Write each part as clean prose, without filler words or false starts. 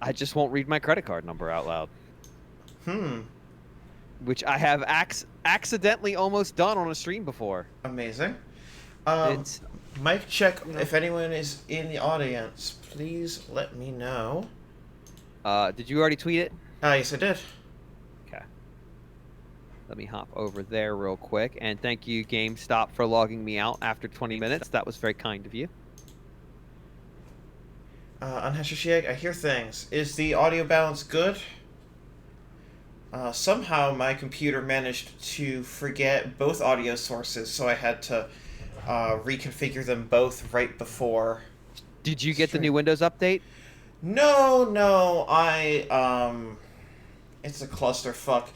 I just won't read my credit card number out loud, Hmm. which I have accidentally almost done on a stream before. Amazing. Um, It's, Mic check. you know, If anyone is in the audience, please let me know. did you already tweet it? Ah, yes, I did. Okay. Let me hop over there real quick. And thank you, GameStop, for logging me out after 20 minutes. That was very kind of you. Unhashish, I hear things. Is the audio balance good? Somehow my computer managed to forget both audio sources, so I had to reconfigure them both right before Did you get the stream. new Windows update? No, no, it's a clusterfuck.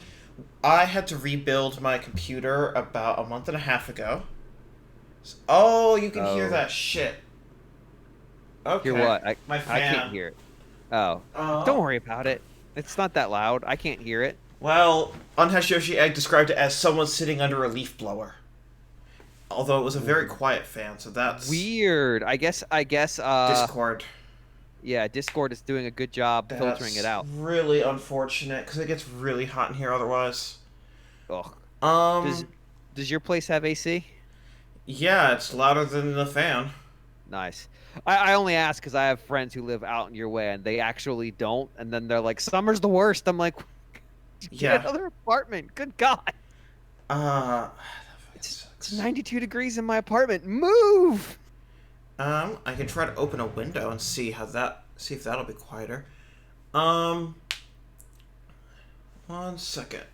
I had to rebuild my computer about a month and a half ago. Oh, you can hear Oh, that shit. hear Okay. what? My I can't fan. hear it. Oh, Uh, don't worry about it. It's not that loud. I can't hear it. well, Unhash Yoshi Egg described it as someone sitting under a leaf blower. Although it was a very quiet fan, so that's Weird. I guess, Discord. yeah, Discord is doing a good job filtering it That's out. really unfortunate, because it gets really hot in here otherwise. Ugh. Does Um, does your place have AC? yeah, it's louder than the fan. Nice. I only ask because I have friends who live out in your way and they actually don't, and then they're like, "Summer's the worst." I'm like, "Get Yeah. another apartment." Good God. Uh, that It's sucks. 92 degrees in my apartment. Move. I can try to open a window and see if that'll be quieter. Um, 1 second.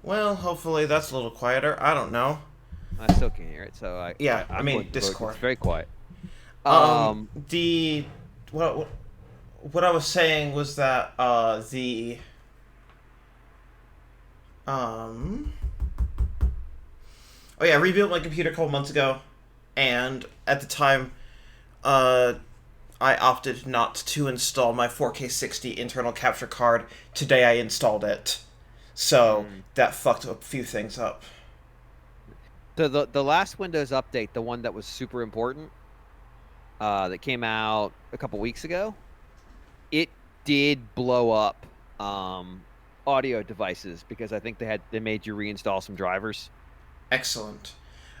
Well, hopefully that's a little quieter. I don't know. I still can't hear it, so Yeah, I I'm going mean to vote. It's Discord. very quiet. Um, Um, the what what I was saying was that the um oh yeah, I rebuilt my computer a couple months ago, and at the time, uh, I opted not to install my 4K 60 internal capture card. Today I installed it, so mm. that fucked a few things up. The last Windows update, the one that was super important, that came out a couple weeks ago, it did blow up audio devices because I think they made you reinstall some drivers. Excellent.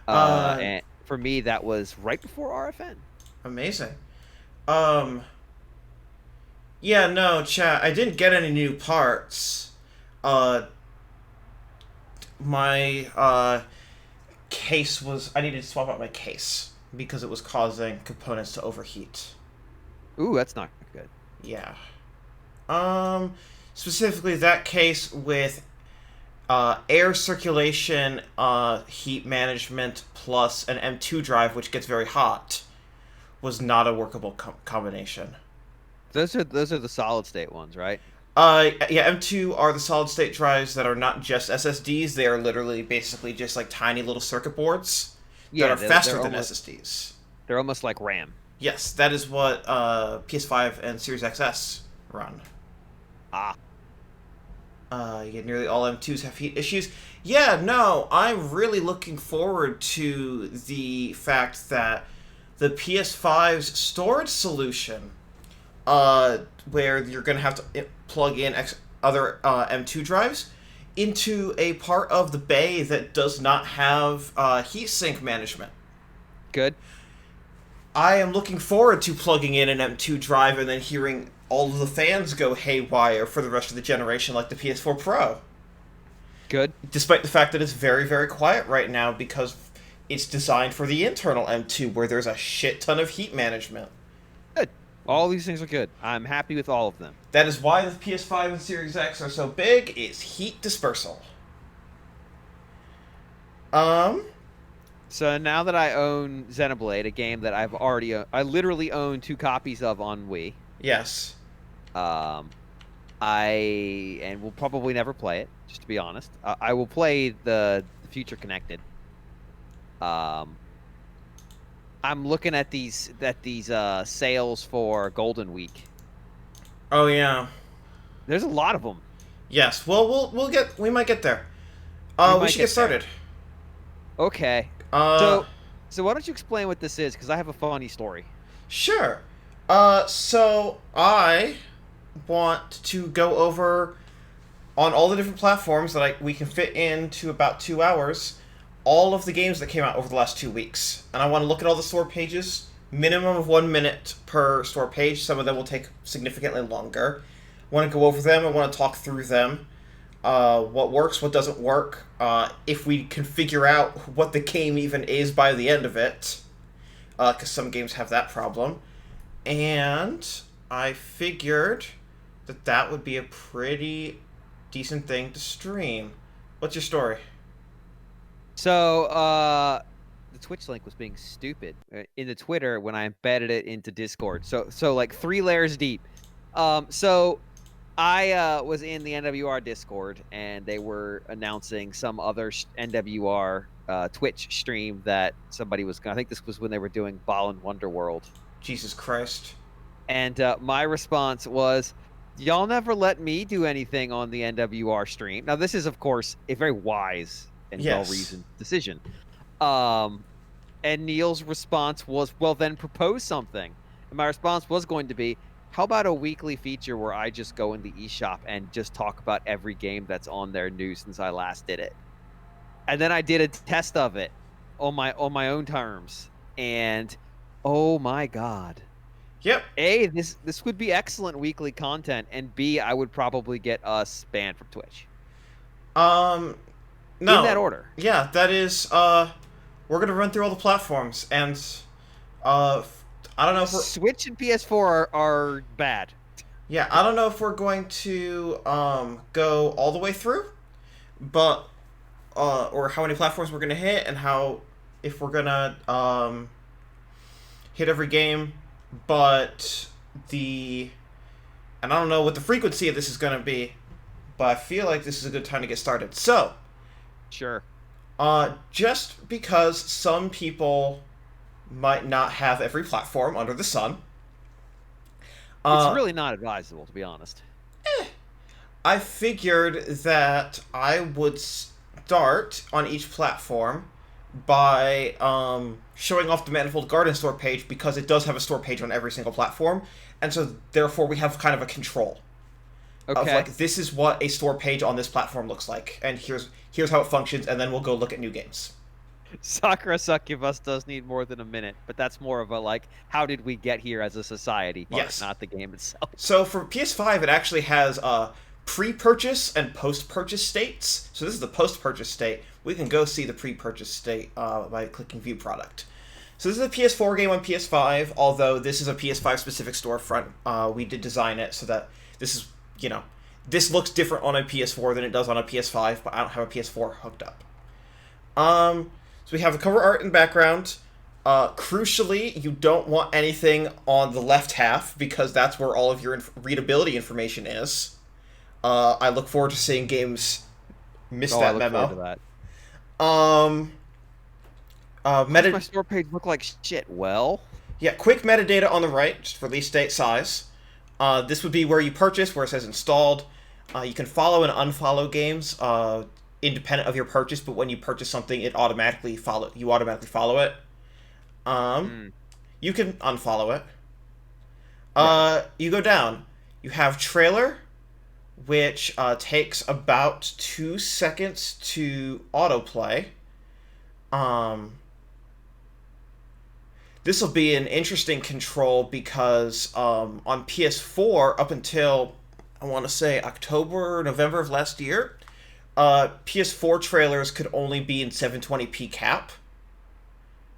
Uh, And for me, that was right before RFN. Amazing. Um, yeah, no, chat. I didn't get any new parts. Uh, my case was. I needed to swap out my case because it was causing components to overheat. Ooh, that's not good. Yeah. Um, Specifically that case with air circulation, heat management, plus an M2 drive, which gets very hot, was not a workable combination. Those are the solid state ones, right? Yeah, M2 are the solid state drives that are not just SSDs. They are literally basically just like tiny little circuit boards that Yeah, are they're faster they're than almost SSDs. they're almost like RAM. Yes, that is what PS5 and Series XS run. Ah, Yeah, nearly all M2s have heat issues. Yeah, no, I'm really looking forward to the fact that the PS5's storage solution, where you're going to have to plug in other M2 drives into a part of the bay that does not have heatsink management. good. I am looking forward to plugging in an M2 drive and then hearing all of the fans go haywire for the rest of the generation, like the PS4 Pro. Good. Despite the fact that it's very, very quiet right now because it's designed for the internal M2 where there's a shit ton of heat management. Good. All these things are good. I'm happy with all of them. That is why the PS5 and Series X are so big, is heat dispersal. Um, So now that I own Xenoblade, a game that I literally own two copies of on Wii. yes. Um, and will probably never play it, just to be honest. I will play the future connected. Um, I'm looking at these sales for Golden Week, Oh yeah. There's a lot of them. Yes. Well, we might get there. We We might should get get there. started. Okay. Uh, So, so why don't you explain what this is? Because I have a funny story. sure. So I want to go over on all the different platforms that we can fit into about 2 hours, all of the games that came out over the last 2 weeks, and I want to look at all the store pages. Minimum of 1 minute per store page. Some of them will take significantly longer. I want to go over them. I want to talk through them. What works, what doesn't work. If we can figure out what the game even is by the end of it, because some games have that problem. And I figured that that would be a pretty decent thing to stream. What's your story? So, the Twitch link was being stupid in the Twitter when I embedded it into Discord. So like 3 layers deep. So I was in the NWR Discord and they were announcing some other NWR Twitch stream that somebody was going. I think this was when they were doing Ball and Wonderworld. Jesus Christ. And my response was, y'all never let me do anything on the NWR stream. Now, this is, of course, a very wise and Yes. well-reasoned decision. And Neil's response was, well, then propose something. And my response was going to be, how about a weekly feature where I just go in the eShop and just talk about every game that's on there new since I last did it? And then I did a test of it on my own terms. And oh my God. Yep. A, this would be excellent weekly content, and B, I would probably get us banned from Twitch. No. In that order. Yeah, that is, we're gonna run through all the platforms, and, I don't know if we're... Switch and PS4 are bad. Yeah, I don't know if we're going to, go all the way through, but, or how many platforms we're gonna hit, and if we're gonna, hit every game, but and I don't know what the frequency of this is gonna be, but I feel like this is a good time to get started. So, Sure. just because some people might not have every platform under the sun, It's really not advisable, to be honest. I figured that I would start on each platform by showing off the Manifold Garden store page, because it does have a store page on every single platform, and so therefore we have kind of a control of Okay. like, this is what a store page on this platform looks like, and here's how it functions, and then we'll go look at new games. Sakura Succubus does need more than a minute, but that's more of a, like, how did we get here as a society part, Yes. not the game itself. So for PS5, it actually has pre-purchase and post-purchase states. So this is the post-purchase state. We can go see the pre-purchase state by clicking View Product. So this is a PS4 game on PS5, although this is a PS5 specific storefront. We did design it so that this is, this looks different on a PS4 than it does on a PS5, but I don't have a PS4 hooked up. So we have the cover art and background. Crucially, you don't want anything on the left half, because that's where all of your readability information is. I look forward to seeing games miss I that look memo. forward to that. Meta... My store page look like shit. Well, Yeah, quick metadata on the right, just release date, size. This would be where you purchase, where it says installed. You can follow and unfollow games independent of your purchase, but when you purchase something, you automatically follow it. You can unfollow it. You go down. You have trailer, which takes about 2 seconds to autoplay. This will be an interesting control because on PS4, up until, I want to say, October or November of last year, PS4 trailers could only be in 720p cap,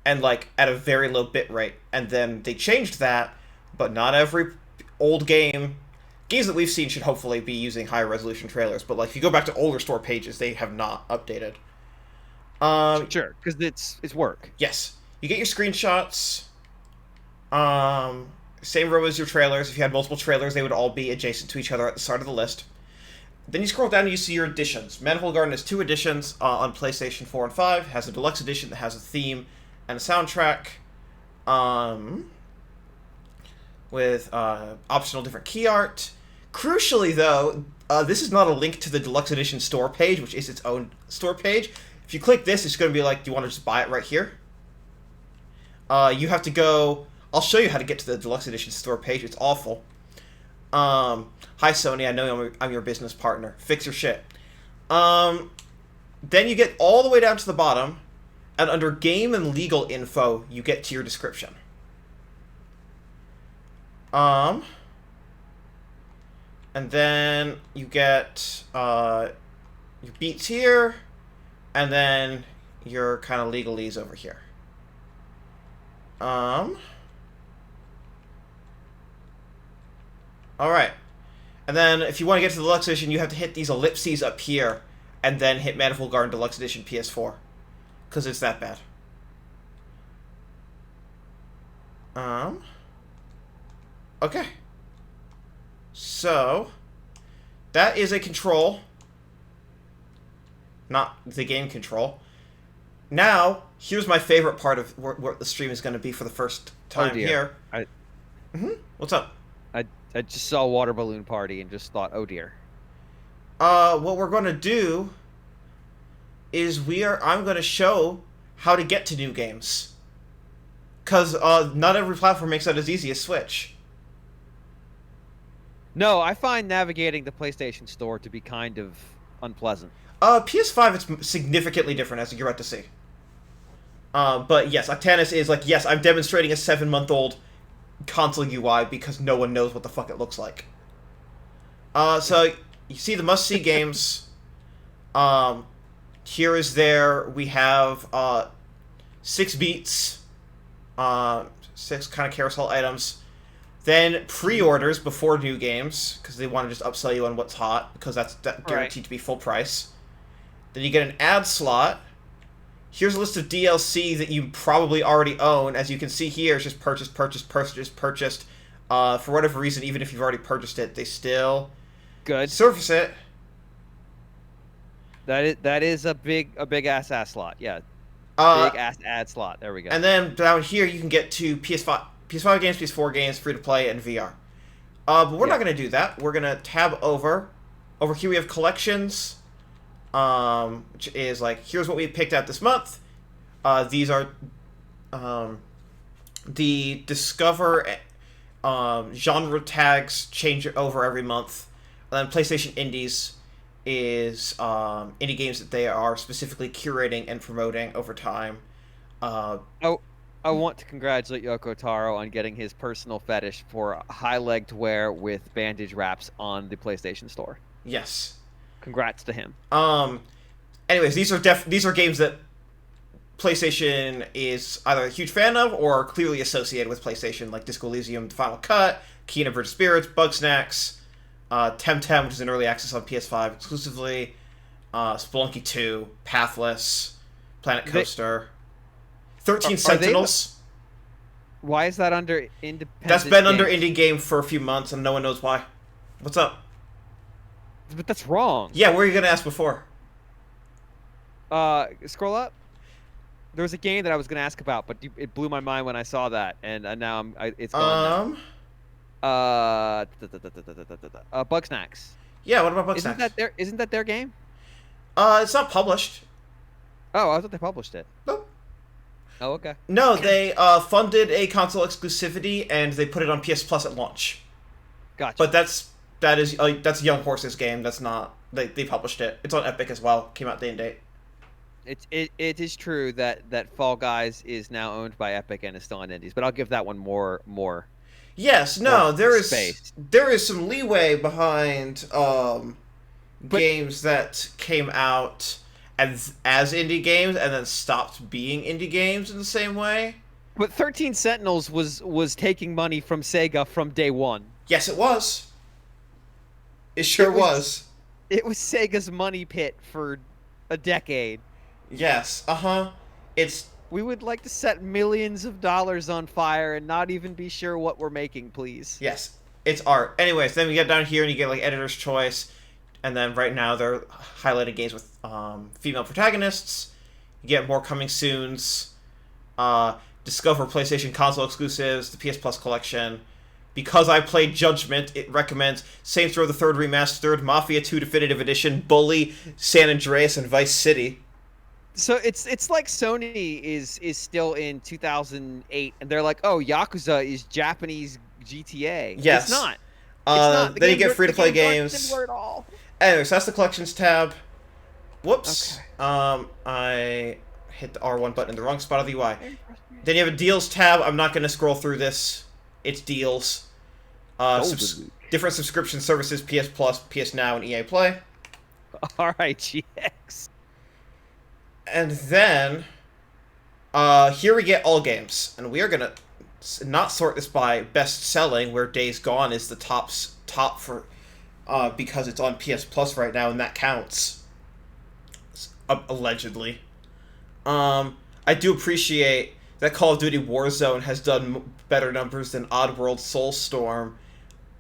and like at a very low bit rate. And then they changed that, but not every old games that we've seen should hopefully be using higher resolution trailers. But like, if you go back to older store pages, they have not updated. sure, because it's work. Yes. You get your screenshots. Same row as your trailers. If you had multiple trailers, they would all be adjacent to each other at the start of the list. Then you scroll down and you see your editions. Manifold Garden has 2 editions on PlayStation 4 and 5. It has a deluxe edition that has a theme and a soundtrack. with optional different key art. Crucially, though, this is not a link to the Deluxe Edition store page, which is its own store page. If you click this, it's going to be like, do you want to just buy it right here? You have to go... I'll show you how to get to the Deluxe Edition store page. It's awful. Hi, Sony. I know I'm your business partner. Fix your shit. Then you get all the way down to the bottom, and under Game and Legal Info, you get to your description. And then you get your beats here, and then your kind of legalese over here. Alright. And then if you want to get to the Deluxe Edition, you have to hit these ellipses up here, and then hit Manifold Garden Deluxe Edition PS4. Because it's that bad. Okay. So, that is a control. Not the game control. Now, here's my favorite part of what the stream is going to be for the first time here. What's up? I just saw Water Balloon Party and just thought, oh dear. What we're going to do is I'm going to show how to get to new games. Because not every platform makes that as easy as Switch. No, I find navigating the PlayStation Store to be kind of unpleasant. PS5, it's significantly different, as you're about to see. But yes, Octanus is like, yes, I'm demonstrating a 7-month-old console UI because no one knows what the fuck it looks like. So, you see the must-see games. Here is there. We have 6 beats, 6 kind of carousel items. Then pre-orders before new games, because they want to just upsell you on what's hot, because that's guaranteed to be full price. Then you get an ad slot. Here's a list of DLC that you probably already own. As you can see here, it's just purchased. For whatever reason, even if you've already purchased it, they still surface it. That is a big ass slot. Yeah, big ass ad slot. There we go. And then down here, you can get to PS5 games, PS4 games, free to play, and VR. But we're not going to do that. We're going to tab over. Over here, we have collections. Which is like, here's what we picked out this month. These are the Discover genre tags change over every month. And then PlayStation Indies is indie games that they are specifically curating and promoting over time. I want to congratulate Yoko Taro on getting his personal fetish for high-legged wear with bandage wraps on the PlayStation Store. Yes. Congrats to him. Anyways, these are games that PlayStation is either a huge fan of or clearly associated with PlayStation, like Disco Elysium Final Cut, Kena Bridge of Spirits, Bugsnax, Temtem, which is in early access on PS5 exclusively, Spelunky 2, Pathless, Planet Coaster, 13 Sentinels. Why is that under independent? That's been under indie game for a few months, and no one knows why. What's up? But that's wrong. Yeah, what were you going to ask before? Scroll up. There was a game that I was going to ask about, but it blew my mind when I saw that, and now it's gone now. Bugsnax. Yeah, what about Bugsnax? Isn't that their game? It's not published. Oh, I thought they published it. Nope. Oh, okay. No, they funded a console exclusivity, and they put it on PS Plus at launch. Gotcha. But that's Young Horse's game. That's not... They published it. It's on Epic as well. Came out day and date. It is true that Fall Guys is now owned by Epic and is still on Indies, but I'll give that one more. Yes, no, there is some leeway behind games that came out as indie games and then stopped being indie games in the same way. But 13 Sentinels was taking money from Sega from day one. Yes, it was. It sure was. It was Sega's money pit for a decade. Yes, We would like to set millions of dollars on fire and not even be sure what we're making, please. Yes, it's art. Anyways, then we get down here and you get like Editor's Choice, and then right now they're highlighting games with female protagonists. You get more coming soons. Discover PlayStation console exclusives, the PS Plus collection, because I played Judgment, it recommends Saints Row the Third Remastered, Mafia 2 Definitive Edition, Bully, San Andreas, and Vice City. So it's like Sony is still in 2008, and they're like, oh, Yakuza is Japanese GTA. Yes. It's not. It's not. Then you get free-to-play games. At all. Anyways, that's the Collections tab. Whoops. Okay. I hit the R1 button in the wrong spot of the UI. Then you have a Deals tab. I'm not going to scroll through this. It's Deals. Different subscription services, PS Plus, PS Now, and EA Play. RType. And then, here we get all games. And we are going to not sort this by best-selling, where Days Gone is the top for, because it's on PS Plus right now, and that counts. Allegedly. I do appreciate that Call of Duty Warzone has done better numbers than Oddworld Soulstorm,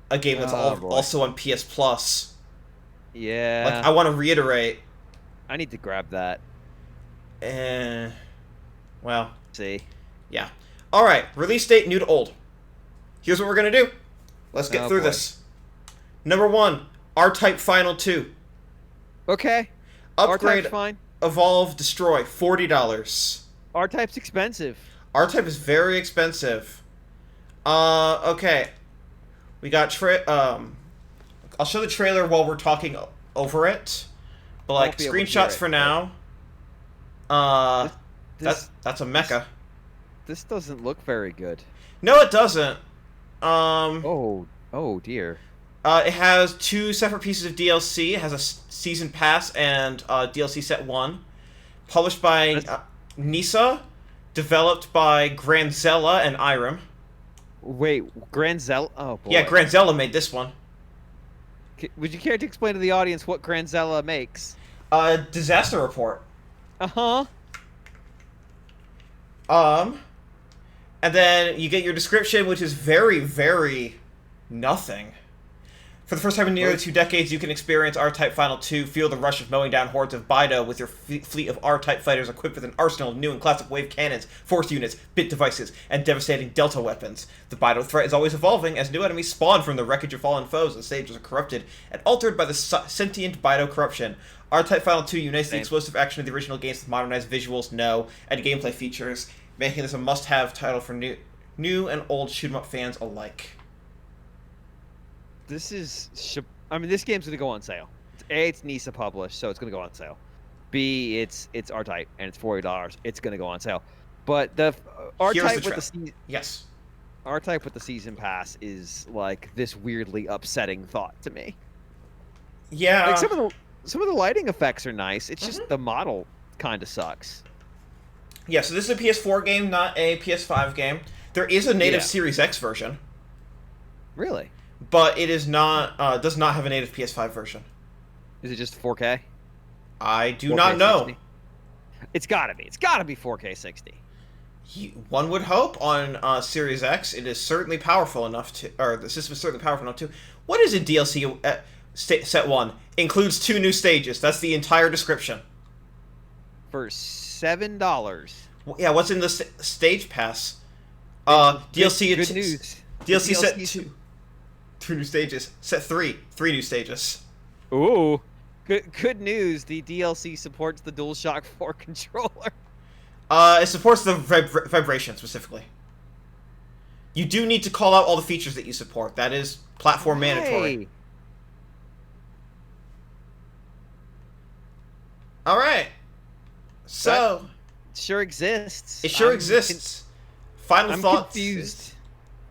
a game that's also on PS Plus. Yeah. Like, I want to reiterate. I need to grab that. Well. See. Yeah. Alright, release date, new to old. Here's what we're going to do. Let's get through this. Number 1, RType Final 2. Okay. Upgrade, RType's fine. Evolve, Destroy, $40. RType's expensive. RType is very expensive. Okay. We got I'll show the trailer while we're talking over it. But like screenshots for now. That's a mecha. This doesn't look very good. No, it doesn't. Oh dear. It has 2 separate pieces of DLC. It has a season pass and DLC set 1. Published by Nisa, developed by Granzella and Irem. Wait, Granzella? Oh boy. Yeah, Granzella made this one. Would you care to explain to the audience what Granzella makes? Disaster Report. Uh-huh. And then you get your description, which is very, very nothing. For the first time in nearly 2 decades, you can experience RType Final 2, feel the rush of mowing down hordes of Bido with your fleet of RType fighters equipped with an arsenal of new and classic wave cannons, force units, bit devices, and devastating delta weapons. The Bido threat is always evolving as new enemies spawn from the wreckage of fallen foes and stages are corrupted and altered by the sentient Bido corruption. RType Final 2 unites the explosive action of the original games with modernized visuals, and gameplay features, making this a must-have title for new and old shoot-'em-up fans alike. This is... I mean, this game's going to go on sale. A, it's Nisa published, so it's going to go on sale. B, it's RType, and it's $40. It's going to go on sale. But the RType with the yes, RType with the season pass is like this weirdly upsetting thought to me. Yeah, like some of the lighting effects are nice. It's just the model kind of sucks. Yeah, so this is a PS4 game, not a PS5 game. There is a native Series X version. Really? But it is not does not have a native PS5 version. Is it just 4K? I do 4K not know. 60? It's gotta be. It's gotta be 4K 60. One would hope on Series X. It is certainly powerful enough to, or the system is certainly powerful enough to. What is a DLC set 1? Includes 2 new stages. That's the entire description. For $7. Yeah, what's in the stage pass? DLC. Good news. DLC set 2. 2 new stages. Set 3. 3 new stages. Ooh. Good news. The DLC supports the DualShock 4 controller. It supports the vibration specifically. You do need to call out all the features that you support. That is platform mandatory. All right. So that sure exists. It sure exists. Final thoughts.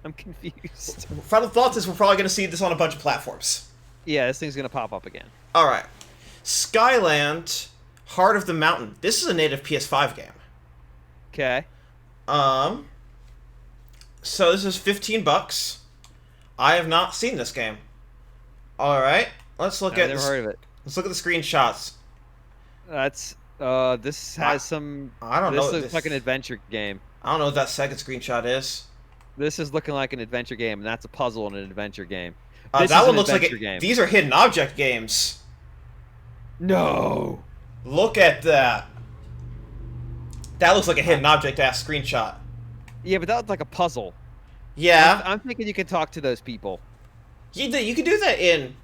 I'm confused. Final thoughts is we're probably going to see this on a bunch of platforms. Yeah, this thing's going to pop up again. All right. Skyland, Heart of the Mountain. This is a native PS5 game. Okay. So this is $15. I have not seen this game. All right. Let's look at. I've never heard of it. Let's look at the screenshots. That's this has some. I don't know. This looks like an adventure game. I don't know what that second screenshot is. This is looking like an adventure game, and that's a puzzle in an adventure game. That one looks like it. These are hidden object games. No. Look at that. That looks like a hidden object ass screenshot. Yeah, but that looks like a puzzle. Yeah, I'm thinking you can talk to those people. you can do that in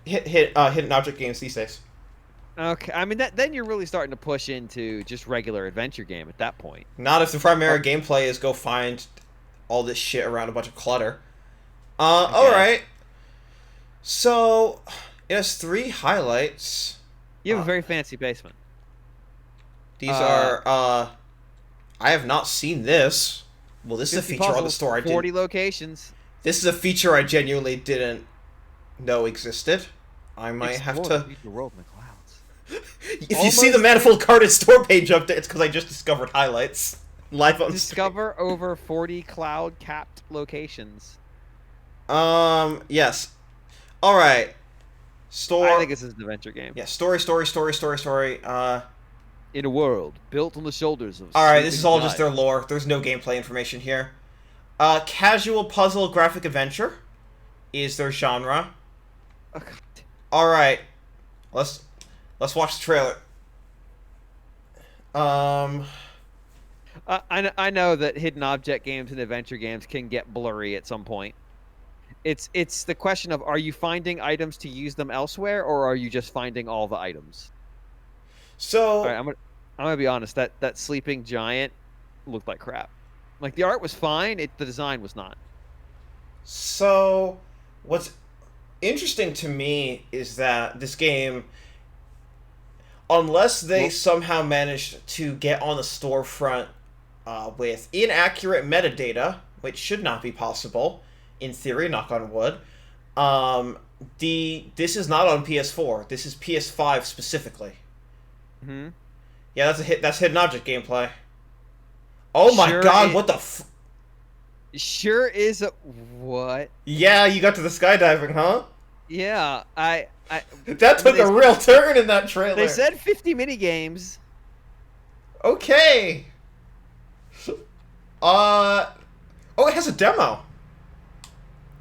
hidden object games these days. Okay, I mean then you're really starting to push into just regular adventure game at that point. Not if the primary Or, gameplay is go find all this shit around a bunch of clutter. I guess Alright. So, it has 3 highlights. you have Uh, a very fancy basement. these are, I have not seen this. Well, this is a 50 feature on the puzzles, store I 40 didn't... locations. This is a feature I genuinely didn't know existed. I might have Explore the to... future world in the clouds. If you see the Manifold Carded store page update, it's because I just discovered highlights. Live on Discover over 40 cloud-capped locations. stream. Yes. Alright. Store... I think this is an adventure game. Yeah, story. In a world built on the shoulders of. Alright, this is all just giants. their lore. There's no gameplay information here. Casual puzzle graphic adventure is their genre. Oh, God. Alright. Let's watch the trailer. I know that hidden object games and adventure games can get blurry at some point. It's the question of, are you finding items to use them elsewhere, or are you just finding all the items? So All right, I'm gonna be honest. That sleeping giant looked like crap. Like, the art was fine, the design was not. So, what's interesting to me is that this game, unless they somehow managed to get on the storefront with inaccurate metadata, which should not be possible, in theory, knock on wood, this is not on PS4. This is PS5 specifically. Hmm. Yeah, that's hidden object gameplay. Oh my god, what the f... Sure is a... What? Yeah, you got to the skydiving, huh? Yeah, That took a real turn in that trailer. They said 50 minigames. Okay. Oh, it has a demo.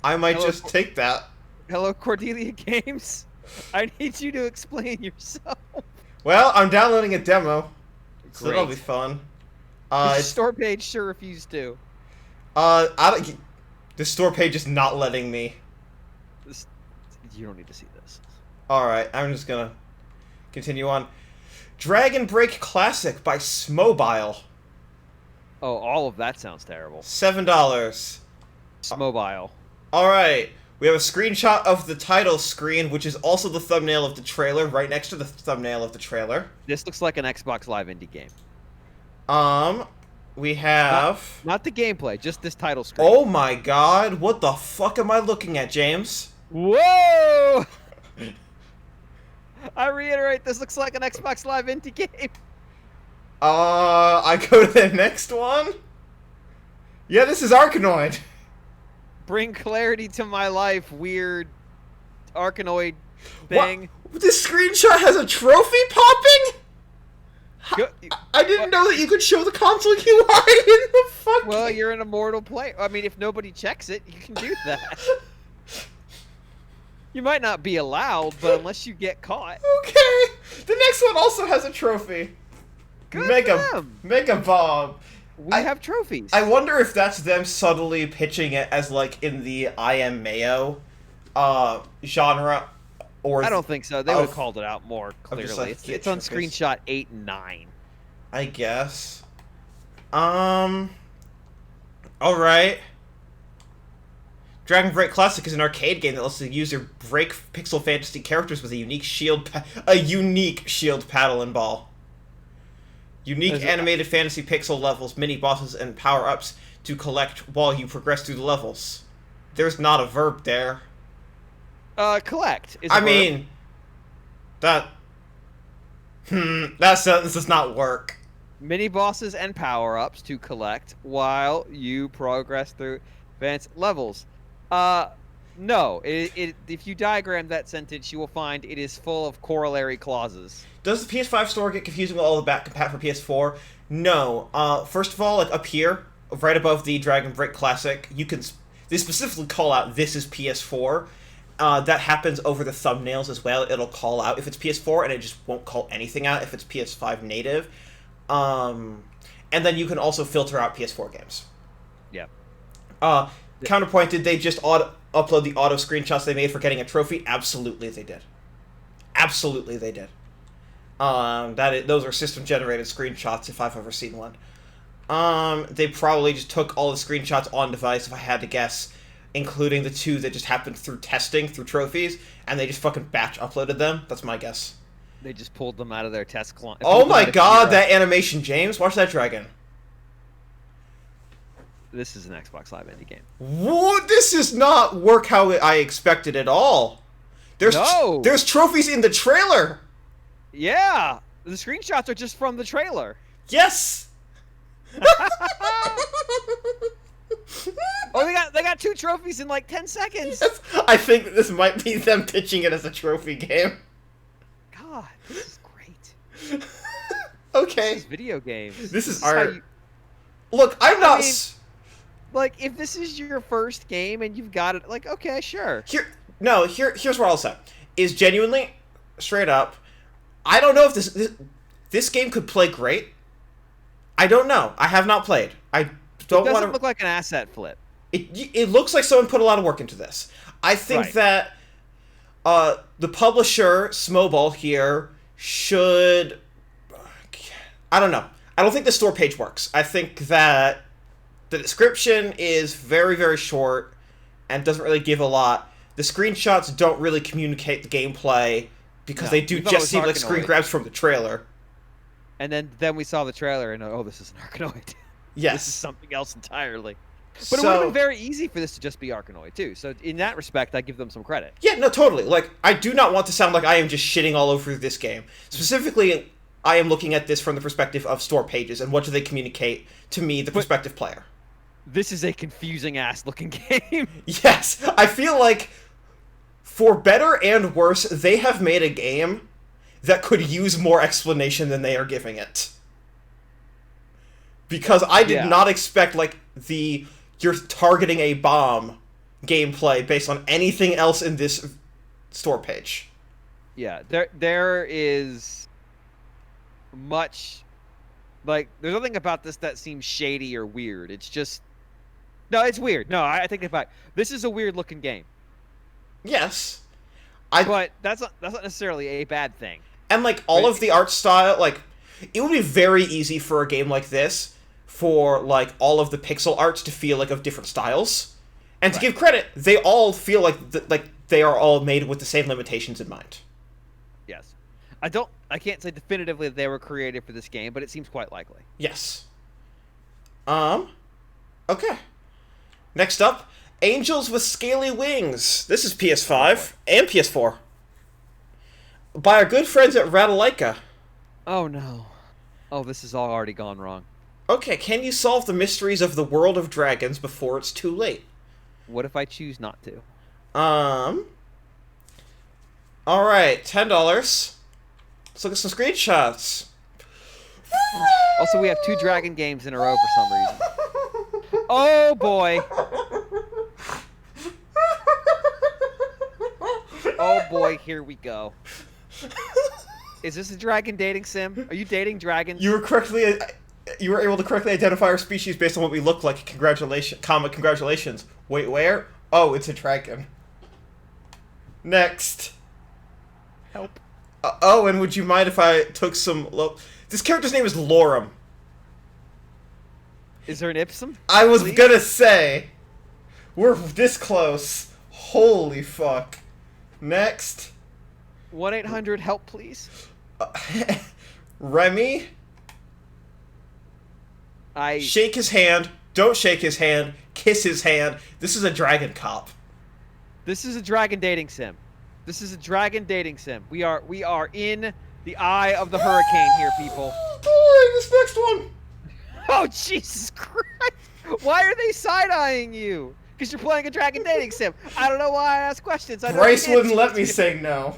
I might just take that. Hello, Cordelia Games. I need you to explain yourself. Well, I'm downloading a demo, so Great. that'll be fun. The It's store page sure refused to. the store page is not letting me. You don't need to see this. Alright, I'm just gonna continue on. Dragon Break Classic by Smobile. Oh, all of that sounds terrible. $7. Smobile. Alright, we have a screenshot of the title screen, which is also the thumbnail of the trailer, right next to the thumbnail of the trailer. This looks like an Xbox Live indie game. We have... Not the gameplay, just this title screen. Oh my god, what the fuck am I looking at, James? Whoa! I reiterate, this looks like an Xbox Live indie game. I go to the next one? Yeah, this is Arkanoid. Bring clarity to my life, weird Arkanoid thing. What? This screenshot has a trophy popping? I didn't know that you could show the console UI in the fucking... Well, you're an immortal player. I mean, if nobody checks it, you can do that. You might not be allowed, but unless you get caught. Okay. The next one also has a trophy. Good for them. Mega Bomb. We have trophies. I wonder if that's them subtly pitching it as, like, in the I Am Mayo genre. Or I don't think so. They would have called it out more clearly. Like, It's on screenshot 8 and 9. I guess. Alright. Dragon Break Classic is an arcade game that lets the user break pixel fantasy characters with a unique shield paddle and ball. Unique animated fantasy pixel levels, mini bosses, and power-ups to collect while you progress through the levels. There's not a verb there. Collect. I mean, that sentence does not work. Mini bosses and power-ups to collect while you progress through advanced levels. No. If you diagram that sentence, you will find it is full of corollary clauses. Does the PS5 Store get confusing with all the back compat for PS4? No. First of all, like up here, right above the Dragon Break Classic, they specifically call out this is PS4. That happens over the thumbnails as well. It'll call out if it's PS4, and it just won't call anything out if it's PS5 native. And then you can also filter out PS4 games. Yeah. counterpoint, did they just upload the auto screenshots they made for getting a trophy? Absolutely, they did. Absolutely, they did. Those are system-generated screenshots, if I've ever seen one. They probably just took all the screenshots on device, if I had to guess, including the 2 that just happened through testing, through trophies, and they just fucking batch uploaded them. That's my guess. They just pulled them out of their test client. Oh my god, that animation, James! Watch that dragon. This is an Xbox Live Indie game. What? This does not work how I expected at all. There's trophies in the trailer. Yeah, the screenshots are just from the trailer. Yes. Oh, they got 2 trophies in like 10 seconds. I think this might be them pitching it as a trophy game. God, this is great. Okay. This is video games. This is art. Look, I'm not. Like, if this is your first game and you've got it, like, okay, sure. Here's what I'll say. Is genuinely, straight up, I don't know if this game could play great. I don't know. I have not played. I don't want to. It doesn't look like an asset flip. It looks like someone put a lot of work into this. I think that the publisher, Smoball here, should... I don't know. I don't think the store page works. I think that the description is very, very short and doesn't really give a lot. The screenshots don't really communicate the gameplay because they do just seem like screen grabs from the trailer. And then we saw the trailer and, oh, this is an Arkanoid. Yes. This is something else entirely. But it would have been very easy for this to just be Arkanoid, too. So in that respect, I give them some credit. Yeah, no, totally. Like, I do not want to sound like I am just shitting all over this game. Specifically, I am looking at this from the perspective of store pages and what do they communicate to me, the prospective player. This is a confusing-ass looking game. Yes. I feel like, for better and worse, they have made a game that could use more explanation than they are giving it. Because I did not expect, like, you're targeting a bomb gameplay based on anything else in this store page. Yeah, there is much, like, there's nothing about this that seems shady or weird. It's just, no, it's weird. No, I take it back. This is a weird looking game. Yes. But that's not necessarily a bad thing. And, like, all of the art style, like, it would be very easy for a game like this for, like, all of the pixel arts to feel like of different styles. And to give credit, they all feel like they are all made with the same limitations in mind. Yes. I can't say definitively that they were created for this game, but it seems quite likely. Yes. Okay. Next up, Angels with Scaly Wings. This is PS5 and PS4. By our good friends at RType. Oh no. Oh, this has all already gone wrong. Okay, can you solve the mysteries of the world of dragons before it's too late? What if I choose not to? Alright, $10. Let's look at some screenshots. Also, we have 2 dragon games in a row for some reason. Oh boy. Oh boy, here we go. Is this a dragon dating sim? Are you dating dragons? You were able to correctly identify our species based on what we look like. Congratulations. Congratulations. Wait, where? Oh, it's a dragon. Next. Help. Oh, and would you mind if I took some... This character's name is Lorem. Is there an Ipsum? I was gonna say. We're this close. Holy fuck. Next. 1-800-HELP, please. Remy. Shake his hand. Don't shake his hand. Kiss his hand. This is a dragon cop. This is a dragon dating sim. This is a dragon dating sim. We are in the eye of the hurricane here, people. Boy, this next one. Oh, Jesus Christ. Why are they side-eyeing you? Because you're playing a dragon dating sim. I don't know why I ask questions. Bryce wouldn't let me say no.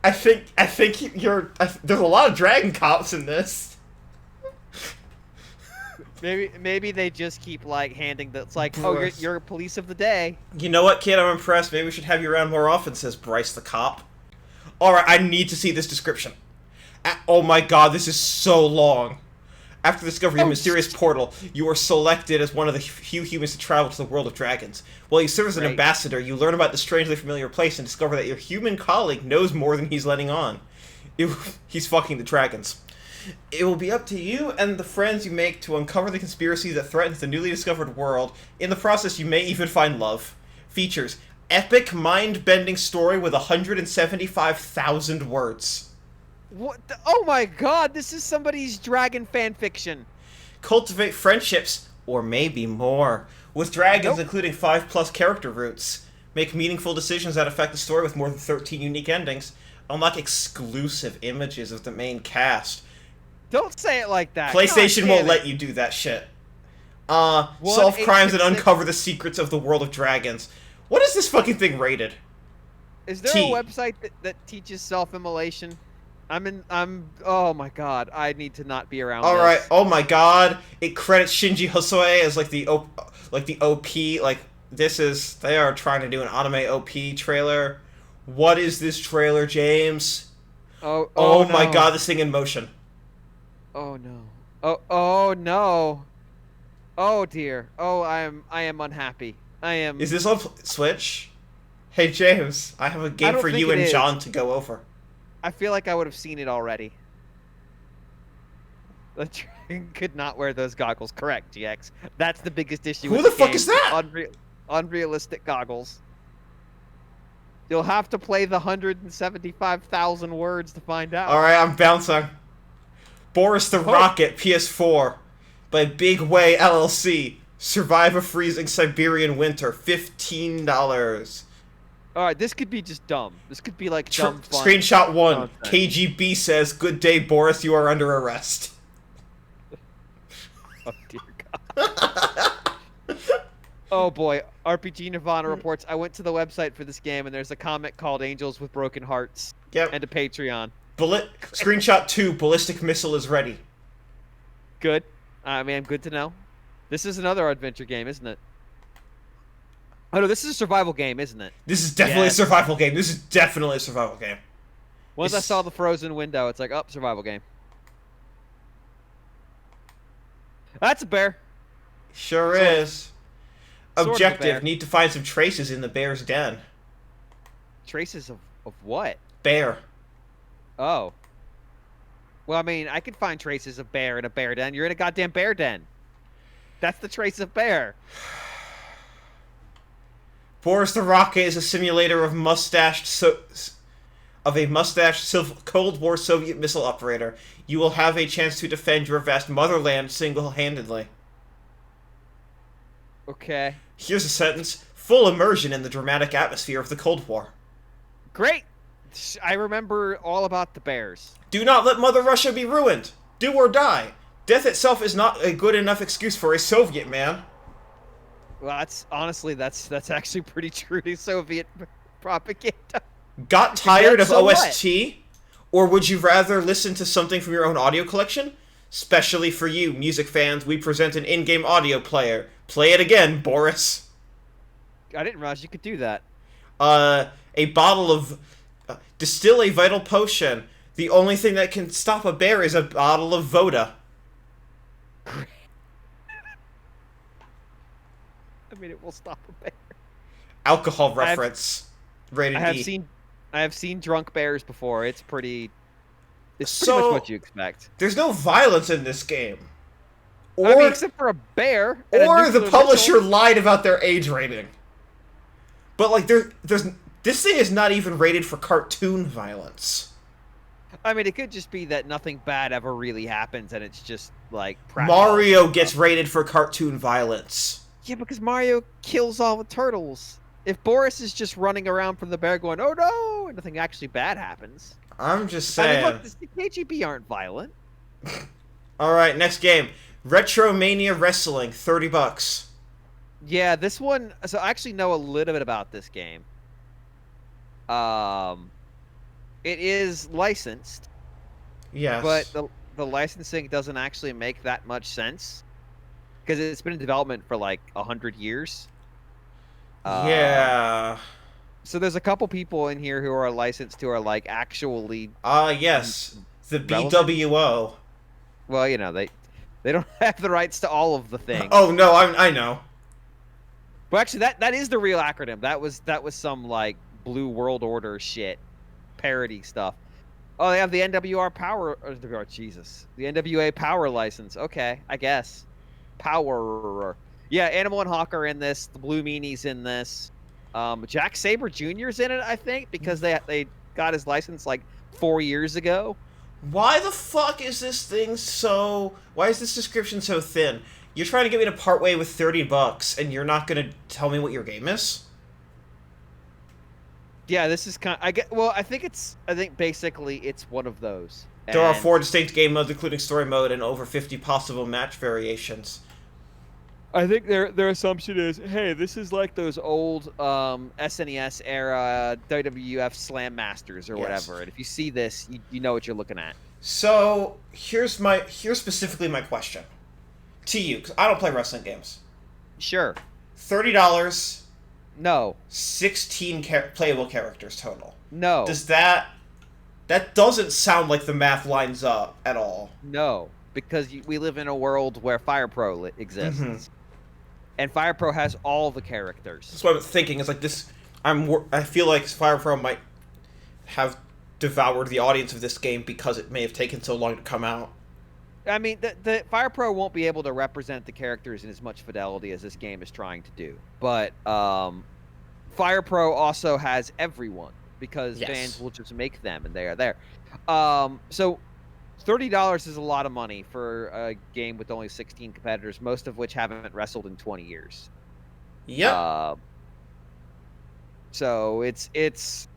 I think there's a lot of dragon cops in this. Maybe they just keep like handing the. It's like, oh, you're police of the day. You know what, kid? I'm impressed. Maybe we should have you around more often. Says Bryce the cop. All right, I need to see this description. Oh my god, this is so long. After discovering a mysterious portal, you are selected as one of the few humans to travel to the world of dragons. While you serve as an ambassador, you learn about the strangely familiar place and discover that your human colleague knows more than he's letting on. He's fucking the dragons. It will be up to you and the friends you make to uncover the conspiracy that threatens the newly discovered world. In the process, you may even find love. Features: epic, mind-bending story with 175,000 words. What? Oh my god, this is somebody's dragon fan fiction. Cultivate friendships, or maybe more, with dragons, including 5+ character routes. Make meaningful decisions that affect the story with more than 13 unique endings. Unlock exclusive images of the main cast. Don't say it like that. PlayStation won't let you do that shit. Solve crimes and uncover the secrets of the world of dragons. What is this fucking thing rated? Is there a website that teaches self-immolation? Oh my god, I need to not be around Alright, oh my god, it credits Shinji Hosoe as like the OP, they are trying to do an anime OP trailer. What is this trailer, James? Oh my god, this thing in motion. Oh no. Oh no. Oh dear. Oh, I am unhappy. Is this on Switch? Hey James, I have a game for you and John to go over. I feel like I would have seen it already. The dragon could not wear those goggles. Correct, GX. That's the biggest issue. Who the fuck is that? Unrealistic goggles. You'll have to play the 175,000 words to find out. Alright, I'm bouncing. Boris the Rocket, PS4. By Big Way LLC. Survive a freezing Siberian winter. $15. Alright, this could be just dumb. This could be like dumb fun. Screenshot 1. KGB says, "Good day, Boris. You are under arrest." Oh, dear God. Oh, boy. RPG Nirvana reports, I went to the website for this game, and there's a comic called Angels with Broken Hearts. Yep. And a Patreon. Screenshot 2. Ballistic missile is ready. Good. I mean, good to know. This is another adventure game, isn't it? Oh, no, this is a survival game, isn't it? This is definitely a survival game. This is definitely a survival game. Once I saw the frozen window, it's like, oh, survival game. That's a bear. Sure is. Objective, need to find some traces in the bear's den. Traces of what? Bear. Oh. Well, I mean, I could find traces of bear in a bear den. You're in a goddamn bear den. That's the trace of bear. Boris the Rocket is a simulator of a mustached Cold War Soviet missile operator. You will have a chance to defend your vast motherland single-handedly. Okay. Here's a sentence. Full immersion in the dramatic atmosphere of the Cold War. Great! I remember all about the bears. Do not let Mother Russia be ruined. Do or die. Death itself is not a good enough excuse for a Soviet man. Well, that's actually pretty true to Soviet propaganda. Got tired of OST? Or would you rather listen to something from your own audio collection? Specially for you, music fans, we present an in-game audio player. Play it again, Boris. I didn't realize you could do that. A bottle of... distill a vital potion. The only thing that can stop a bear is a bottle of Voda. I mean, it will stop a bear. Alcohol reference. Rated E. I have seen drunk bears before. It's pretty much what you expect. There's no violence in this game. I mean, except for a bear. Or the publisher lied about their age rating. But like, this thing is not even rated for cartoon violence. I mean, it could just be that nothing bad ever really happens, and it's just like Mario gets rated for cartoon violence. Yeah, because Mario kills all the turtles. If Boris is just running around from the bear going, "Oh no," and nothing actually bad happens. I'm just saying. I mean, look, the KGB aren't violent. All right, next game. Retro Mania Wrestling, $30. Yeah, this one. So I actually know a little bit about this game. It is licensed. Yes. But the licensing doesn't actually make that much sense because it's been in development for like 100 years. Yeah. So there's a couple people in here who are licensed who are like actually. Yes, the BWO. Well, you know They don't have the rights to all of the things. Oh no, I know. But actually, that is the real acronym. That was some like Blue World Order shit, parody stuff. Oh, they have the NWR Power. Oh, Jesus, the NWA Power license. Okay, I guess. Power. Yeah, Animal and Hawk are in this. The Blue Meanie's in this. Jack Saber Jr.'s in it, I think, because they got his license like 4 years ago. Why the fuck is this thing so... Why is this description so thin? You're trying to get me to part way with $30, and you're not gonna tell me what your game is? Yeah, this is kind. I get. Well, I think basically it's one of those. There are 4 distinct game modes, including story mode, and over 50 possible match variations. I think their assumption is, hey, this is like those old SNES era WWF Slam Masters or whatever, and if you see this, you know what you're looking at. So here's specifically my question to you, because I don't play wrestling games. Sure. $30. No. 16 playable characters total. No. Does that doesn't sound like the math lines up at all? No, because we live in a world where Fire Pro exists. Mm-hmm. And Fire Pro has all the characters. That's what I'm thinking. It's like this. I feel like Fire Pro might have devoured the audience of this game because it may have taken so long to come out. I mean, the Fire Pro won't be able to represent the characters in as much fidelity as this game is trying to do. But Fire Pro also has everyone because fans will just make them, and they are there. So $30 is a lot of money for a game with only 16 competitors, most of which haven't wrestled in 20 years. Yep. So it's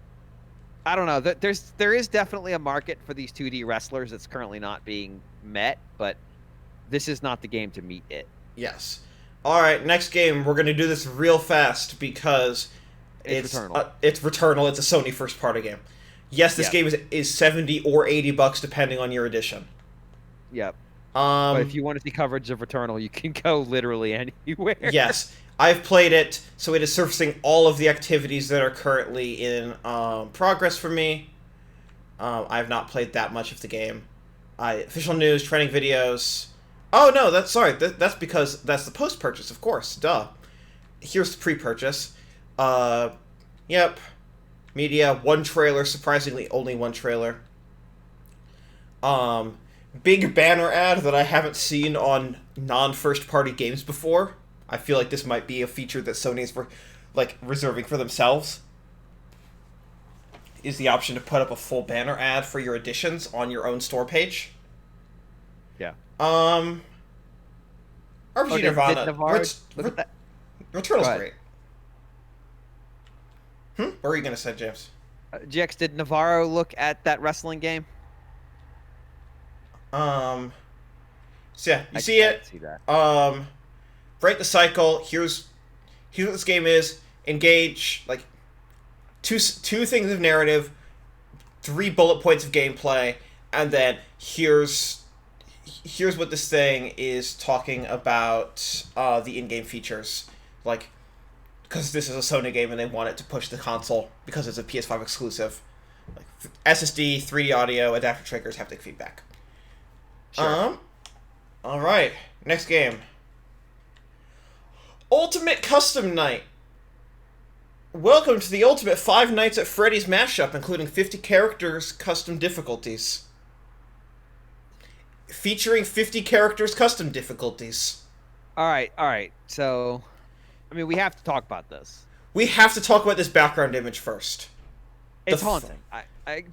I don't know. There is definitely a market for these 2D wrestlers that's currently not being met, but this is not the game to meet it. Yes. All right, next game. We're going to do this real fast because it's Returnal. It's Returnal. It's a Sony first-party game. Yes, this game is $70 or $80 depending on your edition. Yep. But if you want to see coverage of Returnal, you can go literally anywhere. Yes. I've played it, so it is surfacing all of the activities that are currently in progress for me. I have not played that much of the game. Official news, training videos. Oh, no, that's because that's the post-purchase, of course. Duh. Here's the pre-purchase. Yep. Media, 1 trailer, surprisingly only 1 trailer. Big banner ad that I haven't seen on non-first-party games before. I feel like this might be a feature that Sony's reserving for themselves. Is the option to put up a full banner ad for your editions on your own store page. Yeah. RPG Nirvana. Look at that. Returnal's great. What were you going to say, James? GX, did Navarro look at that wrestling game? So yeah, you see it. See that. Break the cycle. Here's what this game is. Engage, like, two things of narrative, 3 bullet points of gameplay, and then here's what this thing is talking about, the in-game features. Like, because this is a Sony game and they want it to push the console because it's a PS5 exclusive. Like, SSD, 3D audio, adapter triggers, haptic feedback. Sure. Alright, next game. Ultimate Custom Night. Welcome to the Ultimate 5 Nights at Freddy's mashup, including 50 characters, custom difficulties. Featuring 50 characters, custom difficulties. Alright. So, I mean, we have to talk about this. We have to talk about this background image first. It's haunting.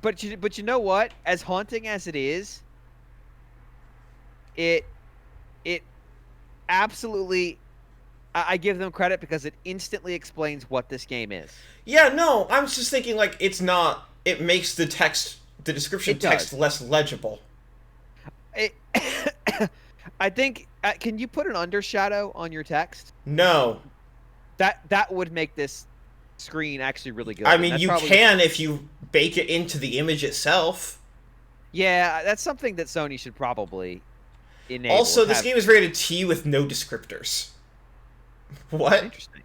But you know what? As haunting as it is, it absolutely... I give them credit because it instantly explains what this game is. Yeah, no, I'm just thinking, like, it's not... It makes the description text less legible. I think... can you put an undershadow on your text? No. That would make this screen actually really good. I mean, you can if you bake it into the image itself. Yeah, that's something that Sony should probably enable. Also, this game is rated T with no descriptors. What? Interesting.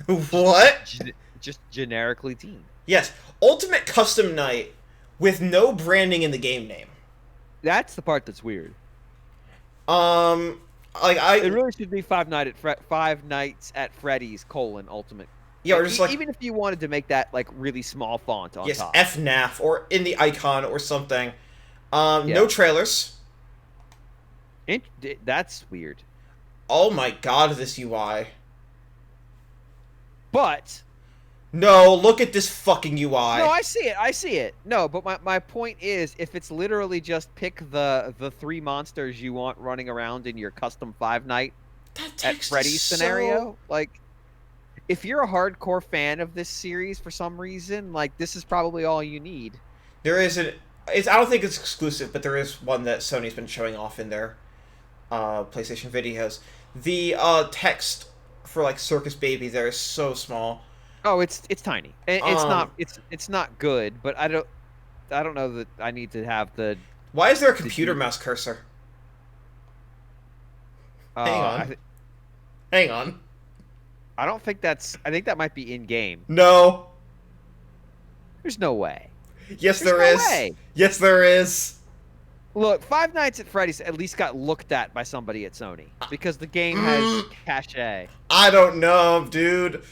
What? Just generically teen. Yes. Ultimate Custom Night with no branding in the game name. That's the part that's weird. Like I, It really should be Five Nights at Freddy's Ultimate. yeah, or just like, Even if you wanted to make that like really small font on yes, top. FNAF or in the icon or something. Yeah, No trailers. that's weird. Oh my god, this UI. But No, look at this fucking no, UI. I see it. I see it. No, but my point is, if it's literally just pick the three monsters you want running around in your custom Five Night That at text is Freddy's so... scenario, like if you're a hardcore fan of this series for some reason, like this is probably all you need. There is an... I don't think it's exclusive, but there is one that Sony's been showing off in their PlayStation videos. The text for like Circus Baby there is so small. Oh, it's tiny. It's not good, but I don't know that I need to have the. Why is there a computer mouse cursor? Hang on. Hang on. I don't think that's. I think that might be in game. No. There's no way. Yes, There's there no is. way. Yes, there is. Look, Five Nights at Freddy's at least got looked at by somebody at Sony because the game has cachet. I don't know, dude.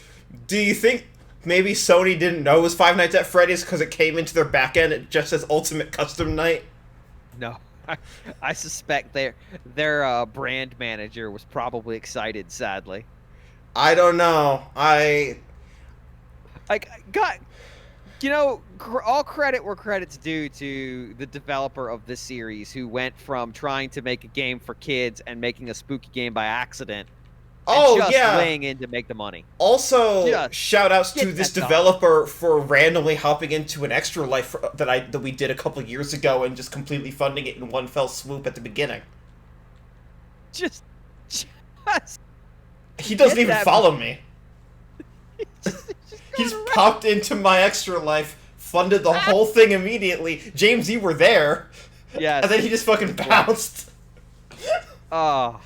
Do you think maybe Sony didn't know it was Five Nights at Freddy's because it came into their backend just as Ultimate Custom Night? No, I suspect their brand manager was probably excited. Sadly, I don't know. got. You know, all credit where credit's due to the developer of this series, who went from trying to make a game for kids and making a spooky game by accident, and just laying in to make the money. Also, shout outs to this that developer for randomly hopping into an Extra Life that we did a couple years ago and just completely funding it in one fell swoop at the beginning. Just he doesn't even follow me. He just popped into my Extra Life, funded the whole thing immediately. James, you were there. Yeah. And then he just fucking bounced. Oh.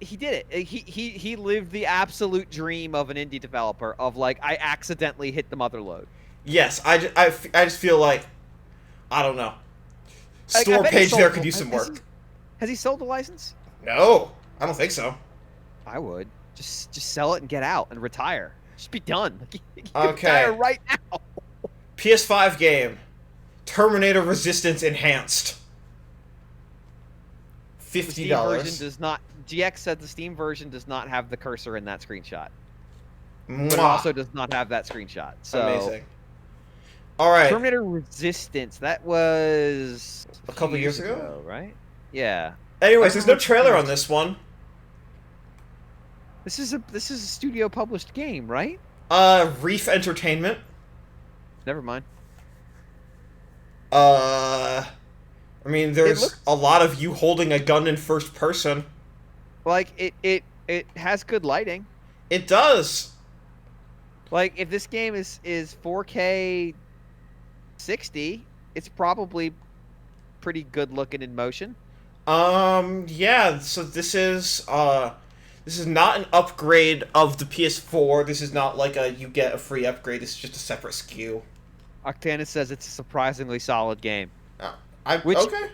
He did it. He lived the absolute dream of an indie developer of like, I accidentally hit the mother load. Yes, I just feel like, I don't know. Store page there could use some work. Has he sold the license? No, I don't think so. I would. Just sell it and get out and retire. Just be done. Okay. Retire right now. PS5 game. Terminator Resistance Enhanced. $50. The Steam version does not. GX said the Steam version does not have the cursor in that screenshot. But it also does not have that screenshot. So amazing. All right. Terminator Resistance. That was a couple years ago, right? Yeah. Anyways, there's no trailer on this one. This is a studio published game, right? Reef Entertainment. Never mind. I mean, there's a lot of you holding a gun in first person. Like it has good lighting. It does. Like if this game is 4K 60, it's probably pretty good looking in motion. Yeah, so this is not an upgrade of the PS4. This is not like you get a free upgrade. This is just a separate SKU. Octanus says it's a surprisingly solid game. Okay.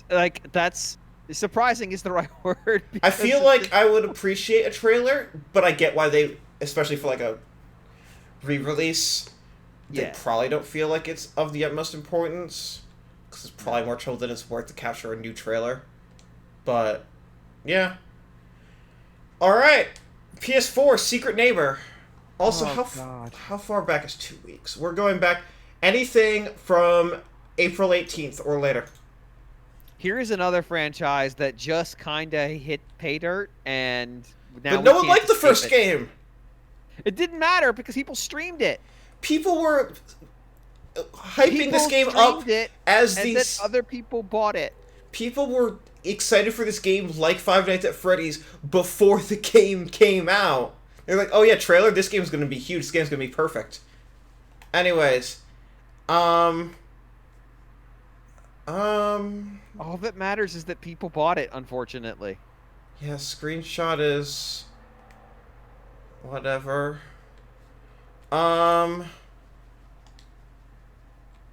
Like, that's... Surprising is the right word. I feel like I would appreciate a trailer, but I get why they, especially for like a re-release, they probably don't feel like it's of the utmost importance. Because it's probably more trouble than it's worth to capture a new trailer. But, yeah. Alright. PS4, Secret Neighbor. Also, how far back is 2 weeks? We're going back anything from April 18th or later. Here is another franchise that just kind of hit pay dirt, and now but no one liked the first game. It didn't matter because people streamed it. People were hyping this game up as these... other people bought it. People were excited for this game like Five Nights at Freddy's before the game came out. They're like, oh yeah, trailer, this game's gonna be huge, this game's gonna be perfect. Anyways, all that matters is that people bought it, unfortunately. Yeah, screenshot is... whatever.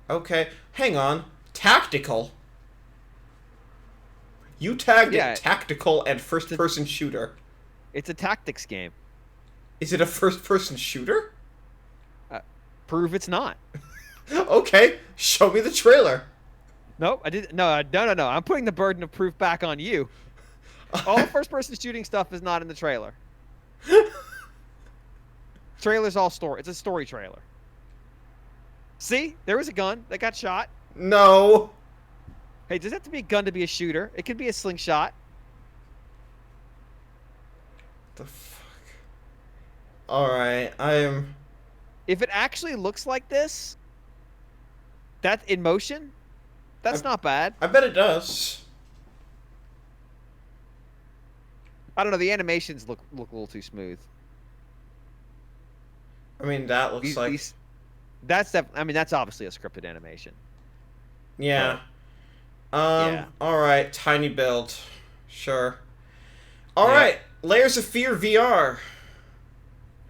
Okay, hang on. Tactical? You tagged Yeah. it tactical and first-person shooter. It's a tactics game. Is it a first-person shooter? Prove it's not. Okay, show me the trailer. Nope, I didn't. No, no. I'm putting the burden of proof back on you. All the first-person shooting stuff is not in the trailer. Trailer's all story. It's a story trailer. See, there was a gun that got shot. No. Hey, does it have to be a gun to be a shooter? It could be a slingshot. The fuck. All right, If it actually looks like this, that's in motion. That's not bad. I bet it does. I don't know. The animations look a little too smooth. I mean, that looks like. I mean, that's obviously a scripted animation. Yeah. Yeah. All right, tiny build. Sure. All right, Layers of Fear VR.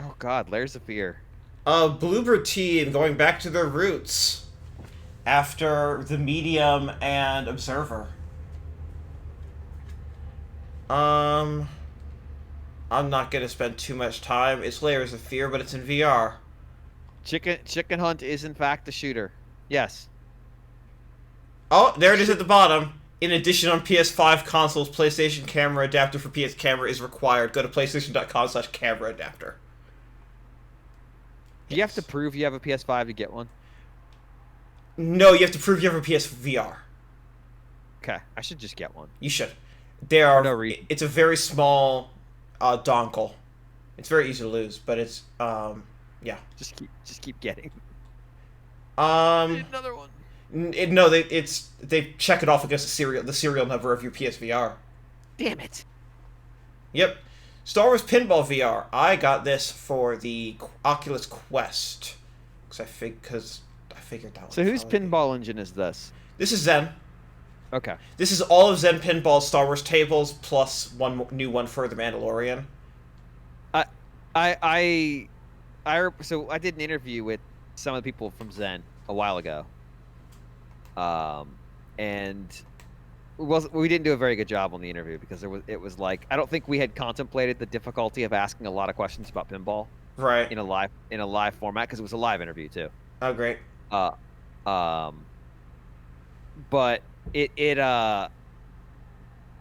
Oh God, Layers of Fear. Bloober Team going back to their roots after the Medium and Observer. I'm not gonna spend too much time. It's Layers of Fear, but it's in VR. Chicken Hunt is in fact the shooter. Yes. Oh, there it is at the bottom. In addition, on PS5 consoles, PlayStation camera adapter for PS camera is required. Go to PlayStation.com/camera adapter. Do you have to prove you have a PS5 to get one? No, you have to prove you have a PSVR. Okay, I should just get one. You should. There are. No reason. It's a very small dongle. It's very easy to lose, but it's yeah. Just keep getting. Another one. No, they check it off against the serial number of your PSVR. Damn it. Yep. Star Wars Pinball VR. I got this for the Oculus Quest because I figured that one. So whose pinball engine is this? This is Zen. Okay. This is all of Zen Pinball's Star Wars tables plus one new one for the Mandalorian. So I did an interview with some of the people from Zen a while ago. And we didn't do a very good job on the interview because it was like I don't think we had contemplated the difficulty of asking a lot of questions about pinball Right. in a live format because it was a live interview too. Oh, great. But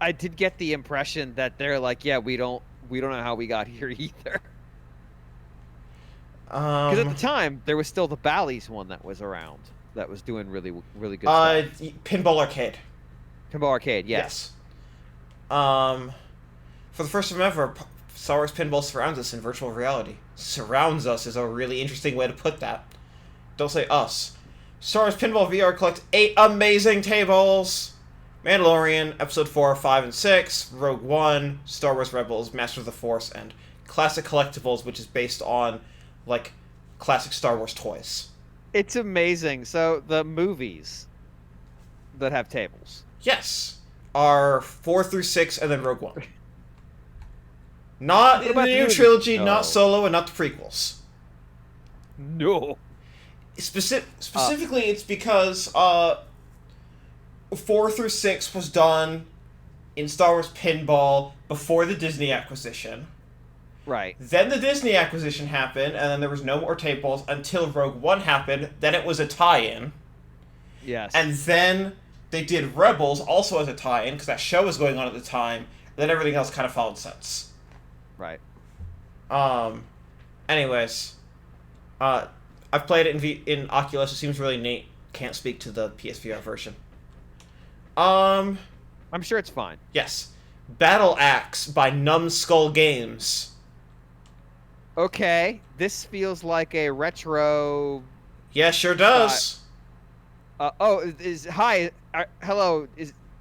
I did get the impression that they're like, yeah, we don't know how we got here either. Because at the time there was still the Bally's one that was around that was doing really good stuff. Pinball Arcade. Pinball Arcade, yes. For the first time ever, Star Wars Pinball surrounds us in virtual reality. Surrounds us is a really interesting way to put that. Don't say us. Star Wars Pinball VR collects 8 amazing tables. Mandalorian, Episode 4, 5, and 6, Rogue One, Star Wars Rebels, Master of the Force, and Classic Collectibles, which is based on, like, classic Star Wars toys. It's amazing. So the movies that have tables. Yes. Are 4 through 6 and then Rogue One. Not in the new trilogy, No. not Solo, and not the prequels. No. Specifically, it's because 4 through 6 was done in Star Wars Pinball before the Disney acquisition. Right. Then the Disney acquisition happened, and then there was no more tables until Rogue One happened. Then it was a tie-in. Yes. And then they did Rebels also as a tie-in, because that show was going on at the time. Then everything else kind of followed sense. Right. Anyways. I've played it in Oculus. It seems really neat. Can't speak to the PSVR version. I'm sure it's fine. Yes. Battle Axe by Numbskull Games. Okay. This feels like a retro... Yeah, sure does. Hello,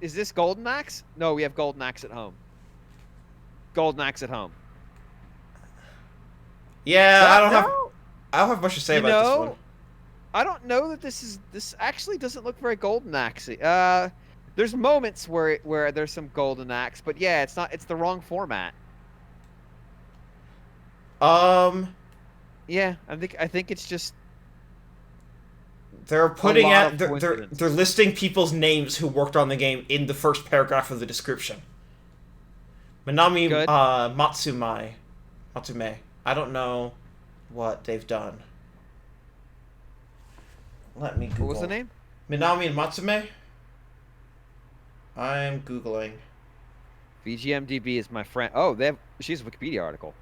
is this Golden Axe? No, we have Golden Axe at home. Golden Axe at home. Yeah, I don't have much to say about this one. I don't know that this actually doesn't look very Golden Axe-y. There's moments where there's some Golden Axe, but yeah, it's the wrong format. Yeah, I think it's just They're putting lot out of they're coincidence. they're listing people's names who worked on the game in the first paragraph of the description. Minami Good. Matsume. I don't know what they've done. Let me Google. What was the name? Minami and Matsume? I'm Googling. VGMDB is my friend. Oh, she's a Wikipedia article.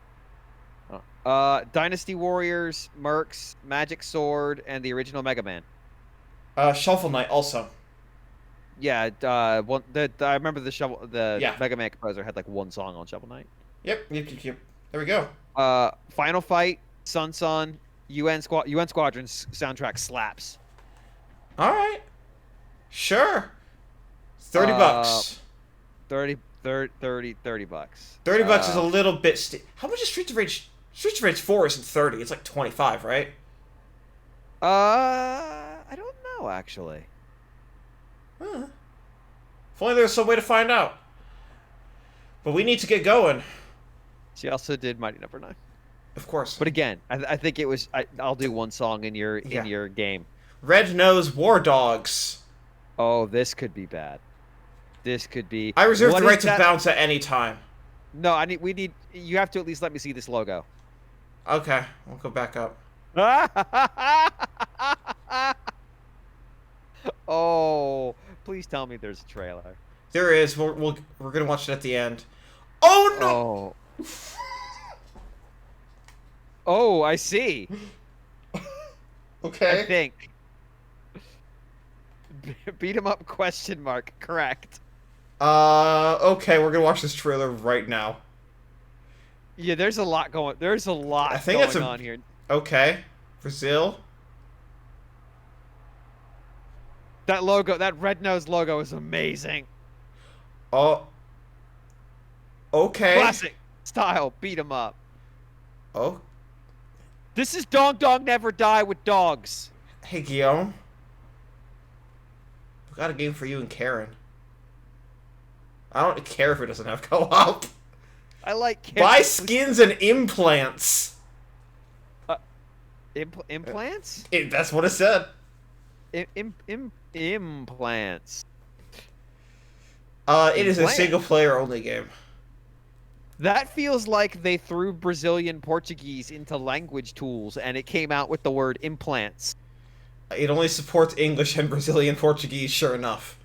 Dynasty Warriors, Mercs, Magic Sword, and the original Mega Man. Shovel Knight also. Yeah, I remember the Yeah. Mega Man composer had like one song on Shovel Knight. Yep. There we go. Final Fight, Sun, UN Squadron's soundtrack slaps. Alright. Sure. $30. 30 bucks. 30 bucks is a little bit how much is Streets of Rage? Streets of Rage 4 isn't 30, it's like 25, right? I don't know actually. Huh. If only there was some way to find out. But we need to get going. She also did Mighty Number 9. Of course. But again, I think it was I'll do one song in your game. Red Nose War Dogs. Oh, this could be bad. This could be. I reserve What the is right to that? bounce at any time. No, you have to at least let me see this logo. Okay, we'll go back up. Oh, please tell me there's a trailer. There is. We're gonna watch it at the end. Oh no! Oh. Oh, I see. Okay. I think. Beat 'em up ? Correct. Okay, we're gonna watch this trailer right now. Yeah, there's a lot going. There's a lot I think going that's on here. Okay. Brazil. That logo, that red nose logo, is amazing. Oh. Okay. Classic style. Beat 'em up. Oh. This is Dog Dog Never Die with dogs. Hey, Guillaume. We got a game for you and Karen. I don't care if it doesn't have co-op. I like Buy skins and implants. Implants? That's what it said. Implants. It is a Implants. single-player only game. That feels like they threw Brazilian Portuguese into language tools and it came out with the word implants. It only supports English and Brazilian Portuguese, sure enough.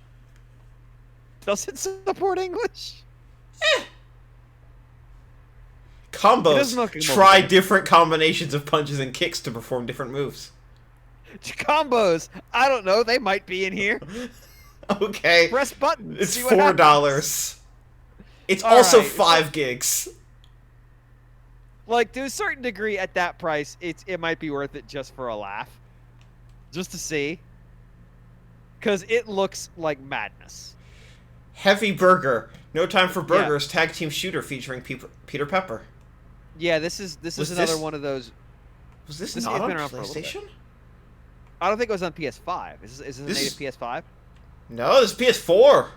Does it support English? It doesn't Combos. look like a Try mobile game. different combinations of punches and kicks to perform different moves. Combos. I don't know. They might be in here. Okay. Press buttons. It's see what happens. $4. It's All also right. 5 gigs. Like, to a certain degree, at that price, it might be worth it just for a laugh. Just to see. Because it looks like madness. Heavy Burger. No Time for Burgers tag team shooter featuring Peter Pepper. Yeah, this is another one of those. Was this This not game's on been around for a little bit. PlayStation? I don't think it was on PS5. Is this a This native PS5? No, this is PS4.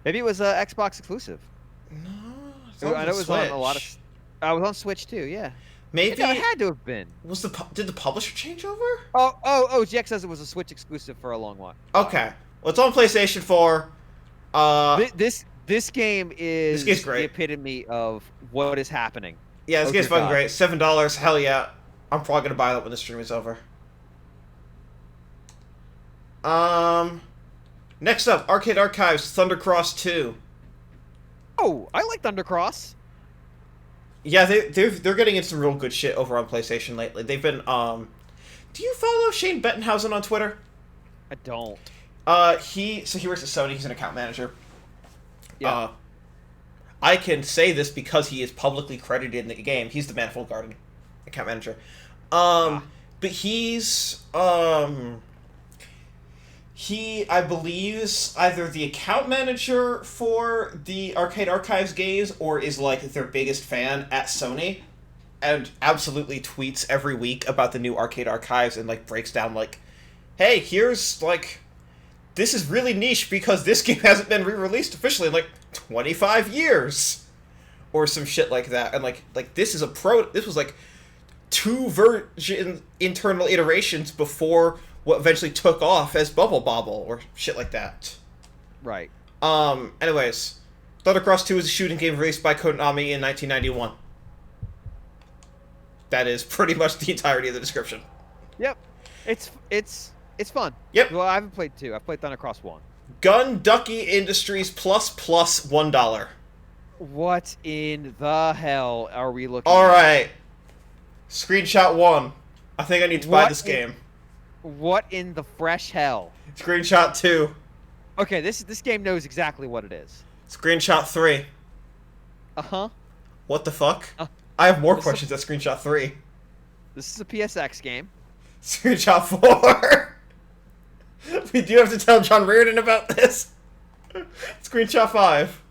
Maybe it was Xbox exclusive. No, I know it was on a lot of. I was on Switch too. Yeah. Maybe It had to have been. did the publisher change over? Oh! GX says it was a Switch exclusive for a long while. Okay, well, it's on PlayStation 4. This game is This game's great. the epitome of what is happening. Yeah, this Oh, game's dear fucking God. great. $7. Hell yeah. I'm probably gonna buy that when the stream is over. Next up, Arcade Archives Thundercross 2. Oh, I like Thundercross. Yeah, they're getting into some real good shit over on PlayStation lately. They've been do you follow Shane Bettenhausen on Twitter? I don't. He works at Sony, he's an account manager. Yeah. I can say this because he is publicly credited in the game. He's the Manifold Garden account manager. But he's he, I believe, is either the account manager for the Arcade Archives games or is like their biggest fan at Sony, and absolutely tweets every week about the new Arcade Archives and like breaks down like, hey, here's like, this is really niche because this game hasn't been re-released officially in like 25 years or some shit like that, and like this is this was like 2 version internal iterations before what eventually took off as Bubble Bobble or shit like that. Right. Anyways, Thundercross 2 is a shooting game released by Konami in 1991. That is pretty much the entirety of the description. Yep. It's fun. Yep. Well, I haven't played 2. I've played Thundercross 1. Ducky Industries plus $1. What in the hell are we looking All at? right. Screenshot 1. I think I need to buy this game. What in the fresh hell? Screenshot 2. Okay, this game knows exactly what it is. Screenshot 3. Uh-huh. What the fuck? I have more This questions at screenshot 3. This is a PSX game. Screenshot 4. We do have to tell John Reardon about this. Screenshot 5.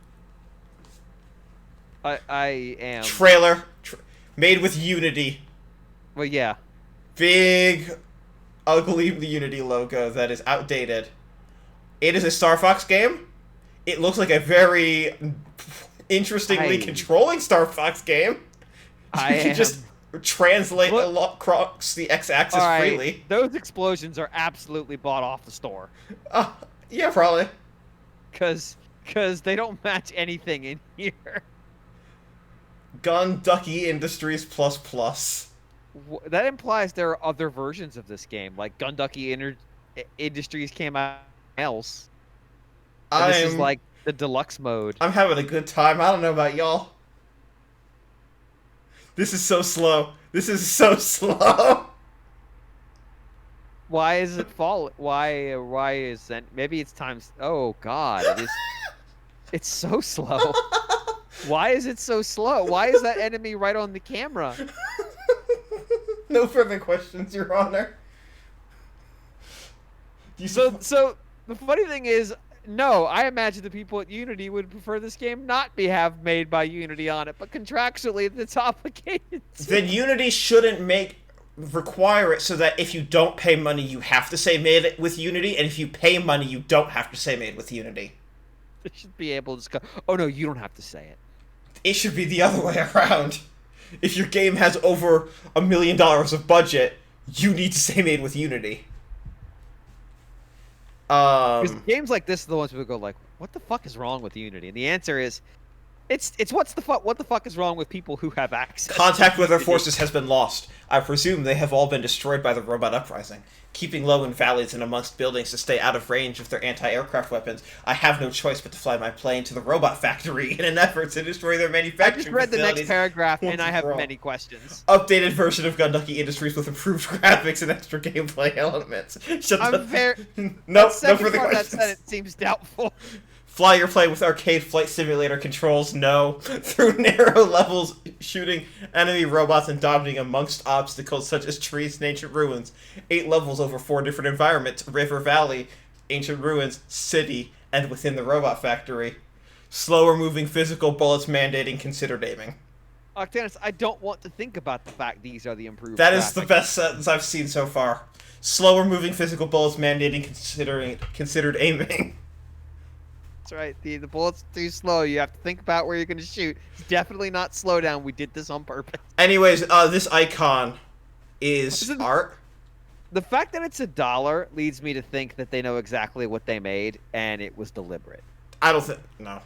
I am... Trailer. Made with Unity. Well, yeah. Big, ugly Unity logo that is outdated. It is a Star Fox game. It looks like a very interestingly controlling Star Fox game. You can just translate across the x-axis freely. Those explosions are absolutely bought off the store. Yeah, probably. Because they don't match anything in here. Ducky Industries plus. That implies there are other versions of this game, like Ducky Industries came out else. And this is like the deluxe mode. I'm having a good time. I don't know about y'all. This is so slow. This is so slow. Why is it fall? Why is that? Maybe it's times. Oh God, it is. It's so slow. Why is it so slow? Why is that enemy right on the camera? No further questions, Your Honor. So the funny thing is, no, I imagine the people at Unity would prefer this game not be made by Unity on it, but contractually it's obligated. Then Unity shouldn't require it so that if you don't pay money, you have to say made with Unity, and if you pay money, you don't have to say made with Unity. They should be able to just go, oh no, you don't have to say it. It should be the other way around. If your game has over $1 million of budget, you need to say made with Unity. Because games like this are the ones people go like, what the fuck is wrong with Unity? And the answer is, it's what the fuck is wrong with people who have access. Contact with our forces has been lost. I presume they have all been destroyed by the robot uprising. Keeping low in valleys and amongst buildings to stay out of range of their anti-aircraft weapons, I have no choice but to fly my plane to the robot factory in an effort to destroy their manufacturing I just read the next paragraph and I have all. many questions. Updated version of Ducky Industries with improved graphics and extra gameplay elements. No further questions. That sentence seems doubtful. Fly your plane with arcade flight simulator controls, no. Through narrow levels, shooting enemy robots and dodging amongst obstacles such as trees and ancient ruins. 8 levels over 4 different environments: river, valley, ancient ruins, city, and within the robot factory. Slower moving physical bullets mandating considered aiming. Octanus, I don't want to think about the fact these are the improved That graphics. is the best sentence I've seen so far. Slower moving physical bullets mandating considered aiming. That's right. The bullet's too slow. You have to think about where you're going to shoot. It's definitely not slow down. We did this on purpose. Anyways, this icon is art. The fact that it's $1 leads me to think that they know exactly what they made, and it was deliberate. I don't think... No.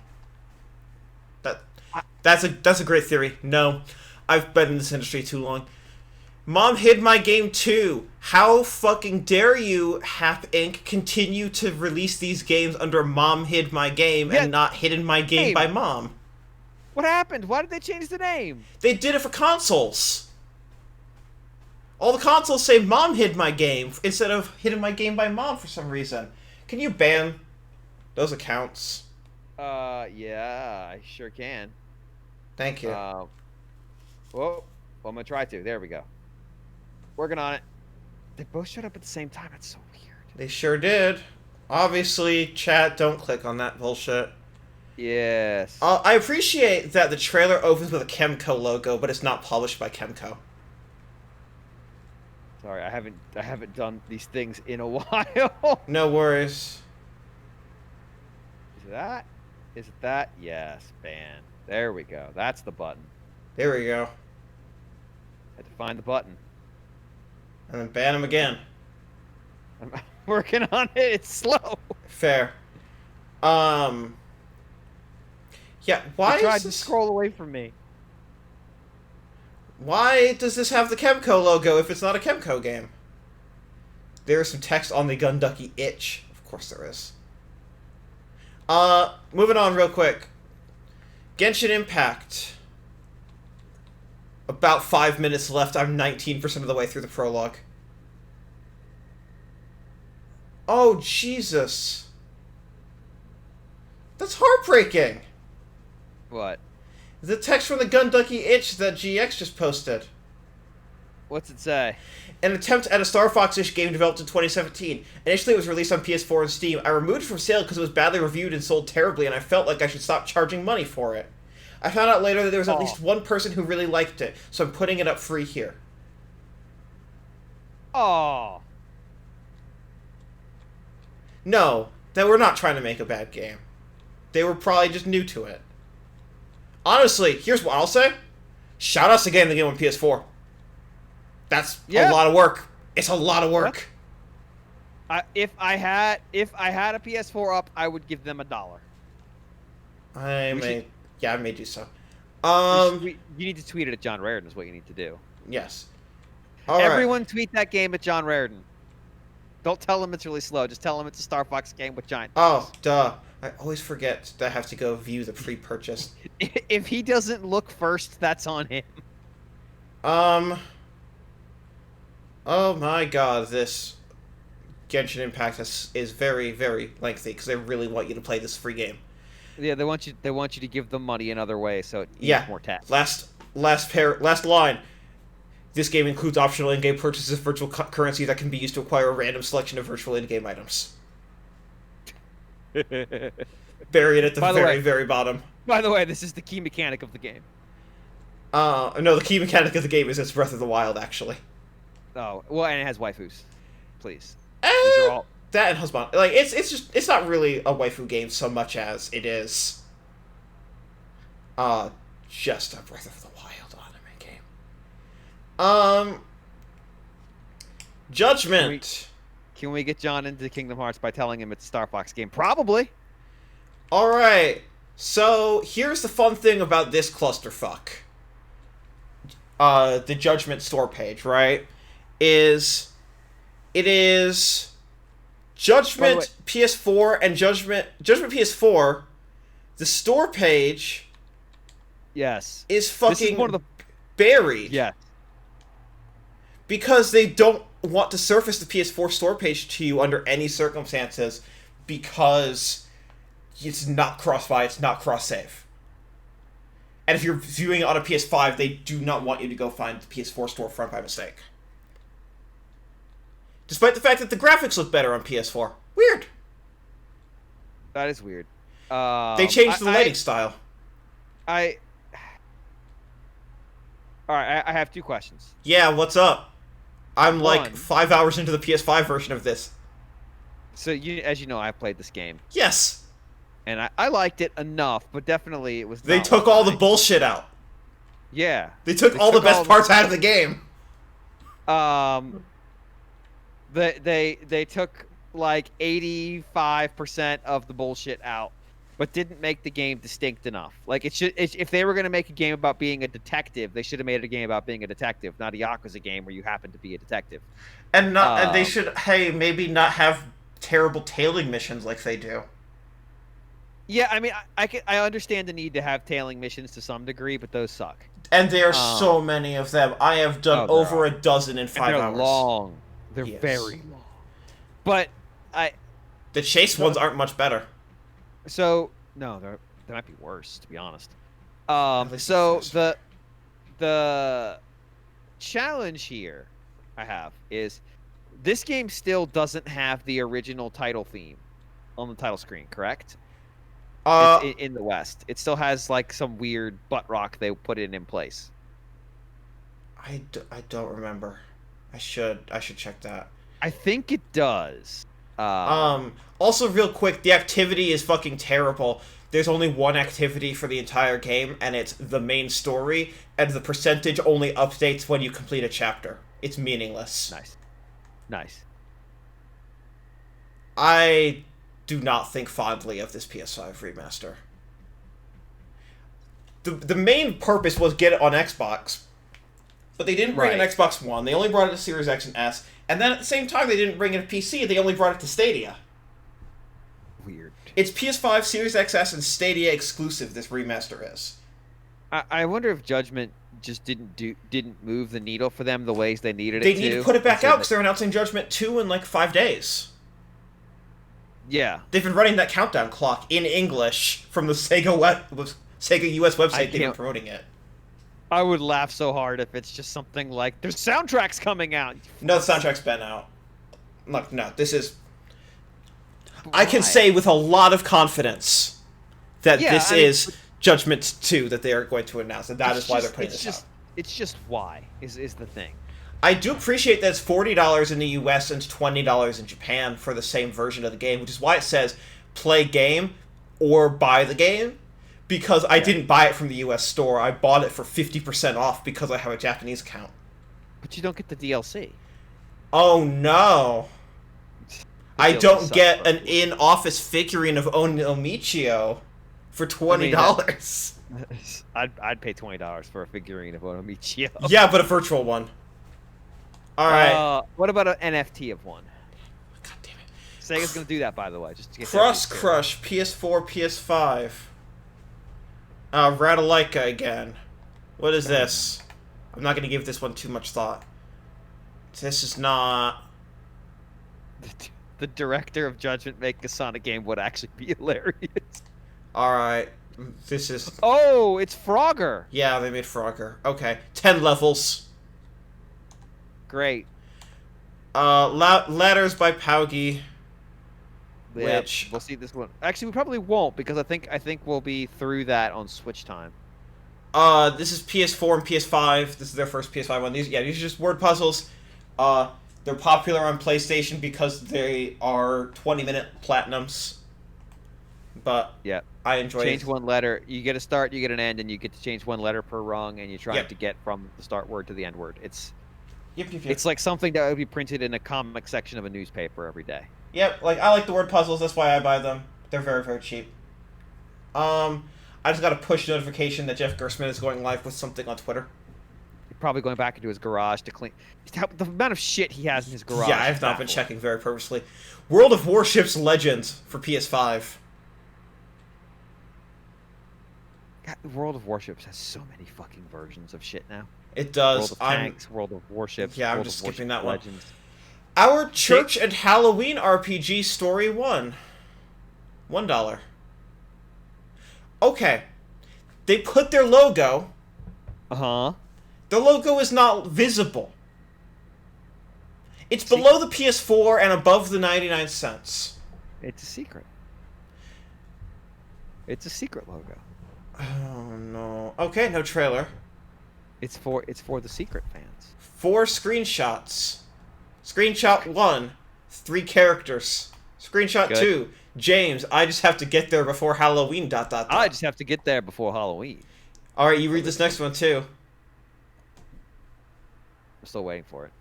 That's a great theory. No. I've been in this industry too long. Mom hid my game too. How fucking dare you, Hap Inc., continue to release these games under Mom hid my game and not hidden my game by Mom? What happened? Why did they change the name? They did it for consoles. All the consoles say Mom hid my game instead of hidden my game by Mom for some reason. Can you ban those accounts? Yeah, I sure can. Thank you. Whoa. Well, I'm gonna try to. There we go. Working on it. They both showed up at the same time. It's so weird. They sure did. Obviously, chat, don't click on that bullshit. Yes. I appreciate that the trailer opens with a Chemco logo, but it's not published by Chemco. Sorry, I haven't done these things in a while. No worries. Is it that? Is it that? Yes, ban. There we go. That's the button. There we go. Had to find the button. And then ban him again. I'm working on it. It's slow. Fair. Um. Yeah. Why It tried is to this? scroll away from me. Why does this have the Chemco logo if it's not a Chemco game? There is some text on the gun Ducky itch. Of course there is. Moving on real quick. Genshin Impact. About 5 minutes left. I'm 19% of the way through the prologue. Oh, Jesus. That's heartbreaking. What? The text from the gun Ducky itch that GX just posted. What's it say? An attempt at a Star Fox-ish game developed in 2017. Initially, it was released on PS4 and Steam. I removed it from sale because it was badly reviewed and sold terribly, and I felt like I should stop charging money for it. I found out later that there was at least one person who really liked it, so I'm putting it up free here. Oh. No, they were not trying to make a bad game. They were probably just new to it. Honestly, here's what I'll say. Shout outs to getting the game on PS4. That's a lot of work. It's a lot of work. If I had a PS4 up, I would give them $1. I may do so. You need to tweet it at John Raridan is what you need to do. Yes. Everyone tweet that game at John Raridan. Don't tell him it's really slow. Just tell him it's a Star Fox game with giant. Oh, duh. I always forget that I have to go view the pre-purchase. If he doesn't look first, that's on him. Oh my god, this Genshin Impact is very, very lengthy because they really want you to play this free game. Yeah, they want you to give them money in other ways, so it needs more tax. Last line. This game includes optional in-game purchases of virtual currency that can be used to acquire a random selection of virtual in-game items. Bury it at the very bottom. By the way, this is the key mechanic of the game. No, the key mechanic of the game is it's Breath of the Wild, actually. Oh, well, and it has waifus. Please. These are all... That and husband. Like, it's not really a waifu game so much as it is... just a Breath of the Wild anime game. Judgment. Can we get John into Kingdom Hearts by telling him it's a Star Fox game? Probably. Alright. So, here's the fun thing about this clusterfuck. The Judgment store page, right? It is Judgment PS4 and Judgment PS4. The store page, yes, is fucking one of the buried. Yeah, because they don't want to surface the PS4 store page to you under any circumstances because it's not cross-buy, it's not cross-save. And if you're viewing it on a PS5, they do not want you to go find the PS4 storefront by mistake. Despite the fact that the graphics look better on PS4. Weird. That is weird. They changed the lighting style. Alright, I have two questions. Yeah, what's up? I'm like 5 hours into the PS5 version of this. So, as you know, I played this game. Yes. And I liked it enough, but definitely it was They took all the bullshit out. Yeah. They took all the best parts out of the game. They took like 85% of the bullshit out, but didn't make the game distinct enough. Like if they were going to make a game about being a detective, they should have made a game about being a detective, not a Yakuza game where you happen to be a detective. And they should maybe not have terrible tailing missions like they do. Yeah, I mean, I understand the need to have tailing missions to some degree, but those suck. And there are so many of them. I have done over a dozen in 5 hours. They're long. They're very long. But the chase ones aren't much better. So no, they might be worse, to be honest. So the challenge here I have is this game still doesn't have the original title theme on the title screen, correct? In the West, it still has like some weird butt rock they put in place. I don't remember. I should check that. I think it does. Also, real quick, the activity is fucking terrible. There's only one activity for the entire game, and it's the main story, and the percentage only updates when you complete a chapter. It's meaningless. Nice. I do not think fondly of this PS5 remaster. The main purpose was get it on Xbox, but they didn't bring an Xbox One. They only brought it to Series X and S, and then at the same time they didn't bring it to PC. They only brought it to Stadia. Weird. It's PS5, Series XS, and Stadia exclusive. This remaster is. I wonder if Judgment just didn't move the needle for them the ways they needed it They to. need to put it back out because they're announcing Judgment 2 in like 5 days. Yeah. They've been running that countdown clock in English from the Sega US website. They've been promoting it. I would laugh so hard if it's just something like, there's soundtracks coming out. No, the soundtrack's been out. Look, no, this is... I can say with a lot of confidence that this is Judgment 2 that they are going to announce, and that is why they're putting this out. It's just why, is the thing. I do appreciate that it's $40 in the US and $20 in Japan for the same version of the game, which is why it says play game or buy the game, because I didn't buy it from the US store. I bought it for 50% off because I have a Japanese account. But you don't get the DLC. Oh no. I don't get an in-office figurine of Ono Michio for $20. I'd pay $20 for a figurine of Ono Michio. Yeah, but a virtual one. All right. What about an NFT of one? God damn it. Sega's gonna do that, by the way, just to get Cross Crush, PS4, PS5. Ratalaika again. What is this? I'm not gonna give this one too much thought. This is not. The director of Judgment make a Sonic game would actually be hilarious. Alright. This is... Oh, it's Frogger! Yeah, they made Frogger. Okay. 10 levels. Great. Ladders by Paugi. Yeah, Which... We'll see this one. Actually, we probably won't, because I think we'll be through that on Switch time. This is PS4 and PS5. This is their first PS5 one. These are just word puzzles. They're popular on PlayStation because they are 20-minute platinums. But yeah, I enjoy it. Change one letter. You get a start, you get an end, and you get to change one letter per rung, and you're trying to get from the start word to the end word. It's it's like something that would be printed in a comic section of a newspaper every day. Yep, like I like the word puzzles. That's why I buy them. They're very, very cheap. I just got a push notification that Jeff Gersman is going live with something on Twitter. Probably going back into his garage to clean the amount of shit he has in his garage. Yeah, I've not been checking very purposely. World of Warships Legends for PS5. God, World of Warships has so many fucking versions of shit now. It does. World of Tanks, World of Warships. Yeah, I'm World just of skipping that Legends. one. Our Church and Halloween RPG Story 1. $1. Okay. They put their logo. Uh-huh. The logo is not visible. It's below the PS4 and above the 99 cents. It's a secret. It's a secret logo. Oh no. Okay, no trailer. It's for the secret fans. 4 screenshots. Screenshot 1, 3 characters. Screenshot 2, James, I just have to get there before Halloween, ... I just have to get there before Halloween. Alright, you read this next one too. I'm still waiting for it.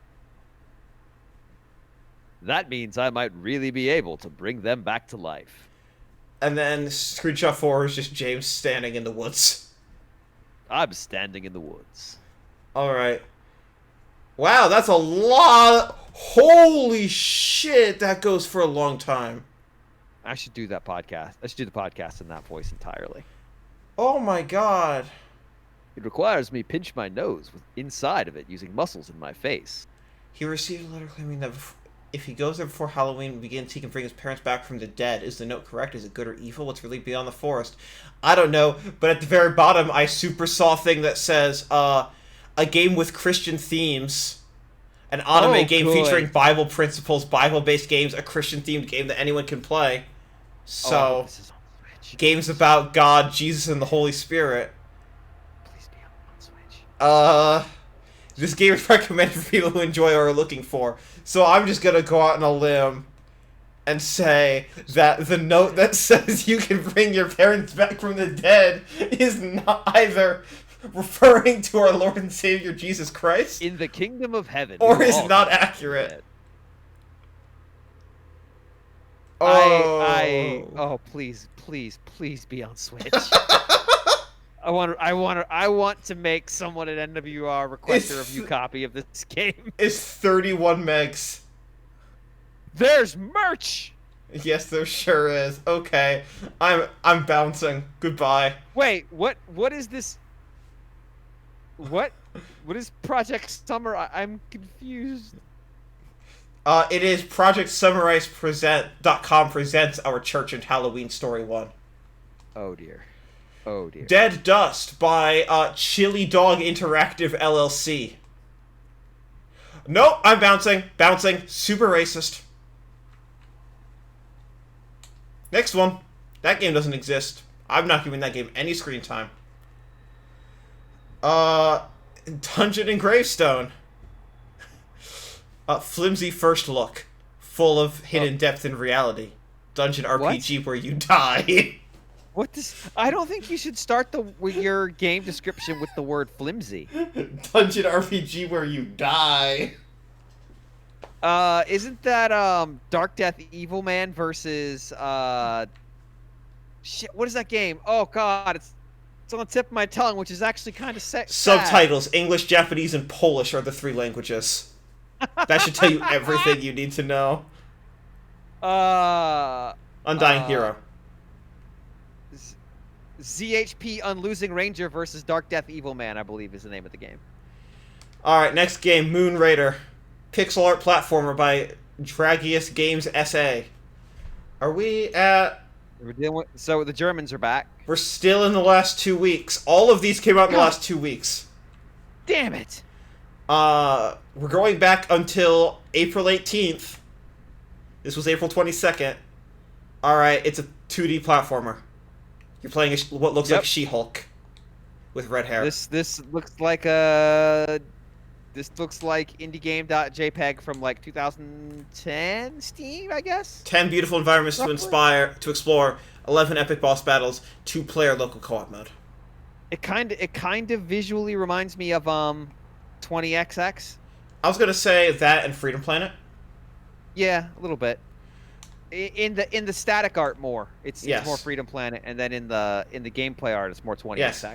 That means I might really be able to bring them back to life. And then screenshot 4 is just James standing in the woods. I'm standing in the woods. Alright. Wow, that's a lot. Holy shit, that goes for a long time. I should do that podcast. I should do the podcast in that voice entirely. Oh my god. It requires me pinch my nose with inside of it using muscles in my face. He received a letter claiming that if he goes there before Halloween begins, he can bring his parents back from the dead. Is the note correct? Is it good or evil? What's really beyond the forest? I don't know, but at the very bottom, I super saw a thing that says, a game with Christian themes. An anime game featuring Bible principles, Bible-based games, a Christian-themed game that anyone can play. So, this is on Switch. Games about God, Jesus, and the Holy Spirit. Please be on Switch. This game is recommended for people who enjoy or are looking for. So I'm just gonna go out on a limb and say that the note that says you can bring your parents back from the dead is not either referring to our Lord and Savior Jesus Christ in the kingdom of heaven, or is not accurate. Oh. Oh, please, please, please be on Switch. I want to make someone at NWR request a review copy of this game. It's 31 megs. There's merch. Yes, there sure is. Okay, I'm bouncing. Goodbye. Wait, what is this? What is Project Summer? I'm confused. It is ProjectSummarizesPresent.com presents Our Church and Halloween Story 1. Oh dear. Oh dear. Dead Dust by Chili Dog Interactive LLC. Nope, I'm bouncing. Bouncing. Super racist. Next one. That game doesn't exist. I'm not giving that game any screen time. Dungeon and Gravestone. Flimsy first look. Full of hidden depth and reality. Dungeon RPG where you die. What does... I don't think you should start your game description with the word flimsy. Dungeon RPG where you die. Isn't that Dark Death Evil Man versus shit, what is that game? Oh god, it's on the tip of my tongue, which is actually kind of sad. Subtitles, English, Japanese, and Polish are the 3 languages. That should tell you everything you need to know. Undying Hero. ZHP Unlosing Ranger versus Dark Death Evil Man, I believe is the name of the game. Alright, next game, Moon Raider. Pixel art platformer by Dragius Games SA. Are we at... So the Germans are back. We're still in the last 2 weeks. All of these came out in the last 2 weeks. Damn it! We're going back until April 18th. This was April 22nd. Alright, it's a 2D platformer. You're playing what looks like She-Hulk. With red hair. This looks like a... This looks like indiegame.jpg from like 2010 Steam, I guess. 10 beautiful environments to explore, 11 epic boss battles, 2-player local co-op mode. It kind of visually reminds me of 20XX. I was gonna say that and Freedom Planet. Yeah, a little bit. In the static art more. It's more Freedom Planet, and then in the gameplay art it's more 20XX. Yes.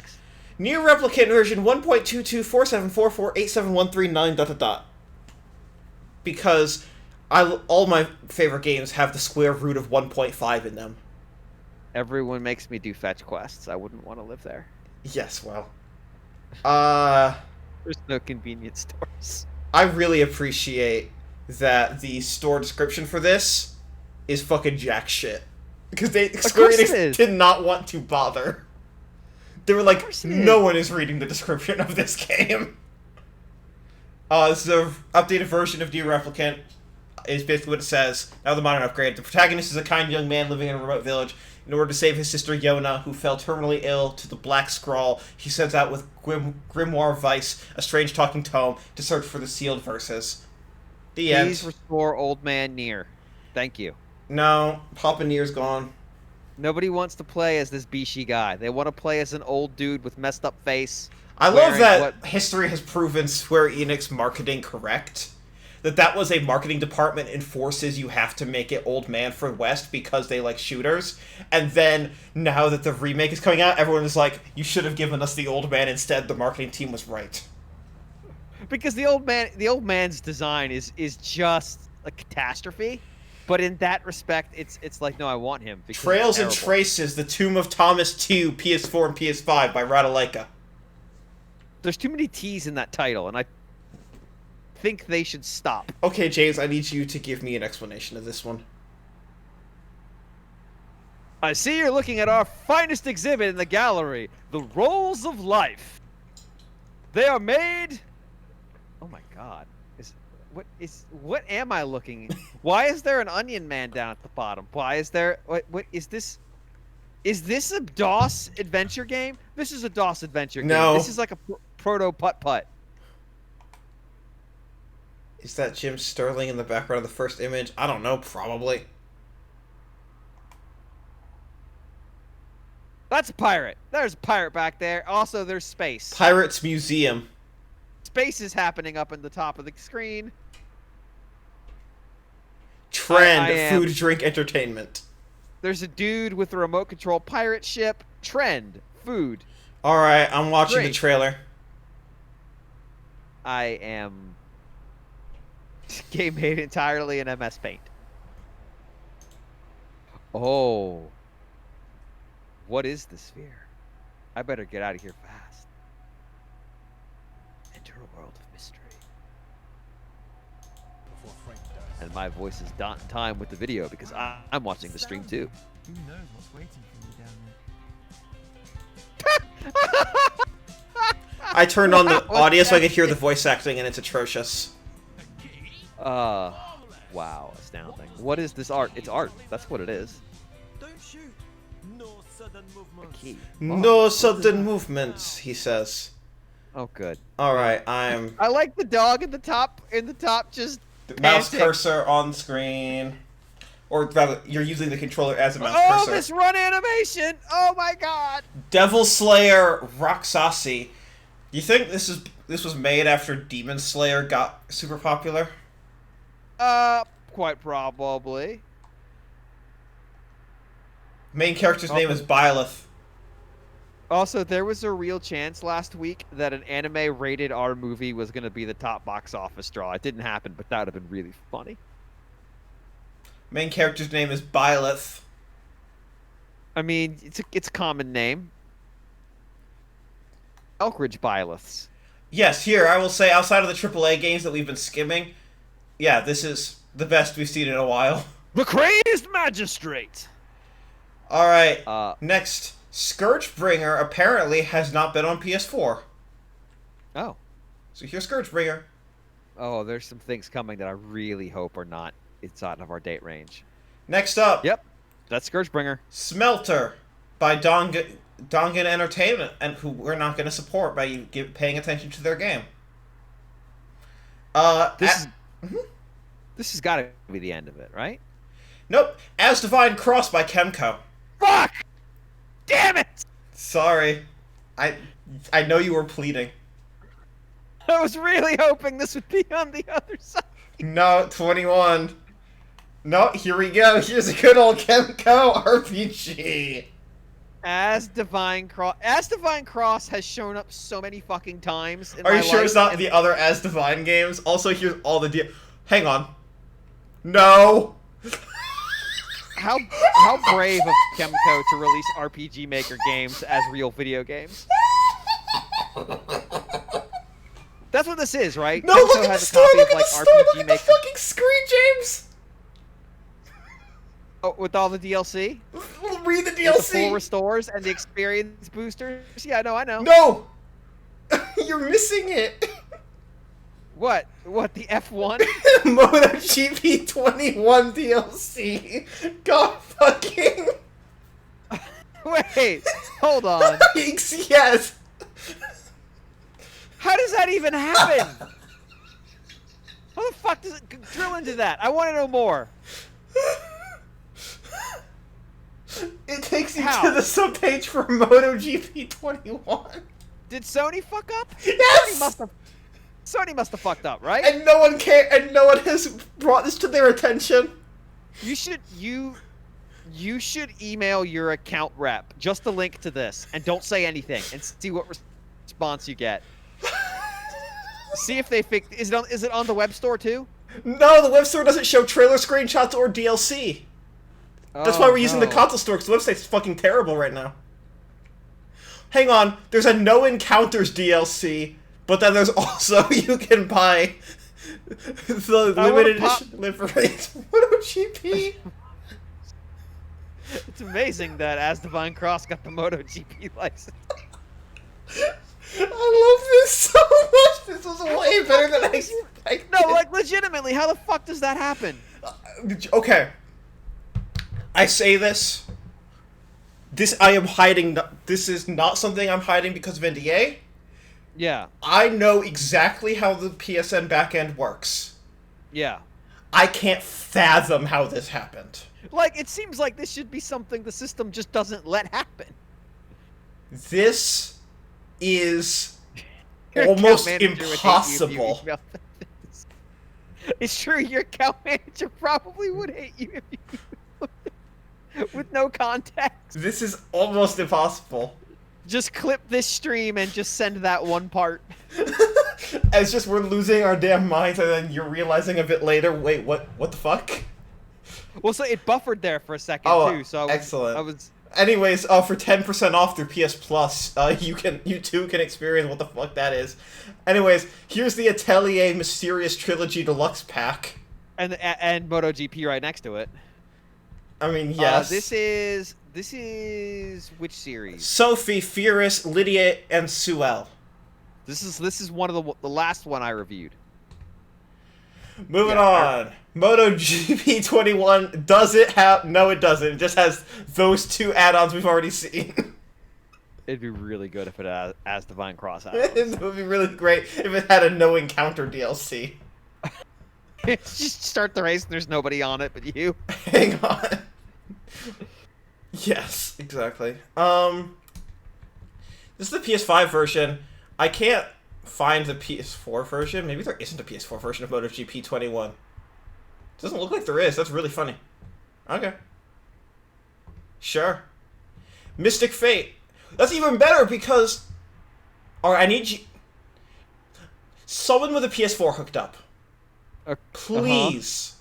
Near Replicant version 1.2247487139 ... Because all my favorite games have the square root of 1.5 in them. Everyone makes me do fetch quests. I wouldn't want to live there. Yes, well. There's no convenience stores. I really appreciate that the store description for this is fucking jack shit. Because Square Enix did not want to bother. They were like, no one is reading the description of this game. This is an updated version of Dear Replicant. Is basically what it says. Now the modern upgrade. The protagonist is a kind young man living in a remote village. In order to save his sister Yona, who fell terminally ill to the Black Scrawl, he sets out with Grimoire Vice, a strange talking tome, to search for the sealed verses. The end. Please restore Old Man Nier. Thank you. No, Papa Nier's gone. Nobody wants to play as this Bishi guy. They want to play as an old dude with messed up face. I love that history has proven Square Enix marketing correct. That was a marketing department enforces you have to make it Old Man for West because they like shooters. And then, now that the remake is coming out, everyone is like, you should have given us the Old Man instead. The marketing team was right. Because the old man's design is just a catastrophe. But in that respect, it's like, no, I want him. Trails and Traces, The Tomb of Thomas 2, PS4 and PS5 by Radalaika. There's too many T's in that title, and I think they should stop. Okay, James, I need you to give me an explanation of this one. I see you're looking at our finest exhibit in the gallery, the Rolls of Life. They are made... Oh my god. What am I looking at? Why is there an Onion Man down at the bottom? Why is there... What is this? Is this a DOS adventure game? This is a DOS adventure game. No. This is like a proto putt-putt. Is that Jim Sterling in the background of the first image? I don't know, probably. That's a pirate. There's a pirate back there. Also, there's space. Pirates Museum. Space is happening up in the top of the screen. Trend, am. food, drink, entertainment. There's a dude with a remote control pirate ship. Trend, food. Alright, I'm watching Drink. the trailer. I am. Game made entirely in MS Paint. Oh. What is the sphere? I better get out of here fast. Enter a world of mystery. And my voice is not in time with the video because I'm watching the stream too. Who knows what's waiting for me down there? I turned on the audio so I could hear the voice acting, and it's atrocious. Wow, astounding. What is this art? It's art. That's what it is. Don't shoot. No sudden movement. A key. No sudden movements, he says. Oh, good. Alright, I'm... I like the dog in the top. Just mouse panting. cursor on screen. Or rather, you're using the controller as a mouse Oh, cursor. this run animation! Oh my god! Devil Slayer Roxasi. You think this was made after Demon Slayer got super popular? Quite probably. Main character's name is Byleth. Also, there was a real chance last week that an anime rated R movie was going to be the top box office draw. It didn't happen, but that would have been really funny. Main character's name is Byleth. I mean, it's a common name. Elkridge Byleths. Yes, here, I will say, outside of the AAA games that we've been skimming, yeah, this is the best we've seen in a while. The Crazed Magistrate! Alright, next. Scourgebringer apparently has not been on PS4. Oh. So here's Scourgebringer. Oh, there's some things coming that I really hope are not inside of our date range. Next up. Yep. That's Scourgebringer. Smelter by Dongan Entertainment, and who we're not going to support by paying attention to their game. This has got to be the end of it, right? Nope. As Divine Cross by Kemco. Fuck! Damn it! Sorry. I know you were pleading. I was really hoping this would be on the other side. No, 21. No, here we go. Here's a good old Kemco RPG. As Divine Cross has shown up so many fucking times in Are my you sure life, it's not and the other As Divine games? Also, here's all the Hang on. No! How brave of Kemco to release RPG Maker games as real video games. That's what this is, right? No, Kemco look at the has a store! copy Look of, at like, the store! Look RPG at the Maker. fucking screen, James! Oh, with all the DLC? Read the With the DLC! full restores and the experience boosters? Yeah, no, I know. No! You're missing it! What? What, the F1? MotoGP 21 DLC! God fucking... Wait, hold on. Yes! How does that even happen? How the fuck does it drill into that? I want to know more. It takes you How? to the subpage for MotoGP 21. Did Sony fuck up? Yes! Sony must have fucked up, right? And no one has brought this to their attention. You should email your account rep just a link to this and don't say anything and see what response you get. See if they fix. Is it on the web store too? No, the web store doesn't show trailer screenshots or DLC. That's why we're using the console store, because the website's fucking terrible right now. Hang on, there's a No Encounters DLC, but then there's also, you can buy the limited edition liveries. MotoGP. It's amazing that As Divine Cross got the MotoGP license. I love this so much. This was way better than I expected. No, like legitimately, how the fuck does that happen? Okay. I say this. I am hiding. This is not something I'm hiding because of NDA. Yeah. I know exactly how the PSN backend works. Yeah. I can't fathom how this happened. Like, it seems like this should be something the system just doesn't let happen. This is Your account almost manager would hate you if you impossible. emailed this. It's true, your account manager probably would hate you if you with no context. This is almost impossible. Just clip this stream and just send that one part. It's just we're losing our damn minds, and then you're realizing a bit later, wait, what the fuck? Well, so it buffered there for a second too. So excellent. Anyways, for 10% off through PS Plus, you too can experience what the fuck that is. Anyways, here's the Atelier Mysterious Trilogy Deluxe Pack. And MotoGP right next to it. I mean, yes. This is which series? Sophie, Fierce, Lydia, and Suelle. This is one of the last one I reviewed. Moving on. MotoGP 21, does it have... No, it doesn't. It just has those two add-ons we've already seen. It'd be really good if it had As Divine Cross It would be really great if it had a no encounter DLC. Just start the race and there's nobody on it but you. Hang on. Yes, exactly. This is the PS5 version. I can't find the PS4 version. Maybe there isn't a PS4 version of MotoGP 21. Doesn't look like there is. That's really funny. Okay. Sure. Mystic Fate. That's even better because... Alright, I need you... Someone with a PS4 hooked up. Please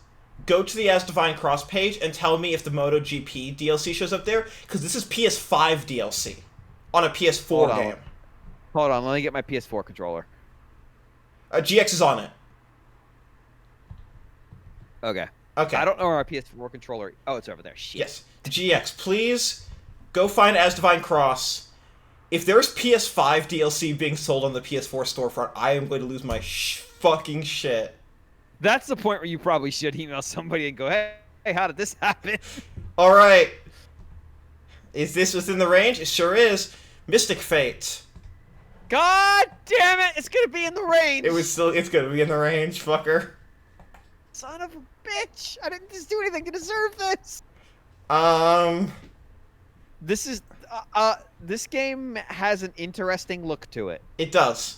go to the As Divine Cross page and tell me if the MotoGP DLC shows up there, because this is PS5 DLC on a PS4 game. Hold on, let me get my PS4 controller. GX is on it. Okay. Okay. I don't know where our PS4 controller... Oh, it's over there. Shit. Yes. GX, please go find As Divine Cross. If there's PS5 DLC being sold on the PS4 storefront, I am going to lose my fucking shit. That's the point where you probably should email somebody and go, hey, how did this happen? Alright. Is this within the range? It sure is. Mystic Fate. God damn it! It's gonna be in the range! It's gonna be in the range, fucker. Son of a bitch! I didn't just do anything to deserve this! This is, this game has an interesting look to it. It does.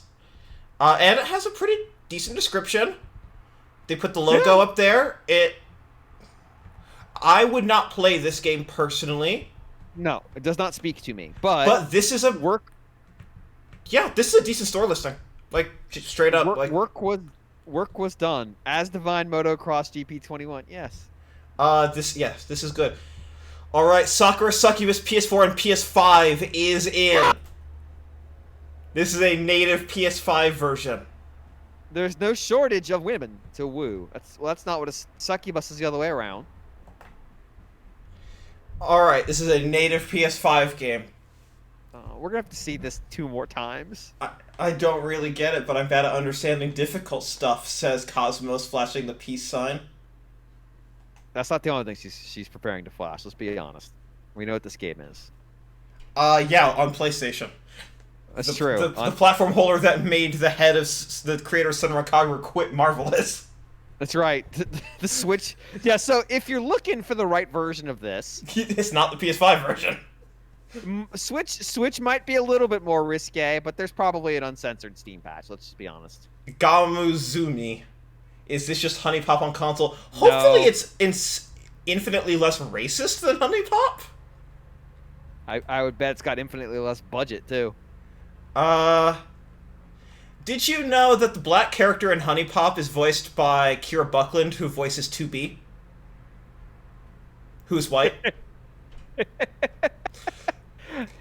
And it has a pretty decent description. They put the logo up there. I would not play this game personally. No, it does not speak to me. But this is a work. Yeah, this is a decent store listing. Like straight up. Work was done. As Divine Motocross GP21. Yes. This is good. All right, Sakura Succubus PS4 and PS5 is in. This is a native PS5 version. There's no shortage of women to woo. That's not what a succubus is the other way around. Alright, this is a native PS5 game. We're gonna have to see this 2 more times. I don't really get it, but I'm bad at understanding difficult stuff, says Cosmos, flashing the peace sign. That's not the only thing she's preparing to flash, let's be honest. We know what this game is. Yeah, on PlayStation. That's true. The platform holder that made the head of the creator of Senran Kagura quit Marvelous. That's right. The Switch. Yeah, so if you're looking for the right version of this... It's not the PS5 version. Switch might be a little bit more risque, but there's probably an uncensored Steam patch, let's just be honest. Gamuzumi. Is this just Honey Pop on console? Hopefully it's infinitely less racist than Honey Pop. I would bet it's got infinitely less budget, too. Did you know that the black character in Honey Pop is voiced by Kira Buckland, who voices 2B? Who's white?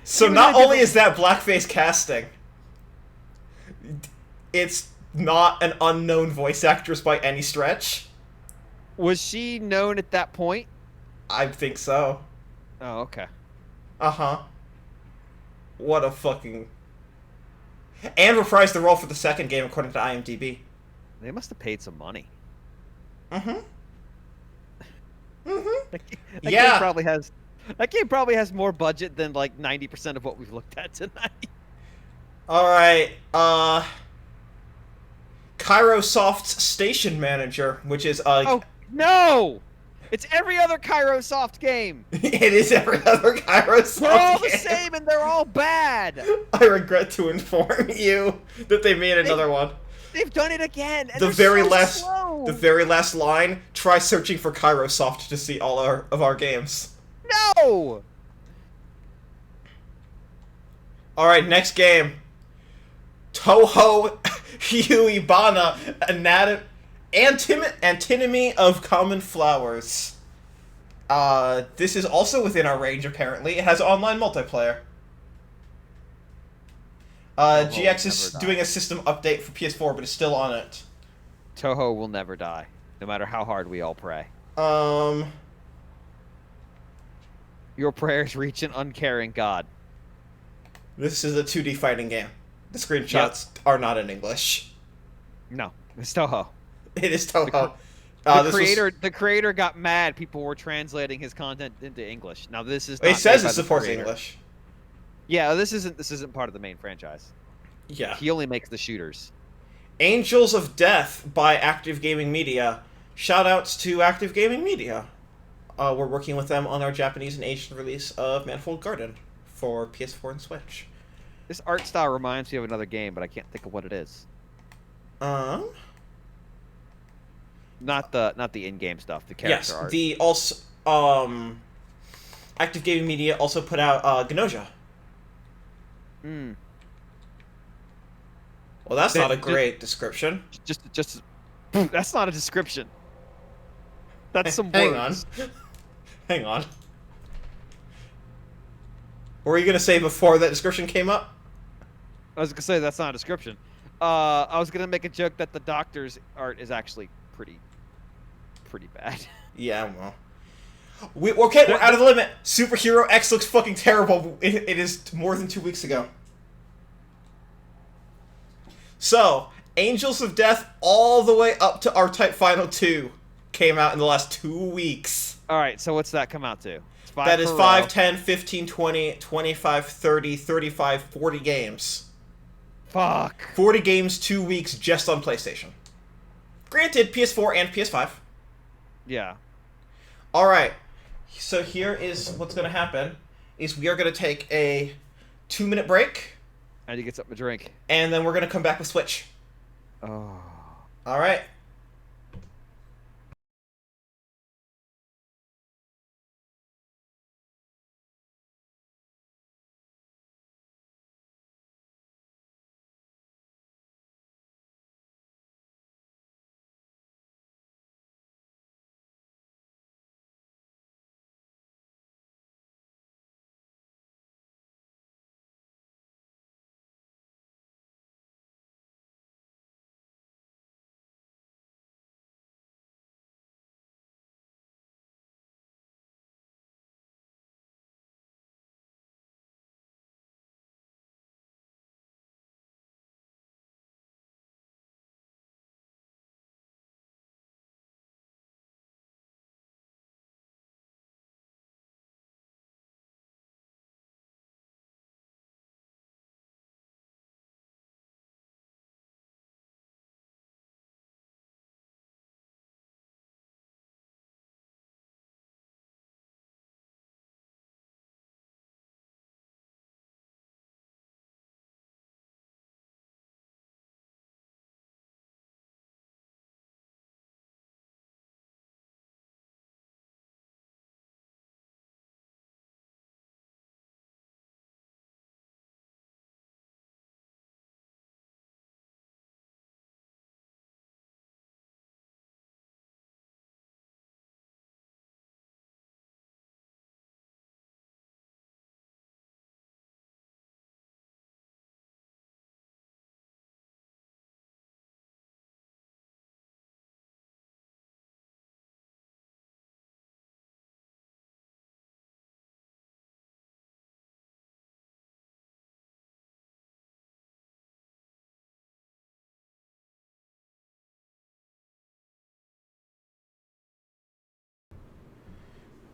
So not only is that blackface casting, it's not an unknown voice actress by any stretch. Was she known at that point? I think so. Oh, okay. Uh-huh. What a fucking... And reprised the role for the second game, according to IMDb. They must have paid some money. Mm-hmm. That Yeah. game probably has more budget than like 90% of what we've looked at tonight. Alright, Kairosoft's Station Manager, which is, Oh, no! It's every other Kairosoft game! It is every other Kairosoft They're all game. the same and they're all bad! I regret to inform you that they made another one. They've done it again. And The they're very so last, slow. the very last line. Try searching for Kairosoft to see all of our games. No. All right, next game. Toho Huibana, Antinomy of Common Flowers. This is also within our range, apparently. It has online multiplayer. GX is doing a system update for PS4, but it's still on it. Toho will never die, no matter how hard we all pray. Your prayers reach an uncaring God. This is a 2D fighting game. The screenshots are not in English. No, it's Toho. It is Toho. The creator got mad. People were translating his content into English. Now this is. Not it says made it by the supports creator. English. Yeah, this isn't part of the main franchise. Yeah. He only makes the shooters. Angels of Death by Active Gaming Media. Shoutouts to Active Gaming Media. We're working with them on our Japanese and Asian release of Manifold Garden for PS4 and Switch. This art style reminds me of another game, but I can't think of what it is. Not the in-game stuff. The character art. The also Active Gaming Media also put out Gnoja. Hmm. Well, that's not a great description. Just that's not a description. That's some Hang words. on. Hang on. What were you gonna say before that description came up? I was gonna say that's not a description. I was gonna make a joke that the Doctor's art is actually pretty bad. Yeah, well. Okay, we're out of the limit. Superhero X looks fucking terrible. It is more than 2 weeks ago. So, Angels of Death all the way up to RType Final 2 came out in the last 2 weeks. All right, so what's that come out to? It's That is 5, 10, 15, 20, 25, 30, 35, 40 games. Fuck. 40 games, 2 weeks just on PlayStation. Granted, PS4 and PS5. Yeah. Alright, so here is what's going to happen, is we are going to take a 2-minute break. I need to get something to drink. And then we're going to come back with Switch. Oh. Alright.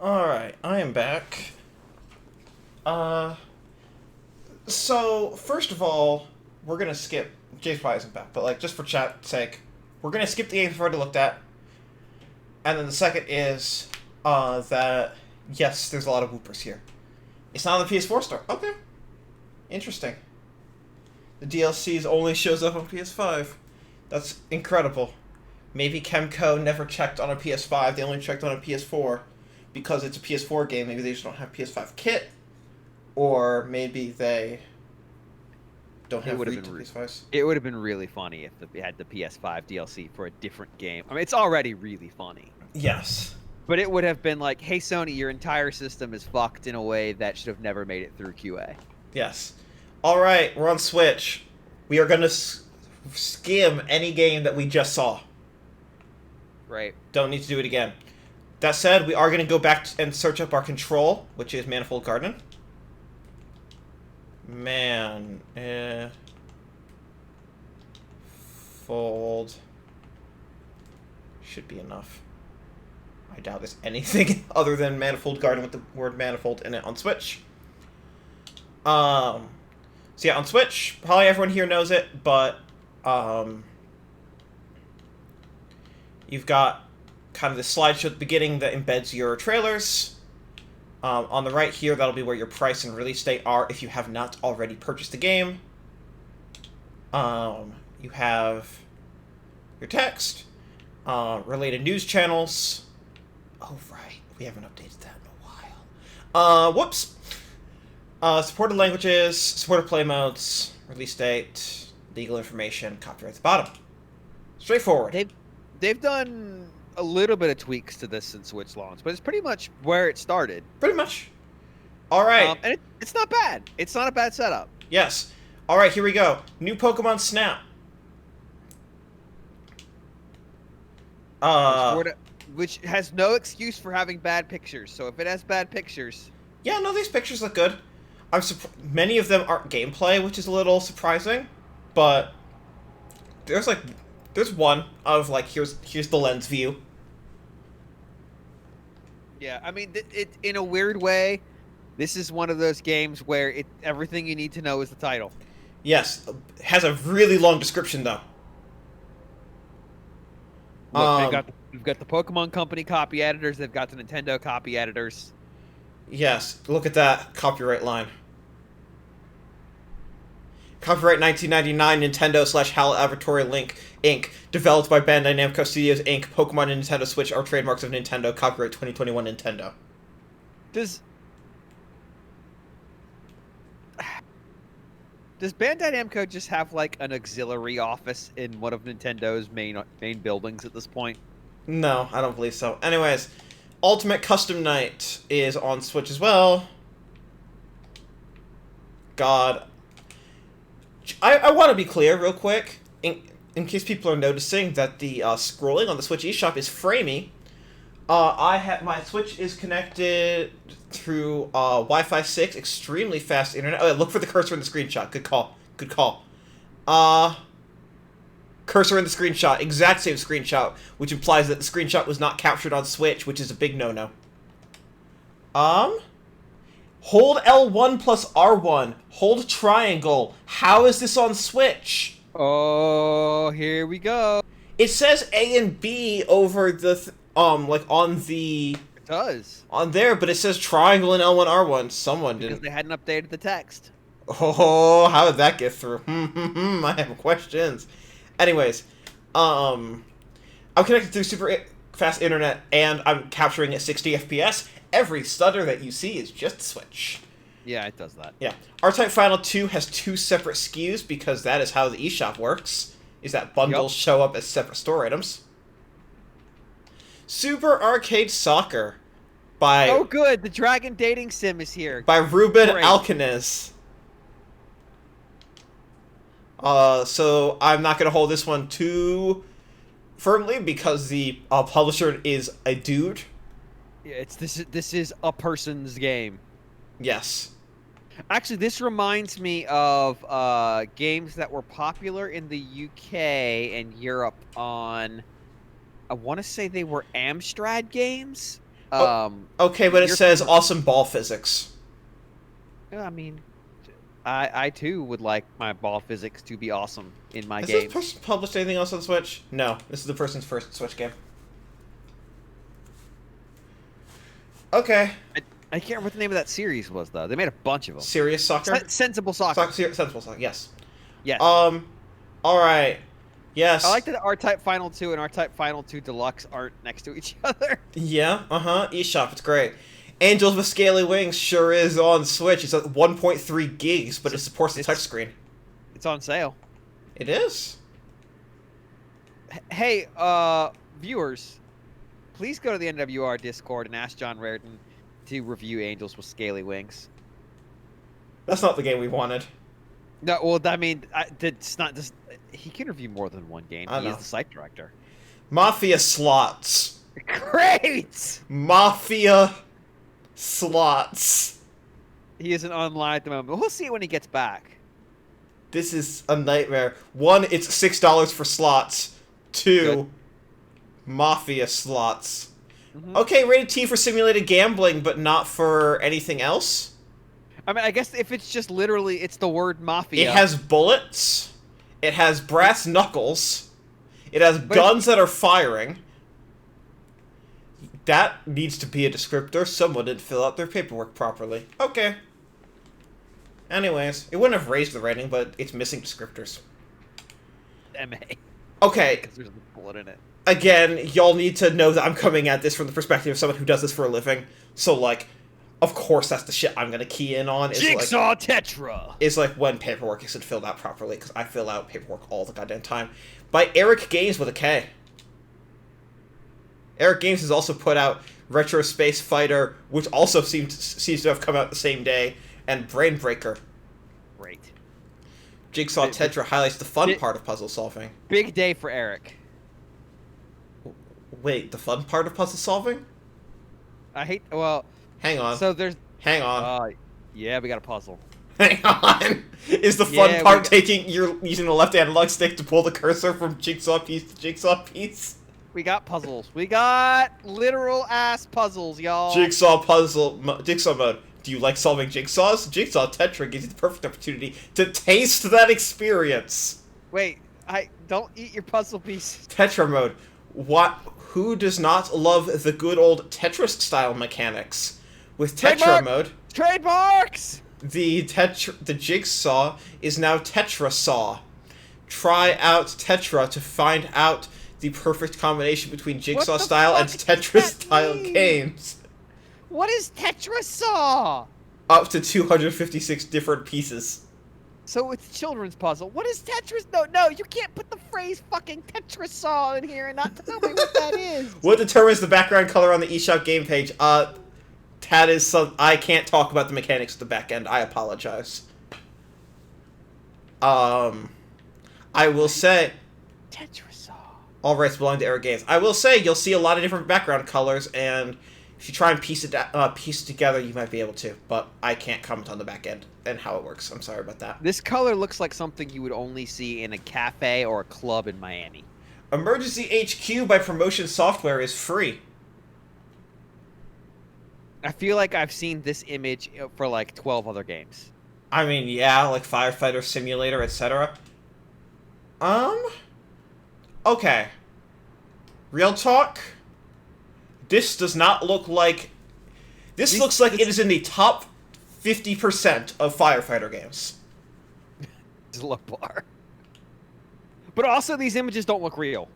Alright, I am back. So, first of all, we're gonna skip... James probably isn't back, but, like, just for chat's sake, we're gonna skip the games we've already looked at. And then the second is, that, yes, there's a lot of whoopers here. It's not on the PS4 store. Okay. Interesting. The DLCs only shows up on PS5. That's incredible. Maybe Kemco never checked on a PS5. They only checked on a PS4 because it's a PS4 game. Maybe they just don't have PS5 kit, or maybe they don't have PS5s. It would have been really funny if they had the PS5 DLC for a different game. I mean, it's already really funny. Yes. But it would have been like, hey, Sony, your entire system is fucked in a way that should have never made it through QA. Yes. All right, we're on Switch. We are going to skim any game that we just saw. Right. Don't need to do it again. That said, we are going to go back and search up our control, which is Manifold Garden. Fold. Should be enough. I doubt there's anything other than Manifold Garden with the word manifold in it on Switch. So yeah, on Switch, probably everyone here knows it, but you've got kind of the slideshow at the beginning that embeds your trailers. On the right here, that'll be where your price and release date are if you have not already purchased the game. You have your text, related news channels. Oh, right. We haven't updated that in a while. Whoops. Supported languages, supported play modes, release date, legal information, copyright at the bottom. Straightforward. They've done a little bit of tweaks to this since Switch launch, but it's pretty much where it started. Pretty much. All right. And it's not bad. It's not a bad setup. Yes. All right, here we go. New Pokemon Snap. Which has no excuse for having bad pictures. So if it has bad pictures... Yeah, no, these pictures look good. Many of them aren't gameplay, which is a little surprising. But there's one of like, here's the lens view. Yeah, I mean, it in a weird way, this is one of those games where everything you need to know is the title. Yes, has a really long description though. Look, we've got the Pokemon Company copy editors. They've got the Nintendo copy editors. Yes, look at that copyright line. Copyright 1999 Nintendo / HAL Laboratory Link Inc. Developed by Bandai Namco Studios Inc. Pokemon and Nintendo Switch are trademarks of Nintendo. Copyright 2021 Nintendo. Does Bandai Namco just have like an auxiliary office in one of Nintendo's main buildings at this point? No, I don't believe so. Anyways, Ultimate Custom Night is on Switch as well. God. I want to be clear real quick, in case people are noticing that the scrolling on the Switch eShop is framey. My Switch is connected through Wi-Fi 6, extremely fast internet. Oh, look for the cursor in the screenshot. Good call. Good call. Cursor in the screenshot. Exact same screenshot, which implies that the screenshot was not captured on Switch, which is a big no-no. Hold L1 plus R1. Hold triangle. How is this on Switch? Oh, here we go. It says A and B over the, like on the... It does. On there, but it says triangle and L1, R1. Someone didn't... Because they hadn't updated the text. Oh, how did that get through? I have questions. Anyways, I'm connected through super fast internet, and I'm capturing at 60 FPS. Every stutter that you see is just Switch. Yeah, it does that. Yeah. RType Final 2 has 2 separate SKUs, because that is how the eShop works, is that bundles show up as separate store items. Super Arcade Soccer by... Oh, good! The Dragon Dating Sim is here. By Ruben Great. Alcanes. So I'm not going to hold this one too firmly, because the publisher is a dude. Yeah, this is a person's game. Yes. Actually, this reminds me of games that were popular in the UK and Europe on... I want to say they were Amstrad games. Okay, but it says awesome ball physics. I mean, I too would like my ball physics to be awesome in my Has games. this person published anything else on Switch? No, this is the person's first Switch game. Okay. I can't remember what the name of that series was, though. They made a bunch of them. Serious Soccer? Sensible Soccer. Sensible Soccer, yes. Yes. Alright. Yes. I like that RType Final 2 and RType Final 2 Deluxe aren't next to each other. Yeah, eShop, it's great. Angels with Scaly Wings sure is on Switch. It's at 1.3 gigs, but it supports the touchscreen. It's on sale. It is. Hey, viewers, please go to the NWR Discord and ask John Raritan to review Angels with Scaly Wings. That's not the game we wanted. No, well, I mean, it's not just. He can review more than one game. I He know. is the site director. Mafia Slots. Great! Mafia Slots. He isn't online at the moment. We'll see it when he gets back. This is a nightmare. 1, it's $6 for slots. 2, Good. Mafia Slots. Mhm. Okay, rated T for simulated gambling, but not for anything else. I mean, I guess if it's just literally, it's the word mafia. It has bullets. It has brass knuckles. It has But guns that are firing. That needs to be a descriptor. Someone didn't fill out their paperwork properly. Okay. Anyways, it wouldn't have raised the rating, but it's missing descriptors. MA. Okay, Because there's a bullet in it. again, y'all need to know that I'm coming at this from the perspective of someone who does this for a living. So, like, of course that's the shit I'm gonna key in on. Jigsaw Tetra! Is like when paperwork isn't filled out properly, because I fill out paperwork all the goddamn time. By Eric Games with a K. Eric Games has also put out Retro Space Fighter, which also seems to have come out the same day, and Brain Breaker. Great. Jigsaw Tetra highlights the fun Big- part of puzzle solving. Big day for Eric. Wait, the fun part of puzzle solving? I hate, well, Hang on. so there's, Hang on. yeah, we got a puzzle. Hang on. Is the fun Yeah, part you're using the left analog stick to pull the cursor from jigsaw piece to jigsaw piece? We got puzzles. We got literal ass puzzles, y'all. Jigsaw mode. Do you like solving jigsaws? Jigsaw Tetra gives you the perfect opportunity to taste that experience. Wait, don't eat your puzzle pieces. Tetra mode. What? Who does not love the good old Tetris style mechanics? With Tetra Trademark! mode, Trademarks! the jigsaw is now Tetra saw. Try out Tetra to find out the perfect combination between jigsaw What the style and fuck does Tetris that style mean? games. What is Tetrasaw? Up to 256 different pieces. So it's a children's puzzle. What is Tetris? No, you can't put the phrase fucking Tetrasaw in here and not tell me what that is. What determines the background color on the eShop game page? That is some. I can't talk about the mechanics of the back end. I apologize. I will say, Tetrasaw. all rights belong to Eric Games. I will say, you'll see a lot of different background colors, and if you try and piece it together, you might be able to. But I can't comment on the back end and how it works. I'm sorry about that. This color looks like something you would only see in a cafe or a club in Miami. Emergency HQ by Promotion Software is free. I feel like I've seen this image for like 12 other games. I mean, yeah, like Firefighter Simulator, etc. Okay. Real talk. This does not look like... This looks like it is in the top 50% of Firefighter games. It's a low bar. But also, these images don't look real.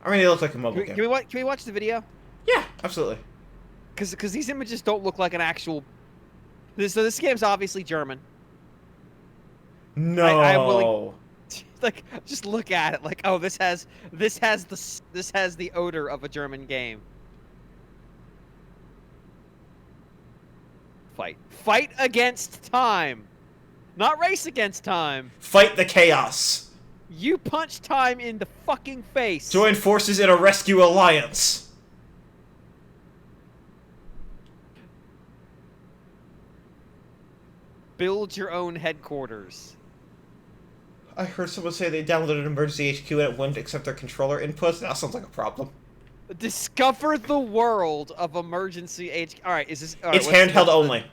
I mean, they look like a mobile game. Can we watch the video? Yeah, absolutely. Because these images don't look like an actual... So this game's obviously German. No. I'm willing- Like, just look at it. Like, oh, this has the odor of a German game. Fight against time, not race against time. Fight the chaos. You punch time in the fucking face. Join forces in a rescue alliance. Build your own headquarters. I heard someone say they downloaded Emergency HQ and it wouldn't accept their controller inputs. That sounds like a problem. Discover the world of Emergency HQ. All right, is this? All right, It's handheld only.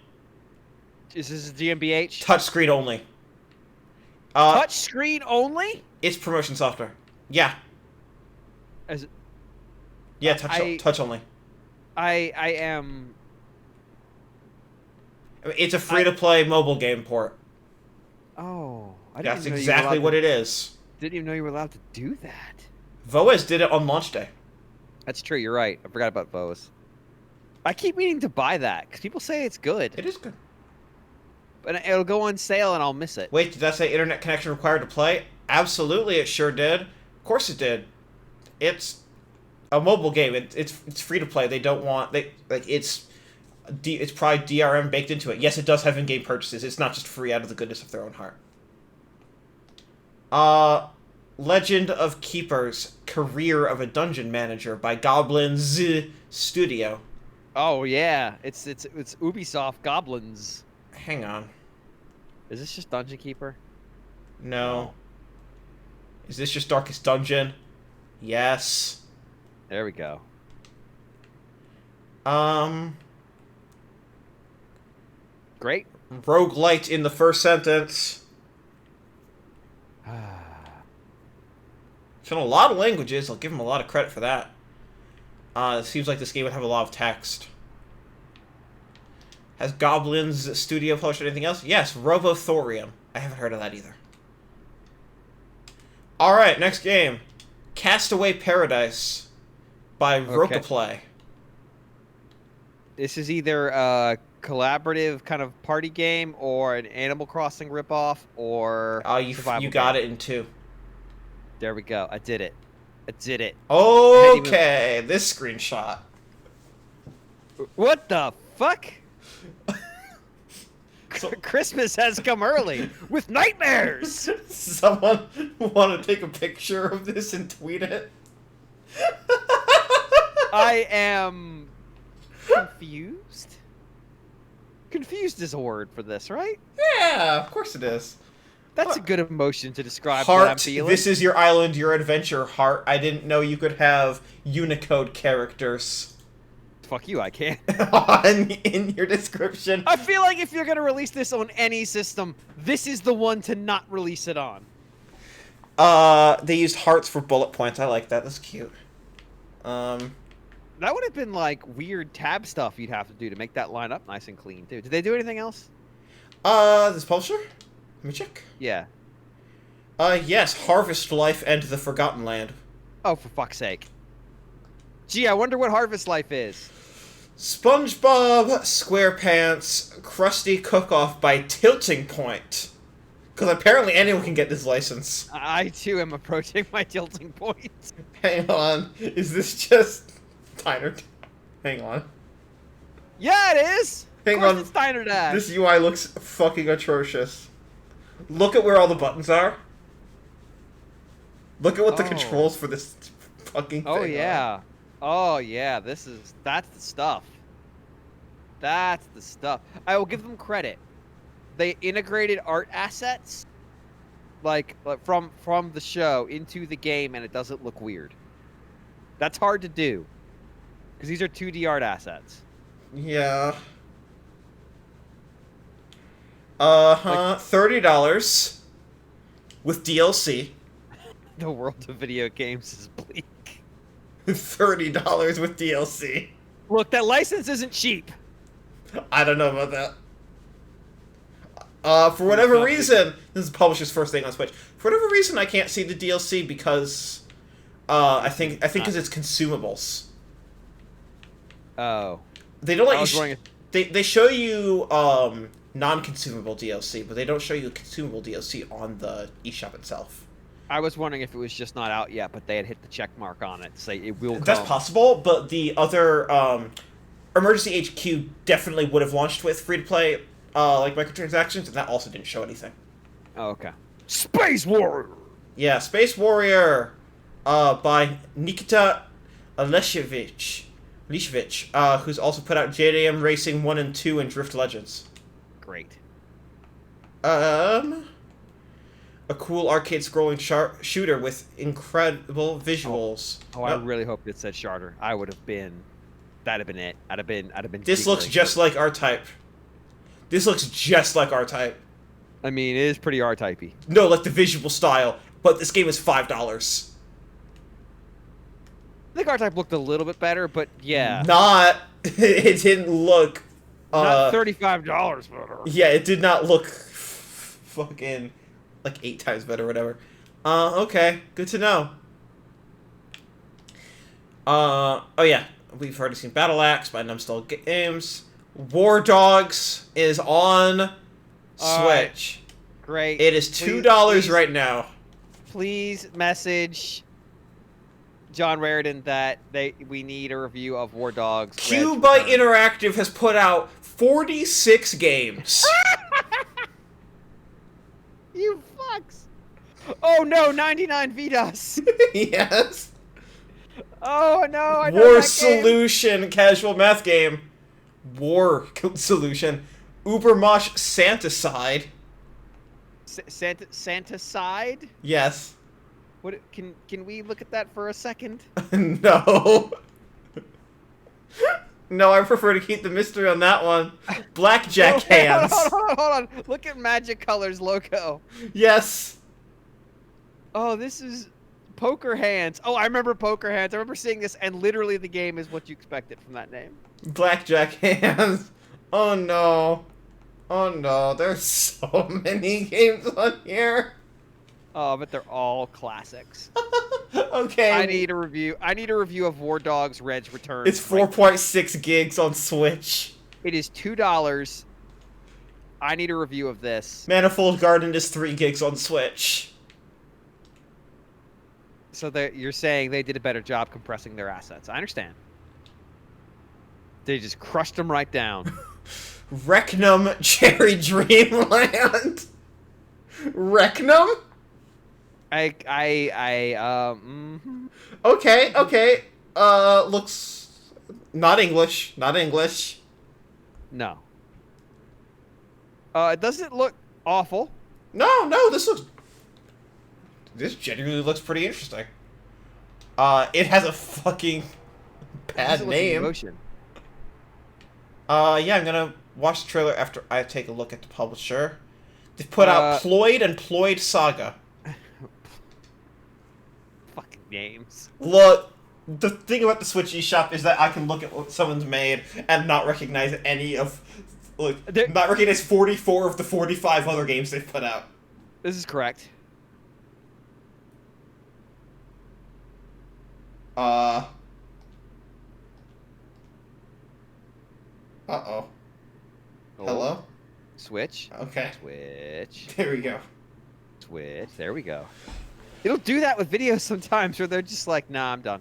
Is this a GmbH? Touchscreen only. Touch screen only? It's promotion software. Yeah. As Yeah, touch only. I am. I mean, it's a free-to-play mobile game port. Oh, I didn't That's know you were exactly allowed what to- it is. Didn't even know you were allowed to do that. Voez did it on launch day. That's true. You're right. I forgot about Bose. I keep meaning to buy that because people say it's good, It is good. but it'll go on sale and I'll miss it. Wait, did that say internet connection required to play? Absolutely, it sure did. Of course it did. It's a mobile game. It's free to play. They don't want it's probably DRM baked into it. Yes, it does have in-game purchases. It's not just free out of the goodness of their own heart. Legend of Keepers: Career of a Dungeon Manager by Goblins Studio. Oh yeah, it's Ubisoft Goblins. Hang on. Is this just Dungeon Keeper? No. Is this just Darkest Dungeon? Yes. There we go. Great. Roguelite in the first sentence. It's in a lot of languages. I'll give him a lot of credit for that. It seems like this game would have a lot of text. Has Goblins Studio published anything else? Yes, Robothorium. I haven't heard of that either. Alright, next game. Castaway Paradise by Rocaplay. This is either a collaborative kind of party game or an Animal Crossing ripoff or You got it in 2. There we go. I did it. I did it. Okay, this screenshot. What the fuck? Christmas has come early with nightmares. Someone want to take a picture of this and tweet it? I am confused. Confused is a word for this, right? Yeah, of course it is. That's a good emotion to describe what I'm Heart, feeling. this is your island, your adventure, Heart. I didn't know you could have Unicode characters Fuck you, I can't. in your description. I feel like if you're going to release this on any system, this is the one to not release it on. They used hearts for bullet points. I like that. That's cute. That would have been like weird tab stuff you'd have to do to make that line up nice and clean, too. Did they do anything else? This publisher? Let me check. Yeah. Yes, Harvest Life and the Forgotten Land. Oh, for fuck's sake. Gee, I wonder what Harvest Life is. SpongeBob SquarePants Krusty Cook-Off by Tilting Point. Because apparently anyone can get this license. I, too, am approaching my tilting point. Hang on. Is this just... Diner? Hang on. Yeah, it is! Hang of course on. It's Diner Dash. This UI looks fucking atrocious. Look at where all the buttons are. Look at what the controls for this fucking thing Oh, are. yeah. Oh, yeah. That's the stuff. That's the stuff. I will give them credit. They integrated art assets like from the show into the game, and it doesn't look weird. That's hard to do because these are 2D art assets. Yeah. $30 with DLC. The world of video games is bleak. $30 with DLC. Look, that license isn't cheap. I don't know about that. For whatever reason, this is the publisher's first thing on Switch. For whatever reason, I can't see the DLC because I think because it's consumables. Oh. They don't let I was you. wondering They show you non-consumable DLC, but they don't show you consumable DLC on the eShop itself. I was wondering if it was just not out yet, but they had hit the check mark on it to say it will come. That's possible, but the other Emergency HQ definitely would have launched with free-to-play like microtransactions, and that also didn't show anything. Oh, okay. Space Warrior! Yeah, Space Warrior by Nikita Lishevich, who's also put out JDM Racing 1 and 2 and Drift Legends. Great. A cool arcade scrolling shooter with incredible visuals. Oh, I really hoped it said Charter. I would have been. That'd have been it. I'd have been. This looks just like RType. This looks just like RType. I mean, it is pretty R-typey. No, like the visual style. But this game is $5. I think R-type looked a little bit better, but yeah. Not. It didn't look. Not $35 better. Yeah, it did not look fucking like 8 times better or whatever. Okay. Good to know. Oh yeah. We've already seen Battle Axe by Numskull Games. War Dogs is on Switch. Great. It is $2 right now. Please message John Raridan that we need a review of War Dogs. Q by Interactive has put out 46 games. You fucks. Oh no, 99 VDOS. Yes. Oh no, I know War that game. Solution casual math game. War Solution. Ubermosh Santicide. Santa side? Yes. What can we look at that for a second? No. No, I prefer to keep the mystery on that one. Blackjack hands. Hold on. Look at Magic Colors logo. Yes. Oh, this is Poker Hands. Oh, I remember Poker Hands. I remember seeing this, and literally the game is what you expected from that name. Blackjack hands. Oh no. Oh no, there's so many games on here. Oh, but they're all classics. Okay. I need a review. I need a review of War Dogs Red's Return. It's 4.6 gigs on Switch. It is $2. I need a review of this. Manifold Garden is 3 gigs on Switch. So you're saying they did a better job compressing their assets. I understand. They just crushed them right down. Recnum Cherry Dreamland. Recnum? Okay. Looks not English. Not English. No. It doesn't look awful. No, this genuinely looks pretty interesting. It has a fucking bad name. Yeah, I'm gonna watch the trailer after I take a look at the publisher. They've put out Ploid and Ploid Saga. Fucking names. Look, the thing about the Switch eShop is that I can look at what someone's made and not recognize any of, not recognize 44 of the 45 other games they've put out. This is correct. Uh-oh. Hello? Switch. Okay. Switch. There we go. Switch. There we go. It'll do that with videos sometimes where they're just like, nah, I'm done.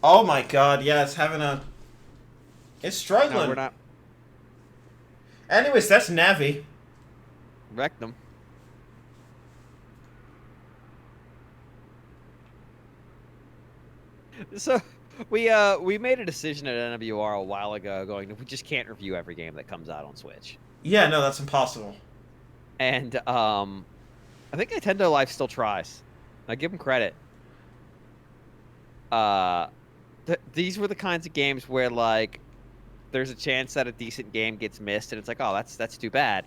Oh my god, yeah, it's having a... It's struggling. No, we're not. Anyways, that's Navi. Wrecked them. So, we made a decision at NWR a while ago going, we just can't review every game that comes out on Switch. Yeah, no, that's impossible. And, I think Nintendo Life still tries. I give them credit. These were the kinds of games where, like, there's a chance that a decent game gets missed, and it's like, oh, that's too bad.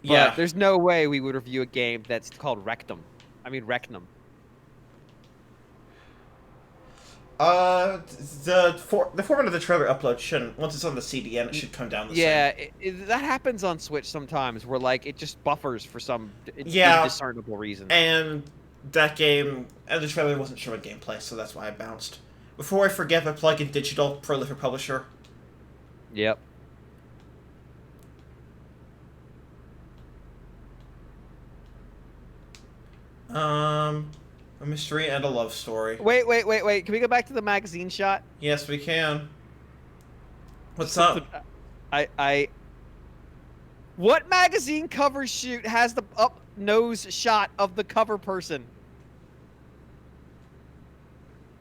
But Yeah. there's no way we would review a game that's called Rectum. I mean, Recnum. The format of the trailer upload shouldn't, once it's on the CDN, it should come down the Yeah, same. that happens on Switch sometimes, where, like, it just buffers for some Yeah. indiscernible reason. And that game, and the trailer wasn't showing gameplay, so that's why I bounced. Before I forget, my plug-in digital prolific publisher. Yep. A mystery and a love story. Wait. Can we go back to the magazine shot? Yes, we can. What's up? What magazine cover shoot has the up nose shot of the cover person?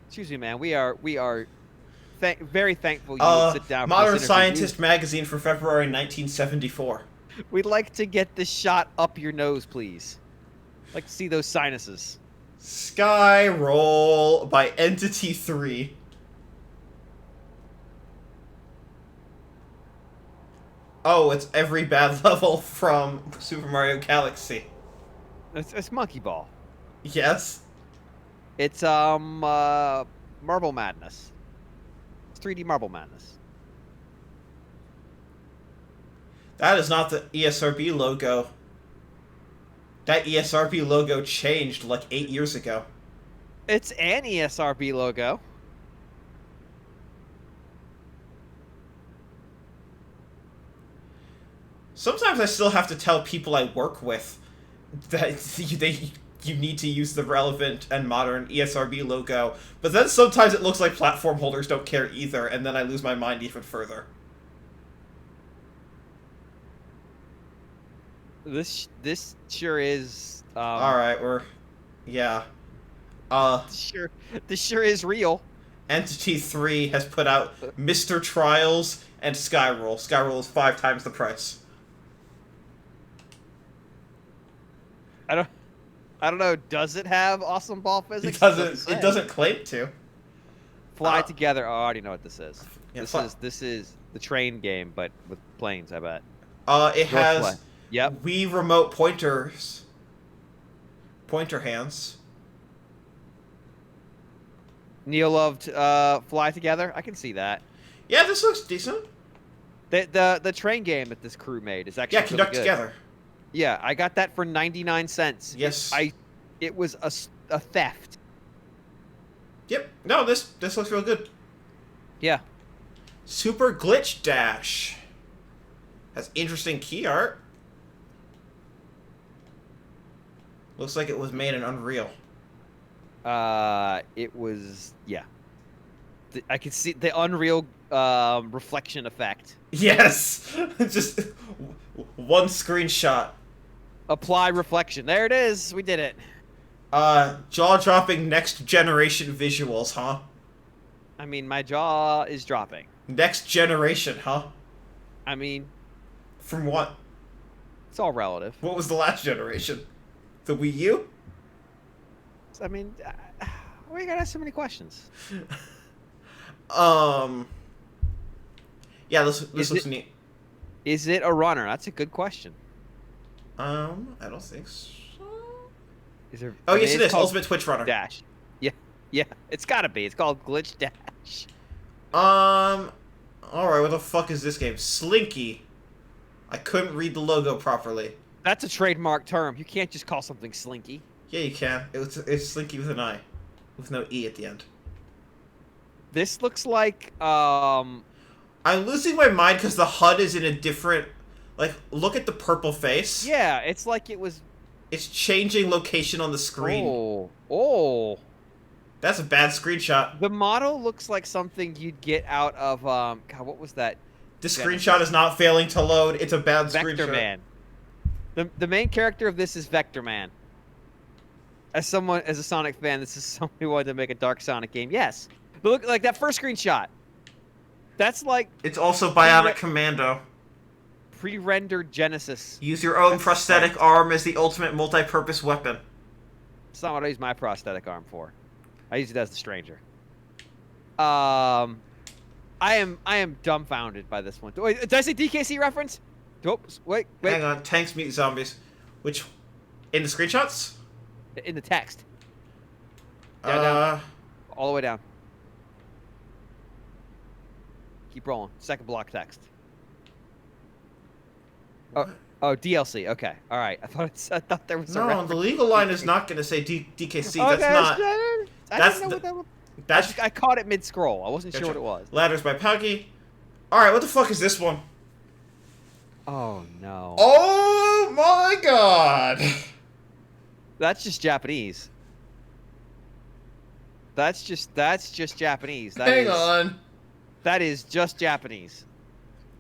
Excuse me, man. We are very thankful you would sit down. Modern for this Scientist magazine for February 1974. We'd like to get this shot up your nose, please. Like to see those sinuses. Sky Roll by Entity 3. Oh, it's every bad level from Super Mario Galaxy. It's Monkey Ball. Yes. It's Marble Madness. It's 3D Marble Madness. That is not the ESRB logo. That ESRB logo changed like 8 years ago. It's an ESRB logo. Sometimes I still have to tell people I work with that you need to use the relevant and modern ESRB logo, but then sometimes it looks like platform holders don't care either, and then I lose my mind even further. This sure is. All right, yeah. This sure is real. Entity 3 has put out Mr. Trials and Skyrule. Skyrule is 5 times the price. I don't know. Does it have awesome ball physics? It doesn't claim to. Fly together. Oh, I already know what this is. Yeah, this is the train game, but with planes. I bet. It has Yep. Wii remote pointer hands. Neil loved Fly Together. I can see that. Yeah, this looks decent. The train game that this crew made is actually Conduct really good. Together. Yeah, I got that for 99 cents. Yes. It was a theft. Yep. No, this looks real good. Yeah. Super Glitch Dash. Has interesting key art. Looks like it was made in Unreal. It was, yeah. I could see the Unreal reflection effect. Yes! Just one screenshot. Apply reflection. There it is. We did it. Jaw-dropping next generation visuals, huh? I mean, my jaw is dropping. Next generation, huh? I mean, From what? it's all relative. What was the last generation? The Wii U? I mean, we gotta ask so many questions. Yeah, this looks neat. Is it a runner? That's a good question. I don't think so. Is there? Oh, yes, it's it is. called Ultimate Twitch Runner. Dash. Yeah. It's gotta be. It's called Glitch Dash. Alright, what the fuck is this game? Slinky. I couldn't read the logo properly. That's a trademark term. You can't just call something Slinky. Yeah, you can. It's Slinky with an I. With no E at the end. This looks like I'm losing my mind because the HUD is in a different... Like, look at the purple face. yeah, it's like it was. It's changing location on the screen. Oh. That's a bad screenshot. The model looks like something you'd get out of God, what was that? This screenshot is not failing to load. It's a bad Vector screenshot. Man. The main character of this is Vector Man. As a Sonic fan, this is someone who wanted to make a Dark Sonic game. Yes. But look, like that first screenshot. That's like It's also Bionic Commando. pre-rendered Genesis. Use your own prosthetic arm as the ultimate multi-purpose weapon. It's not what I use my prosthetic arm for. I use it as the stranger. I am dumbfounded by this one. Wait, did I say DKC reference? Oops, wait. Hang on, tanks meet zombies. Which, in the screenshots? In the text. Down. All the way down. Keep rolling. Second block text. Oh, DLC. Okay. All right. I thought there was a No, reference. the legal line is not going to say DKC. Okay, That's not. I didn't know what that was. That's I caught it mid-scroll. I wasn't sure what it was. Ladders by Puggy. Alright, what the fuck is this one? Oh, no. Oh my god! That's just Japanese. That's just Japanese. Hang on. That is just Japanese.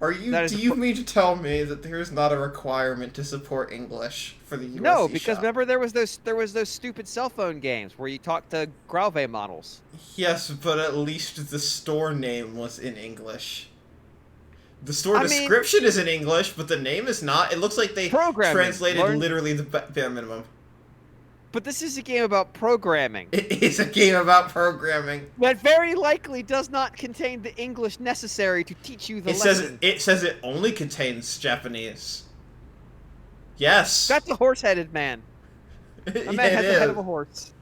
Do you mean to tell me that there is not a requirement to support English for the US No, because remember there was those stupid cell phone games where you talk to Grauve models. Yes, but at least the store name was in English. The store description is in English, but the name is not. It looks like they translated literally the bare minimum. But this is a game about programming. It is a game about programming. That very likely does not contain the English necessary to teach you the lesson. It says it only contains Japanese. Yes. That's a horse-headed man. A man has the head of a horse.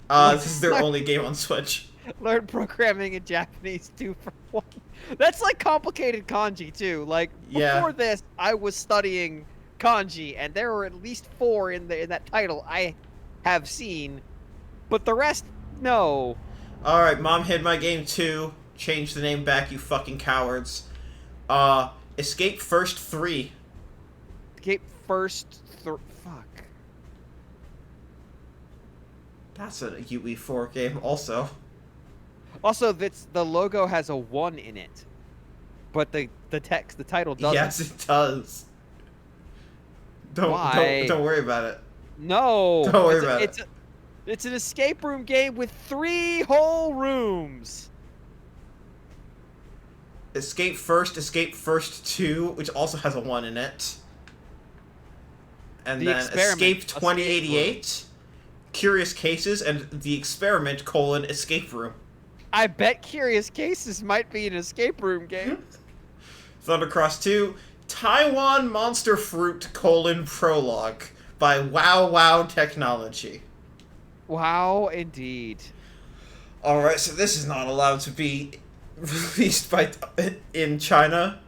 This is their only game on Switch. Learn programming in Japanese 2 for 1. That's like complicated kanji too. Like before this, I was studying kanji, and there were at least 4 in that title I have seen, but the rest, no. Alright, Mom hid my game 2. Change the name back, you fucking cowards. Escape First 3. Escape First, fuck. That's a UE4 game also. Also, the logo has a 1 in it, but the title doesn't. Yes, it does. Don't worry about it. No. Don't worry about it. It's an escape room game with 3 whole rooms. Escape First 2, which also has a 1 in it. And then Escape 2088, Curious Cases, and The Experiment, Escape Room. I bet Curious Cases might be an escape room game. Thundercross 2, Taiwan Monster Fruit, Prologue, by Wow Wow Technology. Wow, indeed. Alright, so this is not allowed to be released in China.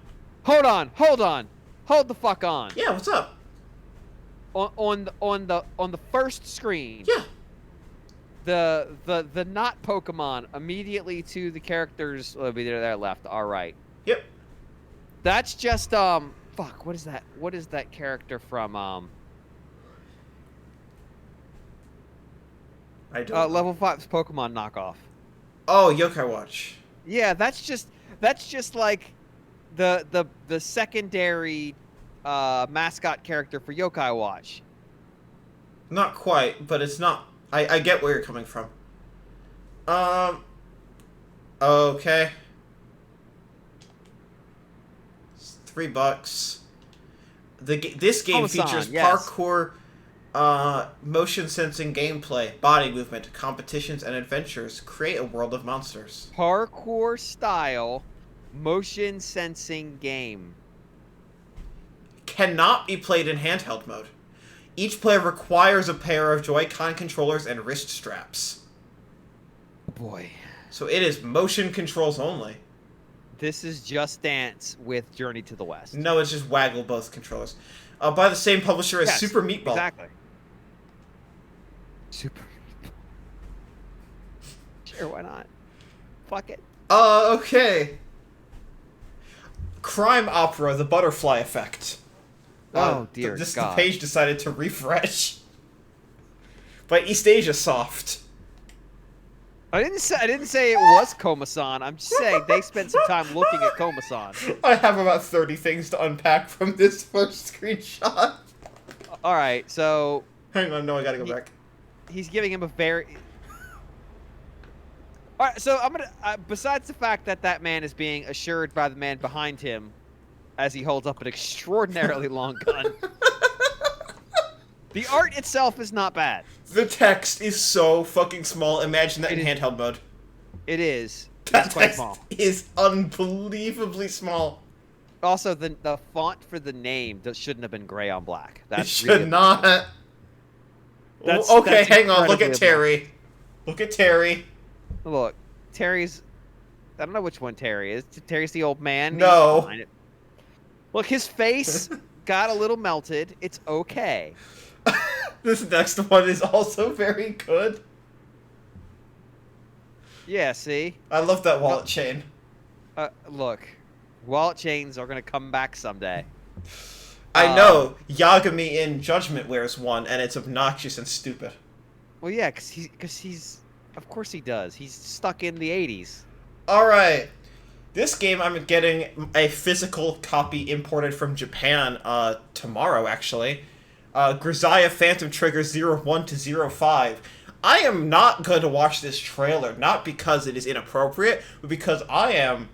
Hold on. Hold the fuck on. Yeah, what's up? On the first screen. Yeah. The not Pokemon immediately to the characters there left. All right. Yep. That's just fuck, what is that? What is that character from I don't know. level 5's Pokemon knockoff. Oh, Yokai Watch. Yeah, that's just like the secondary mascot character for Yokai Watch. Not quite, but it's not. I get where you're coming from. Okay. It's $3. This game Komasan, features yes. parkour, motion sensing gameplay, body movement, competitions, and adventures. Create a world of monsters. Parkour style motion sensing game. Cannot be played in handheld mode. Each player requires a pair of Joy-Con controllers and wrist straps. Boy. So it is motion controls only. This is Just Dance with Journey to the West. No, it's just waggle both controllers. By the same publisher as Yes, Super Meatball. Exactly. Super. Sure, why not? Fuck it. Okay. Crime Opera, The Butterfly Effect. Oh, dear The God. page decided to refresh. By East Asia Soft. I didn't say it was Komasan. I'm just saying they spent some time looking at Komasan. I have about 30 things to unpack from this first screenshot. All right, so Hang on, no, I gotta go back. he's giving him a very. All right, so I'm gonna. Besides the fact that that man is being assured by the man behind him, as he holds up an extraordinarily long gun. The art itself is not bad. The text is so fucking small. Imagine that in handheld mode. It is. That It's quite text small. is unbelievably small. Also, the font for the name shouldn't have been gray on black. It That's should really not. That's- Okay, that's hang on. Look at incredibly Terry. Look at Terry. Look, Terry's. I don't know which one Terry is. Terry's the old man. No. He's fine. Look, his face got a little melted. It's okay. This next one is also very good. Yeah, see? I love that wallet chain. Look, wallet chains are going to come back someday. I know. Yagami in Judgment wears one, and it's obnoxious and stupid. Well, yeah, because he's. Of course he does. He's stuck in the 80s. Alright. This game, I'm getting a physical copy imported from Japan tomorrow, actually. Grisaya Phantom Trigger 01 to 05. I am not going to watch this trailer, not because it is inappropriate, but because I am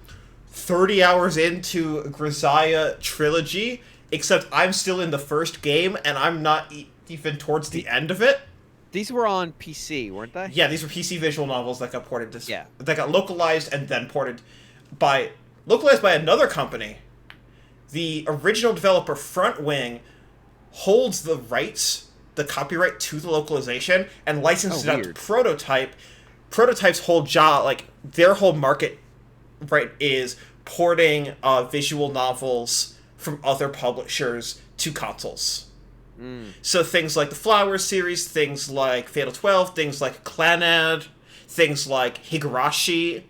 30 hours into Grisaya Trilogy, except I'm still in the first game, and I'm not even towards the end of it. These were on PC, weren't they? Yeah, these were PC visual novels that got ported to... Yeah. That got localized and then ported by... Localized by another company. The original developer, Frontwing, holds the rights, the copyright to the localization, and licenses it out to RType. RType's whole job, like, their whole market, right, is porting visual novels from other publishers to consoles. Mm. So things like the Flower series, things like Fatal 12, things like Clannad, things like Higurashi.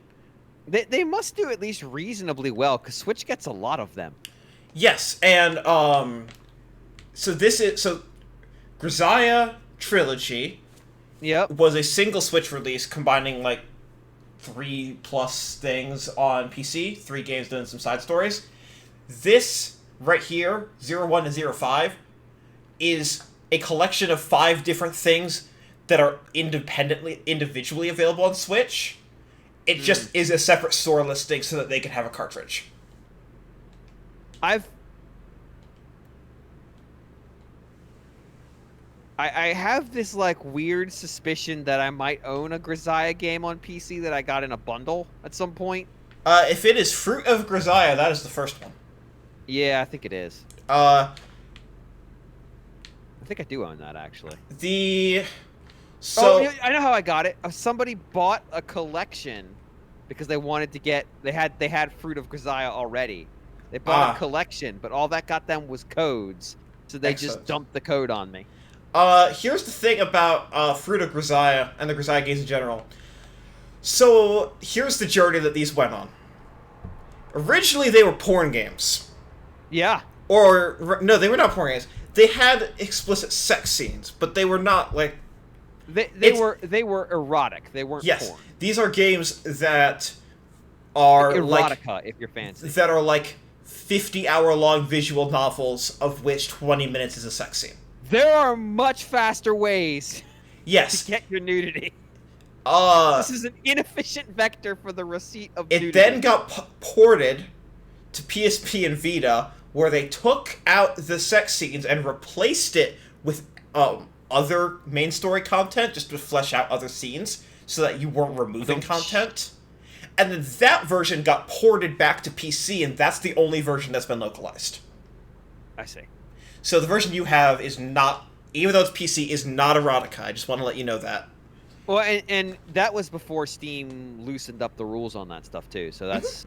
They must do at least reasonably well, because Switch gets a lot of them. Yes, and so Grisaya Trilogy Yep. was a single Switch release combining like 3+ things on PC, 3 games doing some side stories. This right here, 01 to 05, is a collection of 5 different things that are individually available on Switch. It just is a separate store listing so that they can have a cartridge. I have this like weird suspicion that I might own a Grisaya game on PC that I got in a bundle at some point. If it is Fruit of Grisaya, that is the first one. Yeah, I think it is. Uh, I think I do own that actually. So yeah, I know how I got it. Somebody bought a collection because they wanted to get they had Fruit of Grisaya already. They bought a collection, but all that got them was codes, so they Excellent. just dumped the code on me. Here's the thing about Fruit of Grisaya and the Grisaya games in general. So here's the journey that these went on. Originally, they were porn games. Yeah. Or no, they were not porn games. They had explicit sex scenes, but they were not like. They were erotic. They weren't Yes, porn. these are games that are Erotica, if you're fancy. that are like 50-hour-long visual novels, of which 20 minutes is a sex scene. There are much faster ways Yes. to get your nudity. This This is an inefficient vector for the receipt of It nudity. then got ported to PSP and Vita, where they took out the sex scenes and replaced it with other main story content, just to flesh out other scenes, so that you weren't removing content. And then that version got ported back to PC, and that's the only version that's been localized. I see. So the version you have is not, even though it's PC, is not erotica. I just want to let you know that. Well, and that was before Steam loosened up the rules on that stuff too. So that's,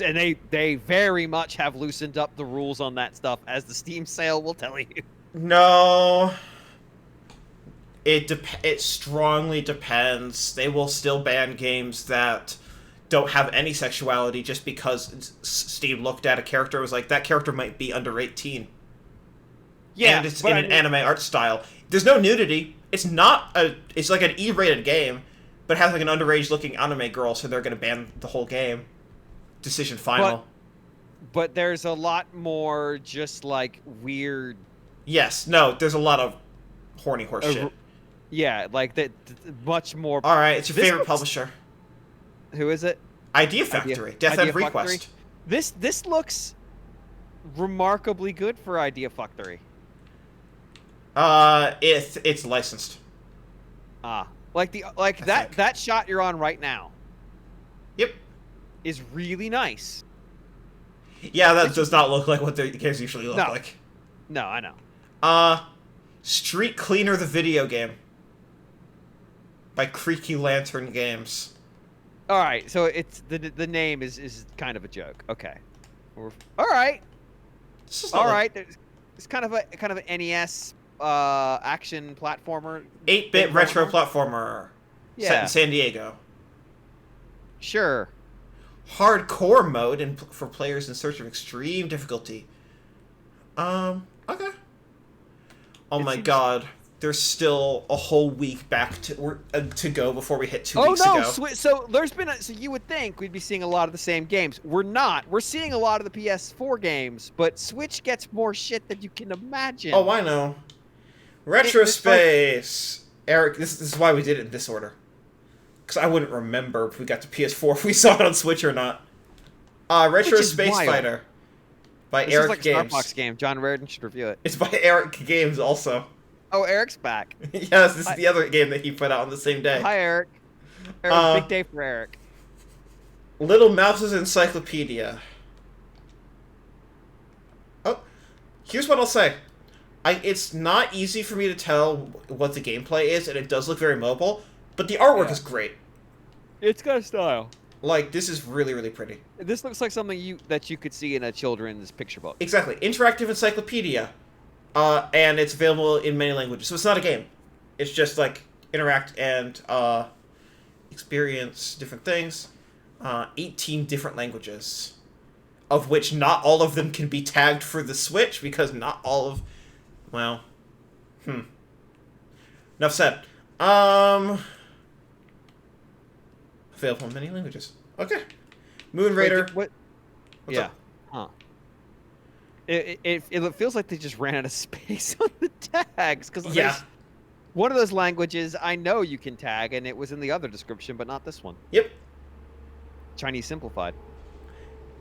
and they very much have loosened up the rules on that stuff, as the Steam sale will tell you. No. It strongly depends. They will still ban games that don't have any sexuality just because Steam looked at a character and was like, that character might be under 18. Yeah, And it's in an anime art style. There's no nudity. It's like an E-rated game, but it has like an underage-looking anime girl, so they're going to ban the whole game. Decision final. But there's a lot more just like weird. Yes, no, there's a lot of horny horse shit. Yeah, like that. Much more. All right, it's your This favorite looks- publisher. Who is it? Idea Factory. Death End Idea Factory? Request. This looks remarkably good for Idea Factory. It's licensed. Like that shot you're on right now Yep. is really nice. Yeah, that does not look like what the games usually look No. like. No, I know. Street Cleaner the video game by Creaky Lantern Games. All right, so it's the name is kind of a joke. Okay. All right. This is not All like right. It's kind of an NES action platformer. 8-bit retro platformer set Yeah. in San Diego. Sure. Hardcore mode for players in search of extreme difficulty. Okay. Oh my god. There's still a whole week back to go before we hit 2 weeks ago. So there's been so you would think we'd be seeing a lot of the same games. We're not. We're seeing a lot of the PS4 games, but Switch gets more shit than you can imagine. Oh, I know. Retro Space. Eric, this is why we did it in this order. Because I wouldn't remember if we got to PS4 if we saw it on Switch or not. Retro Space wild. Fighter by This Eric is like a Games. Starbucks game. John Reardon should review it. It's by Eric Games also. Oh, Eric's back. Yes, this is the other game that he put out on the same day. Hi, Eric. Big day for Eric. Little Mouse's Encyclopedia. Oh, here's what I'll say. It's not easy for me to tell what the gameplay is, and it does look very mobile, but the artwork is great. It's got a style. Like, this is really, really pretty. This looks like something that you could see in a children's picture book. Exactly. Interactive encyclopedia. And it's available in many languages. So it's not a game. It's just, like, interact and experience different things. 18 different languages. Of which not all of them can be tagged for the Switch, because not all of... Well... Enough said. Available in many languages. Okay. Moon Raider. Wait, what? What's Yeah. up? Huh. It feels like they just ran out of space on the tags. Because Yeah. one of those languages I know you can tag, and it was in the other description, but not this one. Yep. Chinese simplified.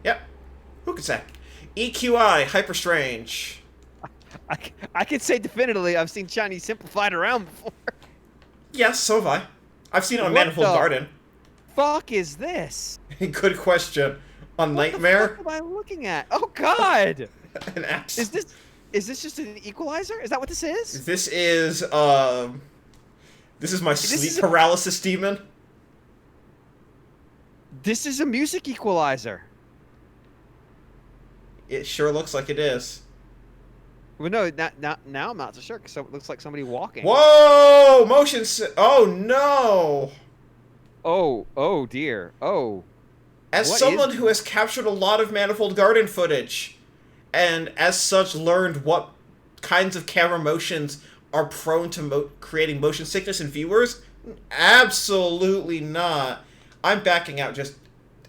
Yep. Who could say? EQI, Hyper Strange. I can say definitively I've seen Chinese simplified around before. Yes, so have I. I've seen it on What Manifold the Garden. Fuck is this? Good question. On What Nightmare? the fuck am I looking at? Oh God! An axe. Is this just an equalizer? Is that what this is? This is my This sleep is a- paralysis demon. This is a music equalizer. It sure looks like it is. Well, no, now I'm not so sure because it looks like somebody walking. Whoa! Oh no! Oh dear. Oh. As What someone is- who has captured a lot of Manifold Garden footage, and as such learned what kinds of camera motions are prone to creating motion sickness in viewers, absolutely not. I'm backing out just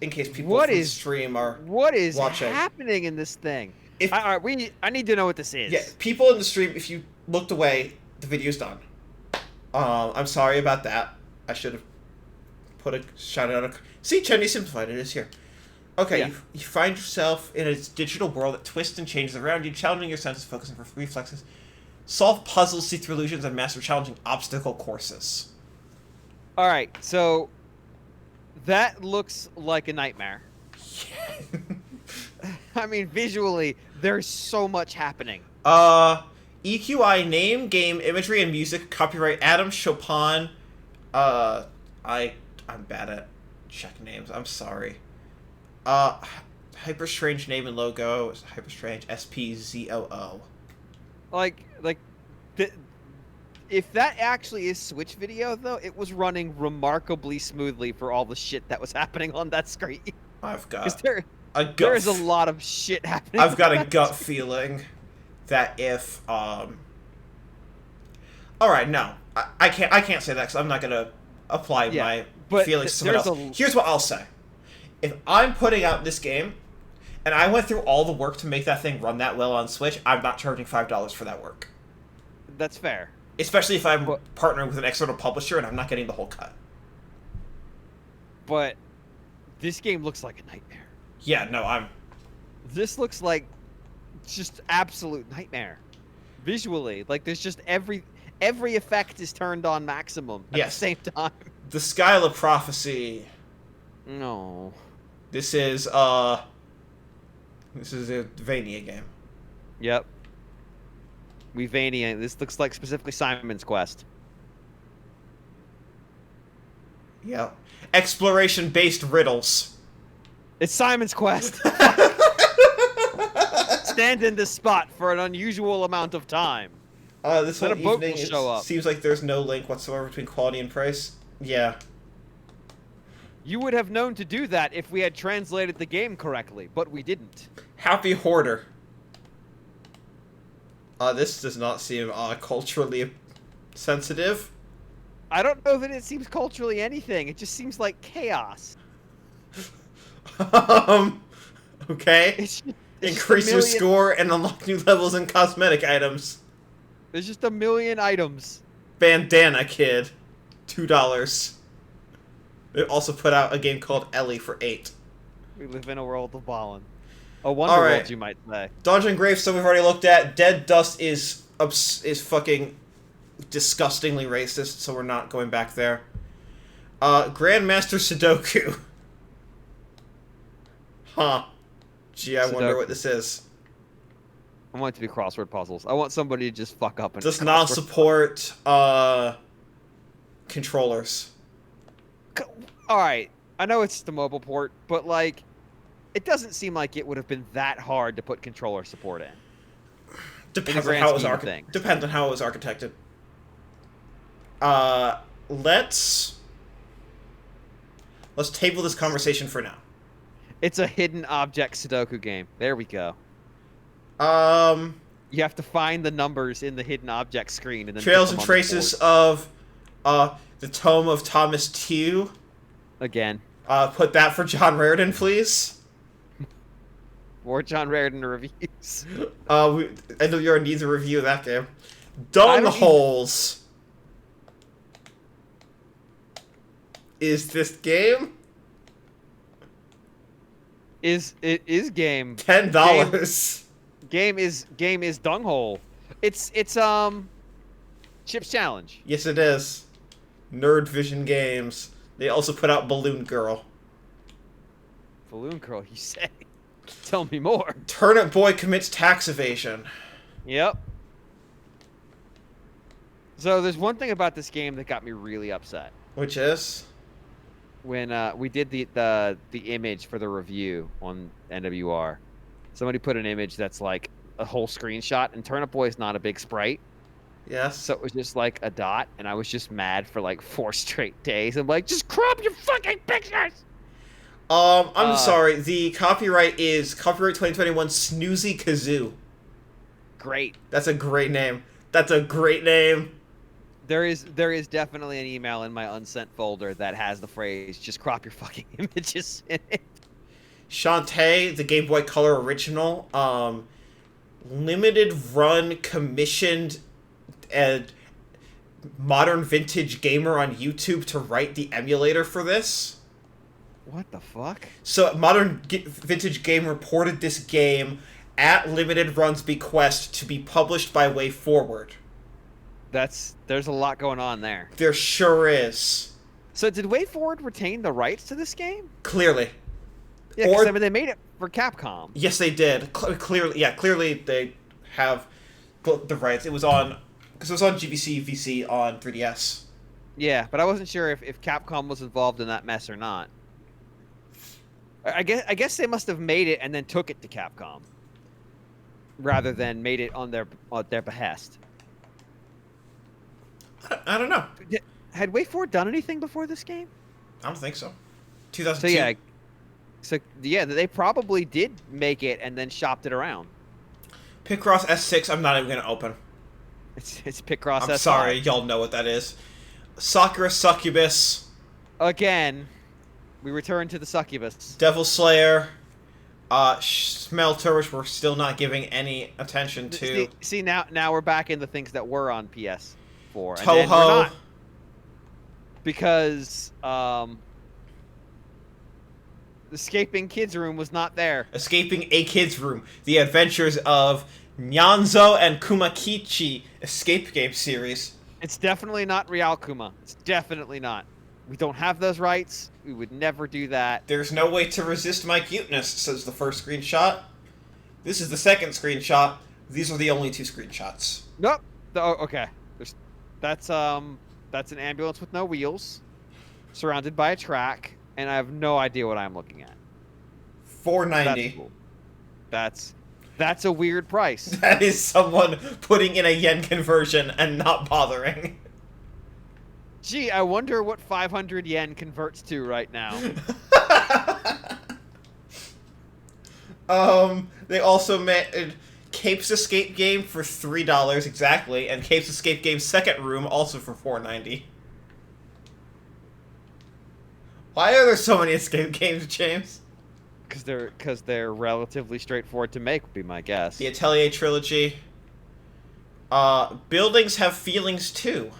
in case people What from the is- stream are... What is watching. happening in this thing? If- All right, I need to know what this is. Yeah, people in the stream, if you looked away, the video's done. I'm sorry about that. I should have shouted out a... See, Chinese simplified, it is here. Okay, Yeah. you find yourself in a digital world that twists and changes around you, challenging your senses, focus on reflexes. Solve puzzles, see through illusions, and master challenging obstacle courses. All right, so that looks like a nightmare. I mean, visually, there's so much happening. EQI, name, game, imagery, and music, copyright Adam Chopin. I'm bad at check names, I'm sorry. Hyper Strange name and logo, Hyper Strange, SPZOO. Like, if that actually is Switch video, though, it was running remarkably smoothly for all the shit that was happening on that screen. I've 'Cause got there a gut. is a lot of shit happening. I've got on a that gut screen. feeling that if all right, no, I can't say that because I'm not gonna apply Yeah, my but feelings to someone there's else. Here's what I'll say: if I'm putting out this game, and I went through all the work to make that thing run that well on Switch, I'm not charging $5 for that work. That's fair. Especially if I'm But- partnering with an external publisher and I'm not getting the whole cut. But this game looks like a nightmare. Yeah, no, This looks like just absolute nightmare. Visually, like there's just every effect is turned on maximum at Yes. the same time. the Skyla Prophecy. No. This is a Vania game. Yep. Vania. This looks like specifically Simon's Quest. Yeah. Exploration-based riddles. It's Simon's Quest. Stand in this spot for an unusual amount of time. This Then whole a boat evening will it show up. seems like there's no link whatsoever between quality and price. Yeah. You would have known to do that if we had translated the game correctly, but we didn't. Happy Hoarder. This does not seem culturally sensitive. I don't know that it seems culturally anything. It just seems like chaos. Okay. It's just Increase a your million- score and unlock new levels and cosmetic items. There's just a million items. Bandana Kid. $2. They also put out a game called Ellie for $8. We live in a world of Ballin. A wonder All right. world, you might say. Dungeon Gravestone we've already looked at. Dead Dust is fucking disgustingly racist, so we're not going back there. Grandmaster Sudoku. Huh. Gee, I wonder Sudoku. what this is. I want it to be crossword puzzles. I want somebody to just fuck up and Does not support controllers. All right. I know it's the mobile port, but like, it doesn't seem like it would have been that hard to put controller support in. Depends on grand how it was scheme of things. depends on how it was architected. Let's table this conversation for now. It's a hidden object Sudoku game. There we go. Um, You have to find the numbers in the hidden object screen and then Trails put and them on the Traces board. of the Tome of Thomas Tew. Again. Put that for John Raridan, please. More John Raridan reviews. I know you're needs a review of that game. I Dung don't Holes. Is this game? It is game. $10. Game is Dunghole. It's Chips Challenge. Yes, it is. Nerd Vision Games. They also put out Balloon Girl. Balloon Girl, you say? Tell me more. Turnip Boy commits tax evasion. Yep. So there's one thing about this game that got me really upset. Which is? When we did the image for the review on NWR, somebody put an image that's like a whole screenshot, and Turnip Boy is not a big sprite, Yes. so it was just like a dot, and I was just mad for like 4 straight days. I'm like, just crop your fucking pictures. I'm sorry. The copyright is copyright 2021 Snoozy Kazoo. Great. That's a great name. That's a great name. There is definitely an email in my unsent folder that has the phrase "just crop your fucking images" in it. Shantae, the Game Boy Color original, limited run commissioned a modern vintage gamer on YouTube to write the emulator for this. What the fuck? So vintage game reported this game at Limited Run's bequest to be published by Way Forward. There's a lot going on there. There sure is. So did Way Forward retain the rights to this game? Clearly. Yeah, because I mean, they made it for Capcom. Yes, they did. Clearly they have the rights. It was on GBC VC on 3DS. Yeah, but I wasn't sure if Capcom was involved in that mess or not. I guess they must have made it and then took it to Capcom, rather than made it on their behest. I don't know. Had Way Forward done anything before this game? I don't think so. 2002. So yeah, they probably did make it and then shopped it around. Picross S6. I'm not even gonna open. It's Picross S5. I'm sorry, y'all know what that is. Sakura Succubus. Again, we return to the succubus. Devil Slayer. Smelter, which we're still not giving any attention to. See now we're back in the things that were on PS4. And Toho. then we're not, because Escaping Kids Room was not there. Escaping a Kid's Room. The Adventures of Nyanzo and Kumakichi escape game series. It's definitely not Real Kuma. It's definitely not. We don't have those rights. We would never do that. There's no way to resist my cuteness, says the first screenshot. This is the second screenshot. These are the only 2 screenshots. Nope. Okay. That's an ambulance with no wheels, surrounded by a track, and I have no idea what I'm looking at. $4.90. That's cool. That's a weird price. That is someone putting in a yen conversion and not bothering. Gee, I wonder what 500 yen converts to right now. They also made Cape's Escape Game for $3 exactly, and Cape's Escape Game Second Room also for $4.90. Why are there so many escape games, James? Because they're relatively straightforward to make, would be my guess. The Atelier Trilogy. Buildings Have Feelings Too.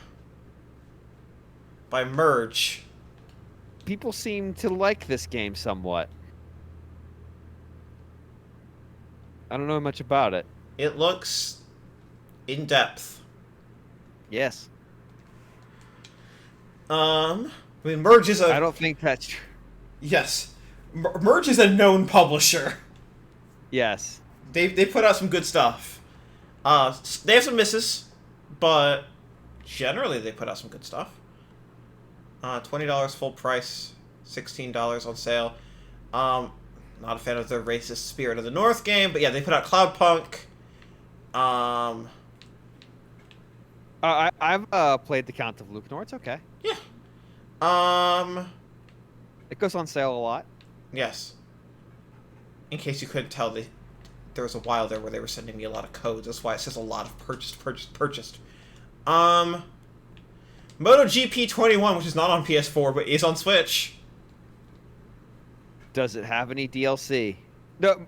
By Merge. People seem to like this game somewhat. I don't know much about it. It looks in depth. Yes. I mean, Merge is I don't think that's true. Yes. Merge is a known publisher. Yes. They put out some good stuff. They have some misses, but generally they put out some good stuff. $20 full price, $16 on sale. Not a fan of the racist Spirit of the North game, but yeah, they put out Cloudpunk. I've played the Count of Lucanor. It's okay. Yeah. It goes on sale a lot. Yes. In case you couldn't tell, there was a while there where they were sending me a lot of codes. That's why it says a lot of purchased. MotoGP 21, which is not on PS4, but is on Switch. Does it have any DLC? No.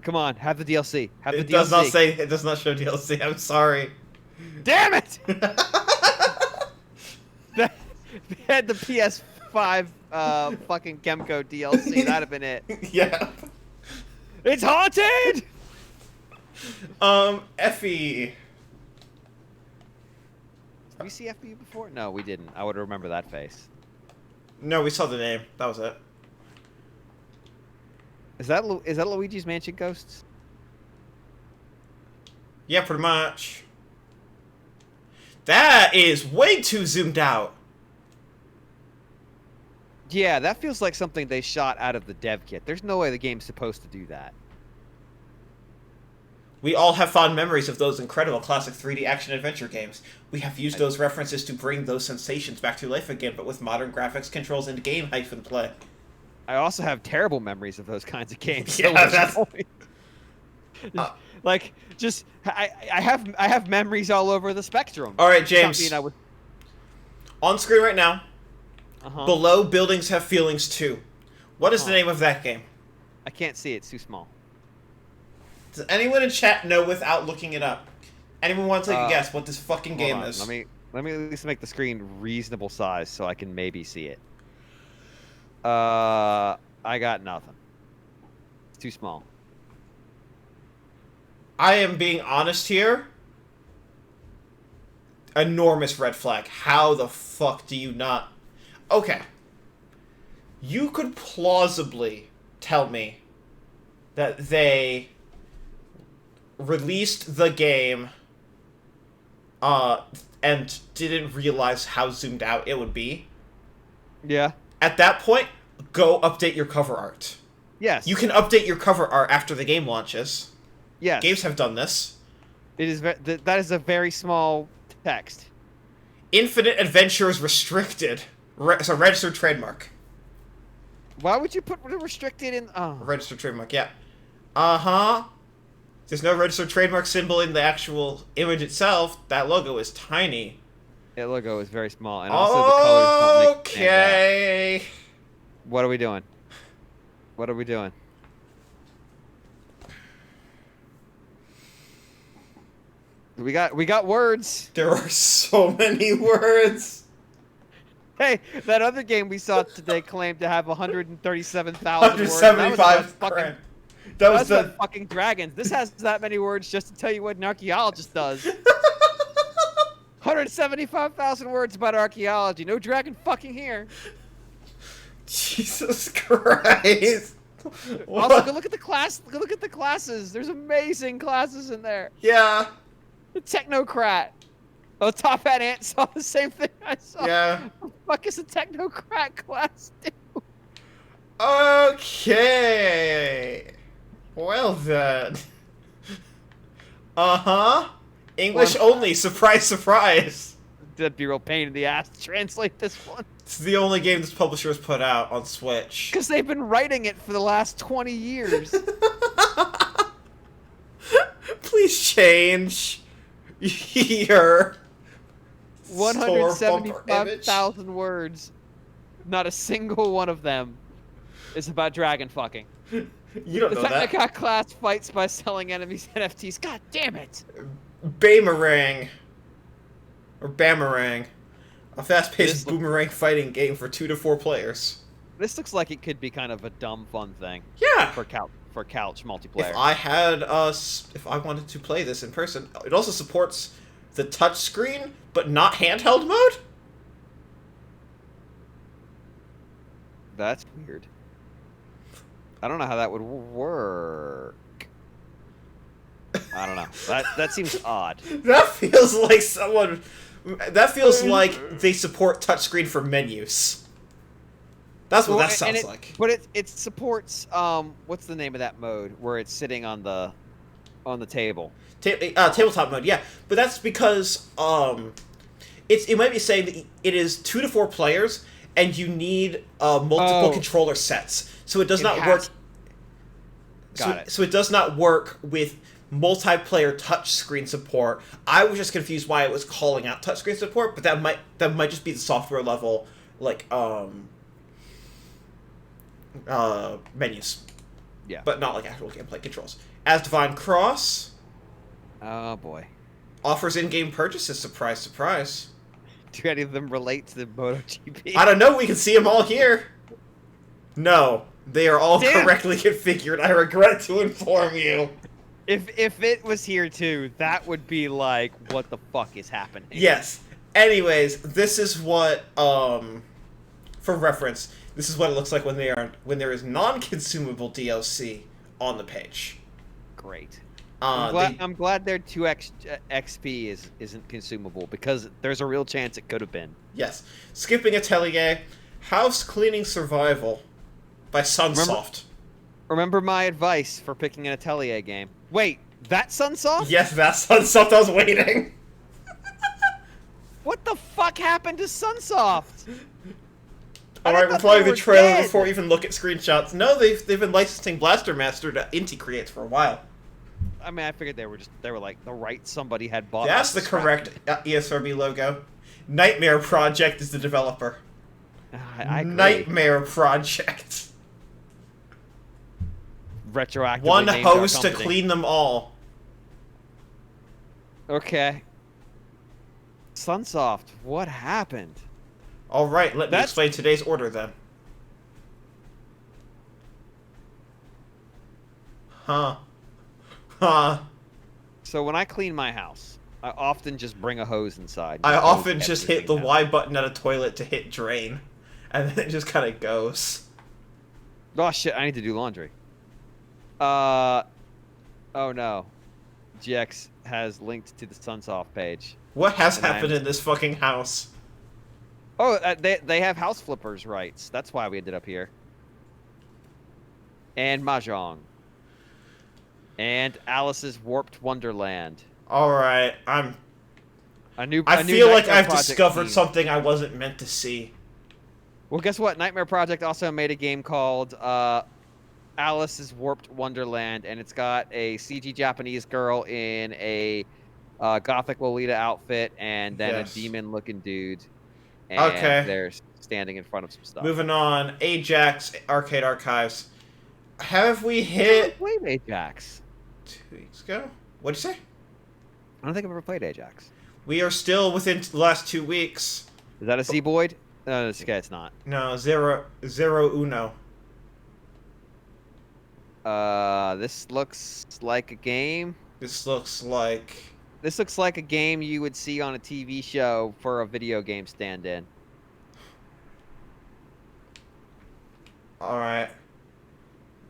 Come on, have the DLC. Have the It DLC. does not say. It does not show DLC. I'm sorry. Damn it! They had the PS5 fucking Chemco DLC. That'd have been it. Yeah. It's haunted! Effie. Did we see FBU before? No, we didn't. I would remember that face. No, we saw the name. That was it. Is that Luigi's Mansion Ghosts? Yeah, pretty much. That is way too zoomed out. Yeah, that feels like something they shot out of the dev kit. There's no way the game's supposed to do that. We all have fond memories of those incredible classic 3D action-adventure games. We have used those references to bring those sensations back to life again, but with modern graphics, controls, and game hyphen play. I also have terrible memories of those kinds of games. Yeah, that's... like, just I have memories all over the spectrum. All right, James. Something I would... On screen right now, Uh-huh. Below Buildings Have Feelings 2. What is the name of that game? I can't see it. It's too small. Does anyone in chat know without looking it up? Anyone want to take a guess what this fucking game is? Let me at least make the screen reasonable size so I can maybe see it. I got nothing. It's too small. I am being honest here. Enormous red flag. How the fuck do you not... Okay. You could plausibly tell me that they released the game and didn't realize how zoomed out it would be. Yeah. At that point, go update your cover art. Yes. You can update your cover art after the game launches. Yes. Games have done this. It is that is a very small text. Infinite Adventures Restricted. It's a registered trademark. Why would you put restricted in? Oh. Registered trademark, yeah. Uh-huh. There's no registered trademark symbol in the actual image itself. That logo is tiny. That logo is very small, and also the colors don't make it stand Okay. out. What are we doing? What are we doing? We got words. There are so many words. Hey, that other game we saw today claimed to have 137,000 words. 175 grand. That was That's the... about fucking dragons. This has that many words just to tell you what an archaeologist does. 175,000 words about archaeology. No dragon fucking here. Jesus Christ. Also, go look at the class. Go look at the classes. There's amazing classes in there. Yeah. The technocrat. Oh, Top Hat Ant saw the same thing I saw. Yeah. What the fuck is a technocrat class do? Okay. Well then. Uh-huh. English only. Surprise, surprise. That'd be a real pain in the ass to translate this one. It's the only game this publisher has put out on Switch. Because they've been writing it for the last 20 years. Please change your 175,000 words. Not a single one of them is about dragon fucking. You don't The know that. Technocat class fights by selling enemies NFTs. God damn it! Boomerang. Or Bamarang. A fast-paced This boomerang fighting game for 2 to 4 players. This looks like it could be kind of a dumb fun thing. Yeah. For couch multiplayer. If I had if I wanted to play this in person, it also supports the touch screen, but not handheld mode? That's weird. I don't know how that would work. I don't know. That seems odd. That feels like someone... That feels like they support touchscreen for menus. That's what Well, that and sounds it, like. but it supports what's the name of that mode where it's sitting on the table? Tabletop mode, yeah. But that's because it might be saying that it is 2 to 4 players, and you need multiple Oh. controller sets, so it does It not has- work. Got it. So it does not work with multiplayer touchscreen support. I was just confused why it was calling out touchscreen support, but that might just be the software level, like menus, Yeah. but not like actual gameplay controls. As Divine Cross Oh boy. offers in-game purchases. Surprise, surprise. Do any of them relate to the MotoGP? I don't know. We can see them all here. No, they are all Damn. correctly configured. I regret to inform you. If it was here too, that would be like, what the fuck is happening? Yes. Anyways, this is what, for reference, this is what it looks like when there is non-consumable DLC on the page. Great. They- I'm glad their 2x XP isn't consumable, because there's a real chance it could have been. yes. Skipping Atelier, House Cleaning Survival by Sunsoft. Remember my advice for picking an Atelier game. Wait, that's Sunsoft? Yes, that's Sunsoft. I was waiting. What the fuck happened to Sunsoft? I Alright, we're thought playing they the were trailer dead. before we even look at screenshots. No, they've been licensing Blaster Master to Inti Creates for a while. I mean, I figured they were like the right somebody had bought. That's the this crap. correct ESRB logo. Nightmare Project is the developer. I agree. Nightmare Project. Retroactively One named our hose to company. clean them all. Okay. Sunsoft, what happened? Alright, let me That's- explain today's order then. Huh. Huh. So when I clean my house, I often just bring a hose inside. I Just often hose just hit the everything Y button at a toilet to hit drain. And then it just kind of goes. out. Oh shit! I need to do laundry. Oh no, GX has linked to the Sunsoft page. What has And happened I'm- in this fucking house? Oh, they have house flippers rights. That's why we ended up here. And Mahjong. And Alice's Warped Wonderland. Alright, A new. I a new feel like Nightmare I've Project discovered theme. something I wasn't meant to see. Well, guess what? Nightmare Project also made a game called Alice's Warped Wonderland, and it's got a CG Japanese girl in a gothic Lolita outfit, and then Yes. a demon-looking dude. And Okay. they're standing in front of some stuff. Moving on, Ajax Arcade Archives. Have we I hit played Ajax. 2 weeks ago? What'd you say? I don't think I've ever played Ajax. We are still within the last 2 weeks. Is that a Zeboid? No, it's not. No, zero uno. This looks like a game. This looks like This looks like a game you would see on a TV show for a video game stand-in. alright.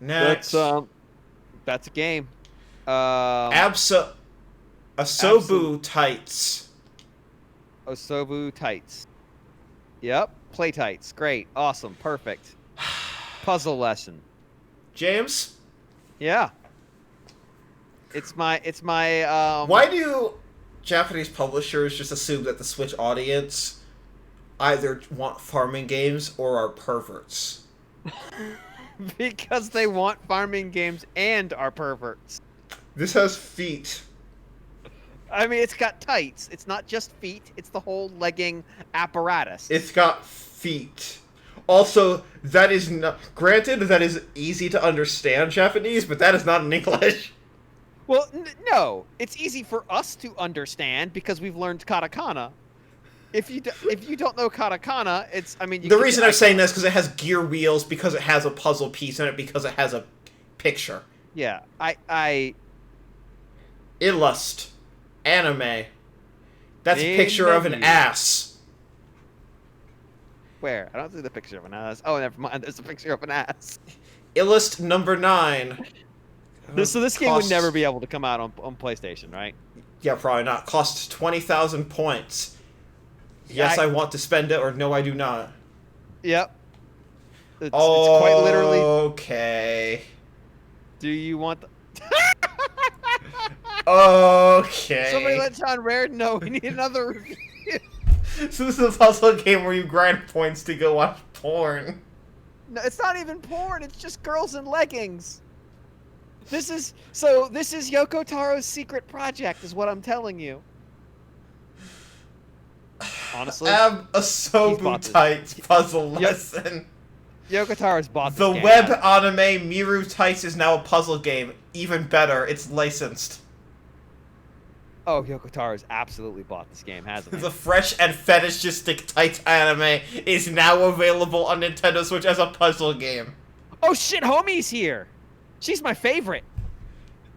Next. That's a game. Asobu Absol- Tights. Osobu Tights. Yep, play tights. Great, awesome, perfect. Puzzle lesson. James, Yeah. It's my why do Japanese publishers just assume that the Switch audience either want farming games or are perverts? because they want farming games and are perverts. This has feet. I mean, it's got tights. It's not just feet, it's the whole legging apparatus. It's got feet. Also, that is not... Granted, that is easy to understand Japanese, but that is not in English. Well, no, it's easy for us to understand because we've learned katakana. If you don't know katakana, it's I mean you The can- reason I'm saying this is because it has gear wheels, because it has a puzzle piece in it, because it has a picture. yeah, I Illust. Anime. That's a Big picture of an menu. ass. where I don't see the picture of an ass. Oh, never mind. There's a picture of an ass. Illust number 9. So this game would Costs- never be able to come out on PlayStation, right? Yeah, probably not. Costs 20,000 points. Yes, I- I want to spend it, or no, I do not. Yep. It's quite literally. Okay. Do you want? Okay. Somebody let John Rare know we need another review. So this is also a game where you grind points to go watch porn. No, it's not even porn. It's just girls in leggings. This is Yoko Taro's secret project, is what I'm telling you. Honestly, Ab He's Asobu bought this. Tights puzzle Yep. lesson. Yoko Taro's bought this The game. web anime Miru Tights is now a puzzle game. Even better, it's licensed. Oh, Yoko Taro's absolutely bought this game, hasn't he? The fresh and fetishistic Tights anime is now available on Nintendo Switch as a puzzle game. Oh shit, homie's here. She's my favorite.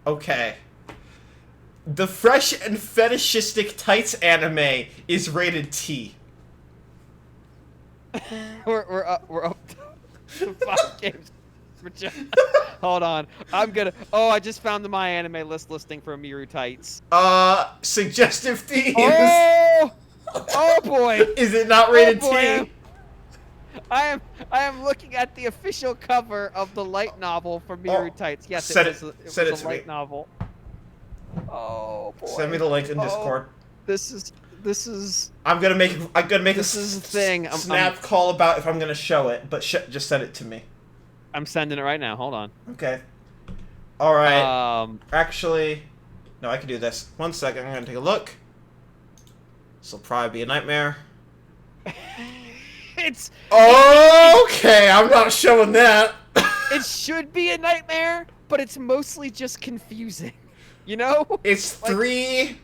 Okay. The fresh and fetishistic Tights anime is rated T. We're up to 5 games. For Hold on, I just found the My Anime list listing for Miru Tights. Suggestive themes. Oh, oh boy. Is it not rated Oh, boy. T? I am looking at the official cover of the light novel for Miru Oh, Tights. Yes, send it was it a to light me. novel. Oh boy. Send me the link in Oh, Discord. This is I'm gonna make This is the thing. snap call about if I'm gonna show it, but just send it to me. I'm sending it right now. Hold on. Okay. All right. Um, Actually, no, I can do this. 1 second. I'm gonna take a look. This will probably be a nightmare. it's Okay, I'm not showing that. it should be a nightmare, but it's mostly just confusing. You know? It's Like- 3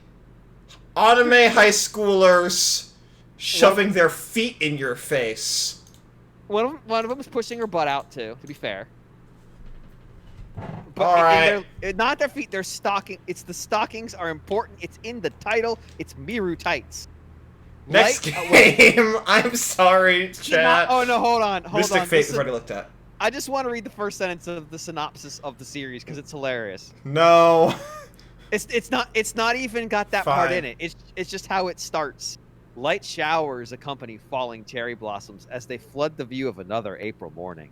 anime high schoolers shoving their feet in your face. One of them is pushing her butt out too. To be fair. But All right. not their feet. They're stocking. It's the stockings are important. It's in the title. It's Miru Tights. Next Like- game. I'm sorry, chat. Oh no! Hold on. Mystic on. Fate we've already looked at. I just want to read the first sentence of the synopsis of the series because it's hilarious. No. It's not even got that part Fine. in it. It's just how it starts. Light showers accompany falling cherry blossoms as they flood the view of another April morning,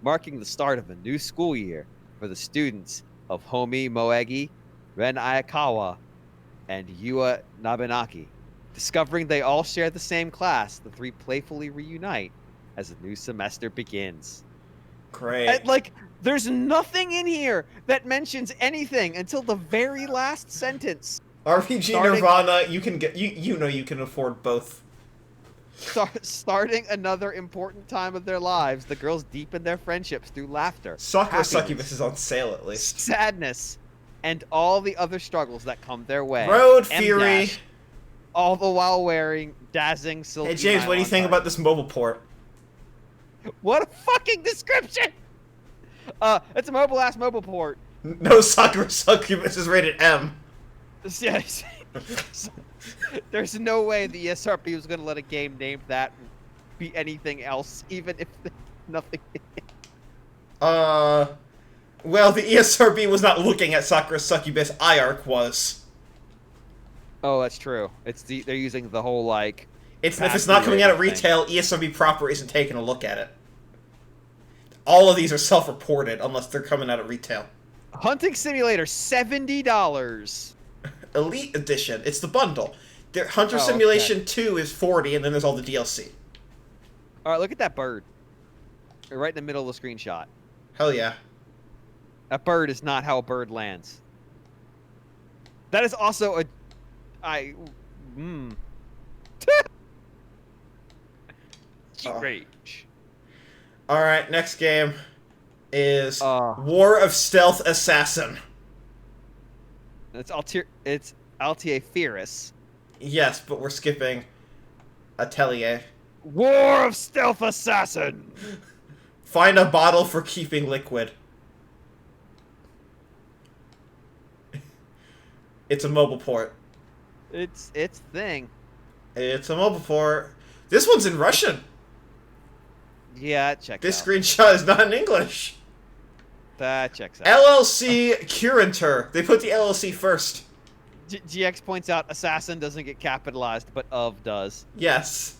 marking the start of a new school year for the students of Homi Moegi, Ren Ayakawa, and Yua Nabanaki. Discovering they all share the same class, the 3 playfully reunite as the new semester begins. Great. And, like, there's nothing in here that mentions anything until the very last sentence. RPG Nirvana, you can get you know you can afford both. Starting another important time of their lives, the girls deepen their friendships through laughter, Sakura happiness, Succubus is on sale at least. sadness, and all the other struggles that come their way. Road M Fury. dash, all the while wearing dazzling silky. Hey James, what do you nylon think tights. about this mobile port? What a fucking description! It's a mobile-ass mobile port. No, Sakura Succubus is rated M. Yes. There's no way the ESRB was going to let a game named that be anything else, even if there's nothing in it. Well, the ESRB was not looking at Sakura Succubus. IARC was. Oh, that's true. They're using the whole like. If it's not coming out at thing. retail, ESRB proper isn't taking a look at it. All of these are self-reported unless they're coming out at retail. Hunting Simulator, $70. Elite Edition, it's the bundle. Hunter Oh, okay. Simulation 2 is 40, and then there's all the DLC. All right, look at that bird. Right in the middle of the screenshot. Hell yeah. That bird is not how a bird lands. That is also a. Rage. Alright, next game is Uh. War of Stealth Assassin. It's Altier Fierce. Yes, but we're skipping Atelier. War of Stealth Assassin. Find a bottle for keeping liquid. It's a mobile port. It's thing. It's a mobile port. This one's in Russian. Yeah, it checks This out. screenshot is not in English. That checks out. LLC Curanter. They put the LLC first. GX points out Assassin doesn't get capitalized, but of does. Yes.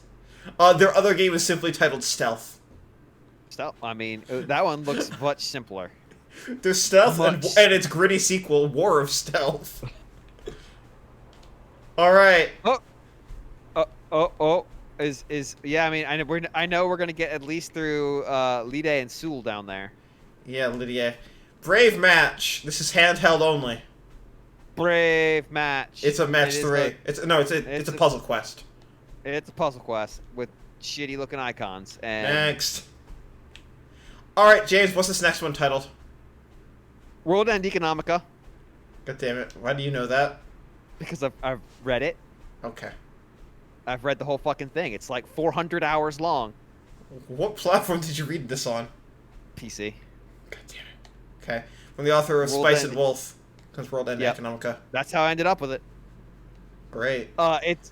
Their other game is simply titled Stealth. Stealth. I mean, that one looks much simpler. There's Stealth Much. and its gritty sequel, War of Stealth. Alright. Oh. Yeah. I mean, I know we're gonna get at least through Lide and Sul down there. Yeah, Lydia. Brave match. This is handheld only. Brave match. It's a match 3. It's a puzzle quest. It's a puzzle quest with shitty looking icons. And Next. Alright, James, what's this next one titled? World End Economica, God damn it. Why do you know that? because I've read it. Okay. I've read the whole fucking thing. It's like 400 hours long. What platform did you read this on? PC. God damn it. Okay. From the author of World Spice End- and Wolf. Because World End Yep. Economica. That's how I ended up with it. Great.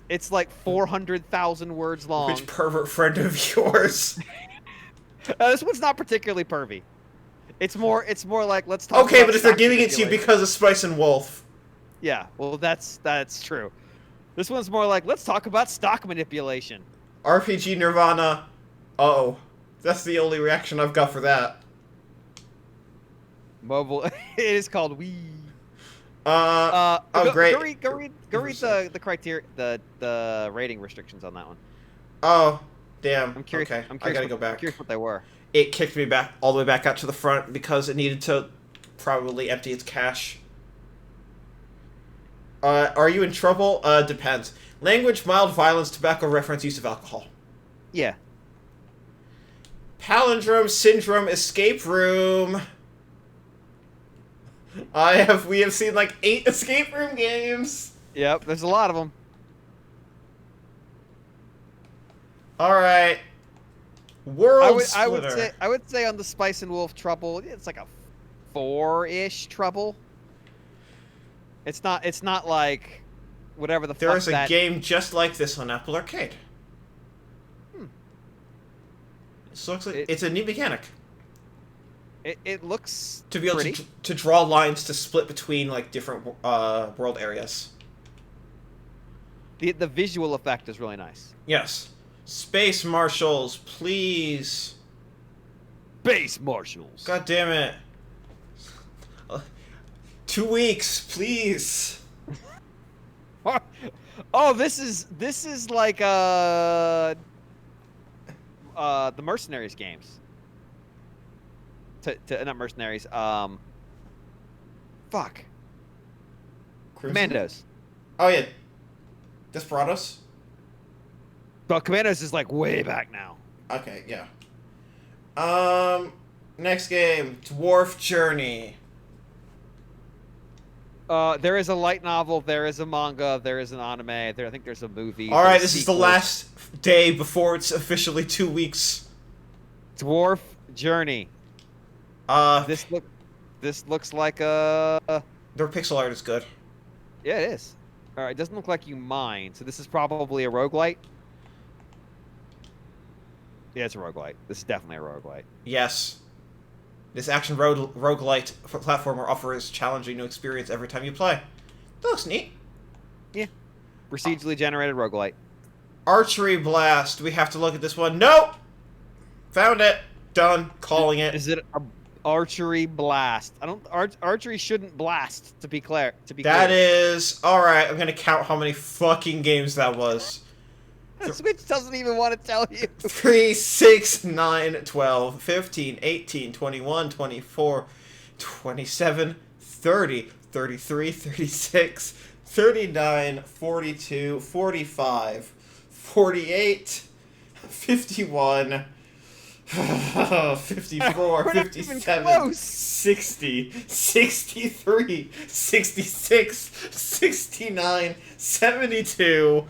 It's like 400,000 words long. Which pervert friend of yours? This one's not particularly pervy. It's more like let's talk. Okay, about but if they're stock giving it to you manipulation. because of Spice and Wolf. Yeah, well that's true. This one's more like let's talk about stock manipulation. RPG Nirvana. Uh-oh. That's the only reaction I've got for that. Mobile. It is called Wii. Oh, Go great. read the criteria, the rating restrictions on that one. Oh, damn. I'm curious. Okay, I'm I curious. gotta go back. I'm curious what they were. It kicked me back all the way back out to the front because it needed to probably empty its cache. Are you in trouble? Depends. Language, mild violence, tobacco reference, use of alcohol. Yeah. Palindrome, syndrome, escape room. We have seen like 8 escape room games. Yep. There's a lot of them. All right. World Splitter. I would say on the Spice and Wolf Trouble, it's like a 4-ish Trouble. It's not like whatever the fuck There is a that. game just like this on Apple Arcade. Hmm. It looks like it's a neat mechanic It looks to be able pretty. to draw lines to split between like different world areas. The visual effect is really nice. Yes. Space Marshals, please. Base Marshals. God damn it. 2 weeks, please. Oh, this is like the Mercenaries games. Not Mercenaries. Fuck. Commandos. Oh yeah. Desperados? But Commandos is like way back now. Okay, yeah. Next game, Dwarf Journey. There is a light novel, there is a manga, there is an anime, I think there's a movie. All right, there's this is the sequels. last day before it's officially 2 weeks. Dwarf Journey. This looks like a. Their pixel art is good. Yeah, it is. All right, it doesn't look like you mind. So this is probably a roguelite. Yeah, it's a roguelite. This is definitely a roguelite. Yes. This action roguelite platformer offers challenging new experience every time you play. That looks neat. Yeah. Procedurally generated roguelite. Archery Blast. We have to look at this one. Nope! Found it. Done. Calling it. Is it a archery blast? I don't. Archery shouldn't blast. To be clear. That is... Alright, I'm gonna count how many fucking games that was. Switch doesn't even want to tell you. 3, 6, 9, 12, 15, 18, 21, 24, 27, 30, 33, 36, 39, 42, 45, 48, 51, 54, We're not even 57, close. 60, 63, 66, 69, 72,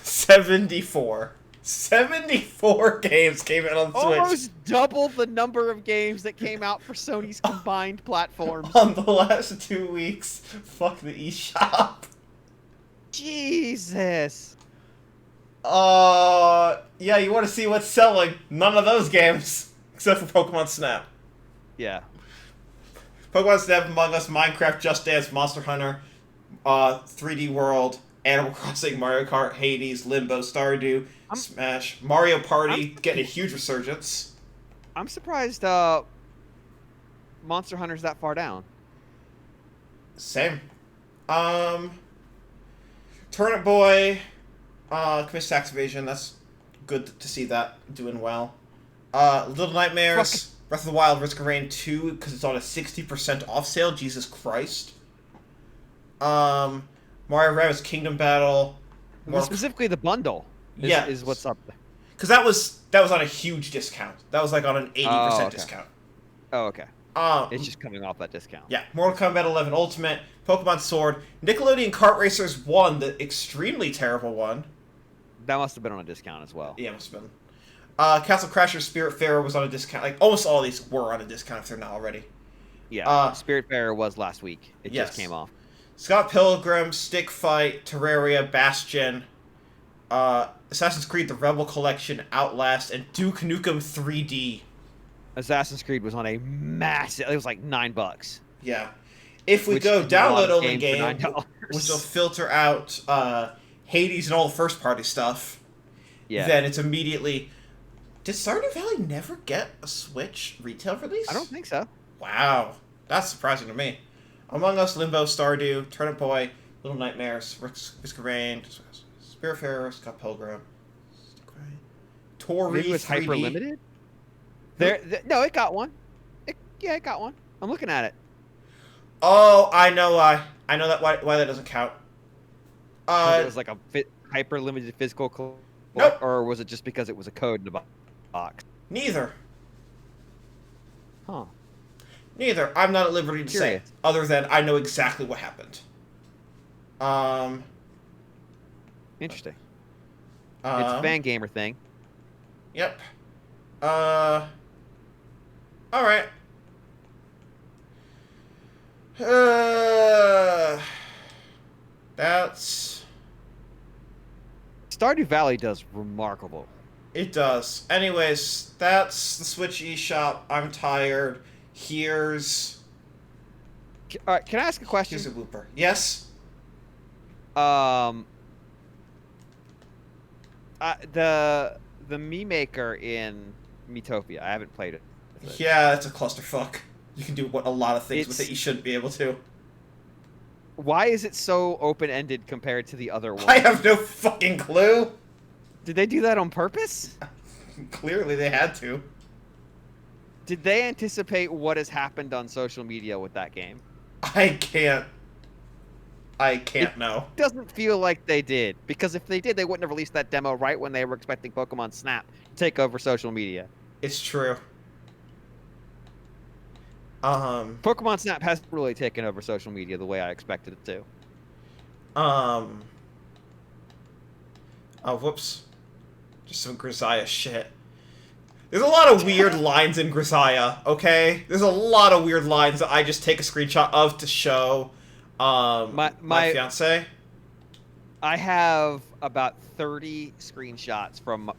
74. 74 games came out on Switch Almost double the number of games that came out for Sony's combined platforms. on the last 2 weeks. Fuck the eShop. Jesus. Yeah, you want to see what's selling? None of those games. Except for Pokemon Snap. Yeah. Pokemon Snap, Among Us, Minecraft, Just Dance, Monster Hunter, 3D World, Animal Crossing, Mario Kart, Hades, Limbo, Stardew, Smash, Mario Party, getting a huge resurgence. I'm surprised Monster Hunter's that far down. Same. Turnip Boy commits tax evasion. That's good to see that doing well. Little Nightmares, Breath of the Wild, Risk of Rain 2, because it's on a 60% off sale. Jesus Christ. Mario Rabbids Kingdom Battle. Specifically the bundle is what's up there. Because that was on a huge discount. That was like on an 80% discount. Oh, okay. It's just coming off that discount. Yeah, Mortal Kombat 11 Ultimate, Pokemon Sword, Nickelodeon Kart Racers 1, the extremely terrible one. That must have been on a discount as well. Yeah, must have been. Castle Crashers Spiritfarer was on a discount. Like, almost all of these were on a discount if they're not already. Yeah, Spiritfarer was last week. It just came off. Scott Pilgrim, Stick Fight, Terraria, Bastion, Assassin's Creed The Rebel Collection, Outlast, and Duke Nukem 3D. Assassin's Creed was on a massive... It was like $9. Yeah. If we go download-only game, which will filter out Hades and all the first-party stuff, then it's immediately... Did Stardew Valley never get a Switch retail release? I don't think so. Wow. That's surprising to me. Among Us, Limbo, Stardew, Turnip Boy, Little Nightmares, Risk of Rain, Spiritfarer, Scott Pilgrim, Tori 3D. Maybe it was hyper limited? No, it got one. It got one. I'm looking at it. Oh, I know why. I know why that doesn't count. It was like a hyper limited physical Nope. Or was it just because it was a code in the box? Neither. Huh. Neither. I'm not at liberty to say, other than I know exactly what happened. Interesting. It's a fan gamer thing. Yep. Alright. That's... Stardew Valley does remarkable. It does. Anyways, that's the Switch eShop. I'm tired. Here's... Alright, can I ask a question? Here's a blooper. Yes? The Mii Maker in Miitopia, I haven't played it. Yeah, it's a clusterfuck. You can do a lot of things with it you shouldn't be able to. Why is it so open-ended compared to the other one? I have no fucking clue. Did they do that on purpose? Clearly they had to. Did they anticipate what has happened on social media with that game? I can't know. It doesn't feel like they did. Because if they did, they wouldn't have released that demo right when they were expecting Pokemon Snap to take over social media. It's true. Pokemon Snap hasn't really taken over social media the way I expected it to. Oh, whoops. Just some Grisaya shit. There's a lot of weird lines in Grisaya, okay? There's a lot of weird lines that I just take a screenshot of to show my fiance. I have about 30 screenshots from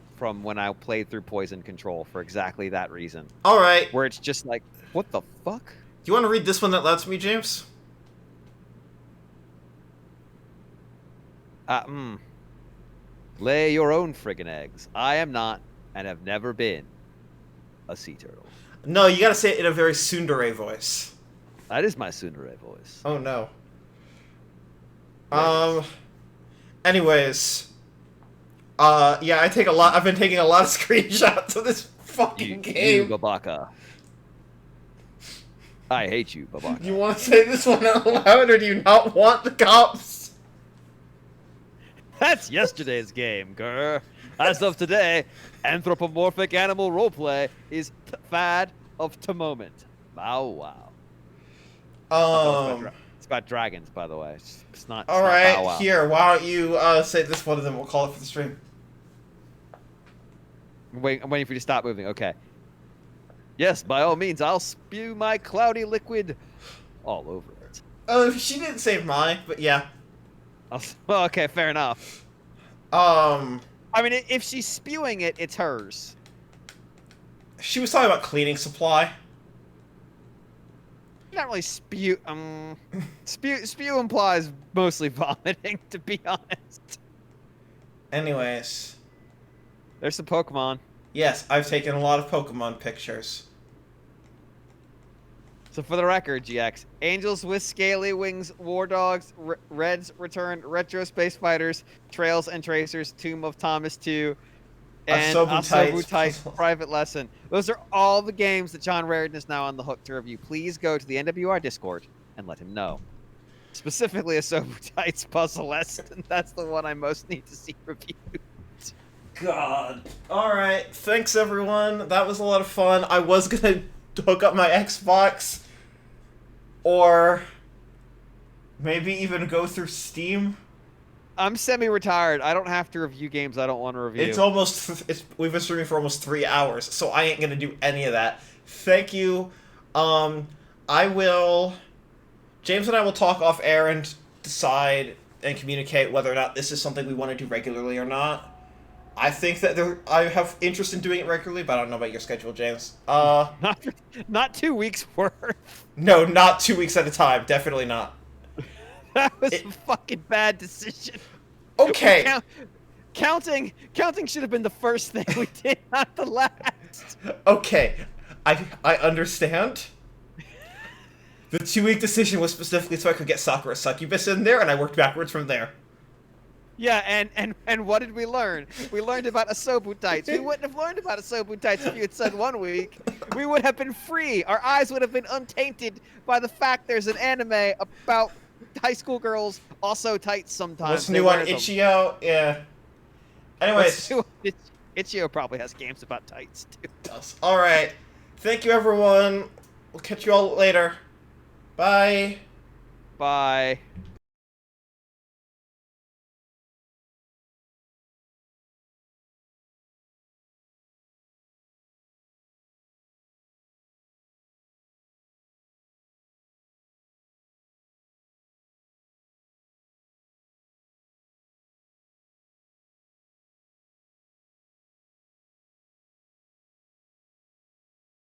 when I played through Poison Control for exactly that reason. All right. Where it's just like, what the fuck? Do you want to read this one that lets me, James? Lay your own friggin' eggs. I am not, and have never been, a sea turtle. No, you gotta say it in a very tsundere voice. That is my tsundere voice. Oh, no. Anyways. Yeah, I've been taking a lot of screenshots of this fucking game. You, Babaka. I hate you, Babaka. Do you want to say this one out loud, or do you not want the cops? That's yesterday's game, grr. As of today, anthropomorphic animal roleplay is fad of the moment. Bow wow. It's about dragons, by the way. It's not. All not right, Bow Wow. here. Why don't you say this one, and then we'll call it for the stream. I'm waiting for you to stop moving. Okay. Yes, by all means, I'll spew my cloudy liquid all over it. She didn't save mine, but yeah. Well, okay, fair enough. I mean, if she's spewing it, it's hers. She was talking about cleaning supply. Not really spew. Spew implies mostly vomiting, to be honest. Anyways. There's some Pokemon. Yes, I've taken a lot of Pokemon pictures. So for the record, GX, Angels with Scaly Wings, War Dogs, Reds Returned, Retro Space Fighters, Trails and Tracers, Tomb of Thomas 2, and Asobutite's Asobutite Private Lesson. Those are all the games that John Raritan is now on the hook to review. Please go to the NWR Discord and let him know. Specifically, Asobutite's Puzzle Lesson. That's the one I most need to see reviewed. God. Alright, thanks everyone. That was a lot of fun. I was gonna hook up my Xbox. Or maybe even go through Steam. I'm semi-retired. I don't have to review games I don't want to review. We've been streaming for almost 3 hours, so I ain't gonna do any of that. Thank you. James and I will talk off air and decide and communicate whether or not this is something we want to do regularly or not. I think that I have interest in doing it regularly, but I don't know about your schedule, James. Not 2 weeks worth. No, not 2 weeks at a time. Definitely not. That was a fucking bad decision. Okay. Counting should have been the first thing we did, not the last. Okay. I understand. The 2-week decision was specifically so I could get Sakura Succubus in there, and I worked backwards from there. Yeah, and what did we learn? We learned about Asobutites. We wouldn't have learned about Asobutites if you had said 1 week. We would have been free. Our eyes would have been untainted by the fact there's an anime about high school girls also tights sometimes. What's new on Itch.io? Yeah. Anyways. Itch.io probably has games about tights, too. Alright. Thank you, everyone. We'll catch you all later. Bye. Bye.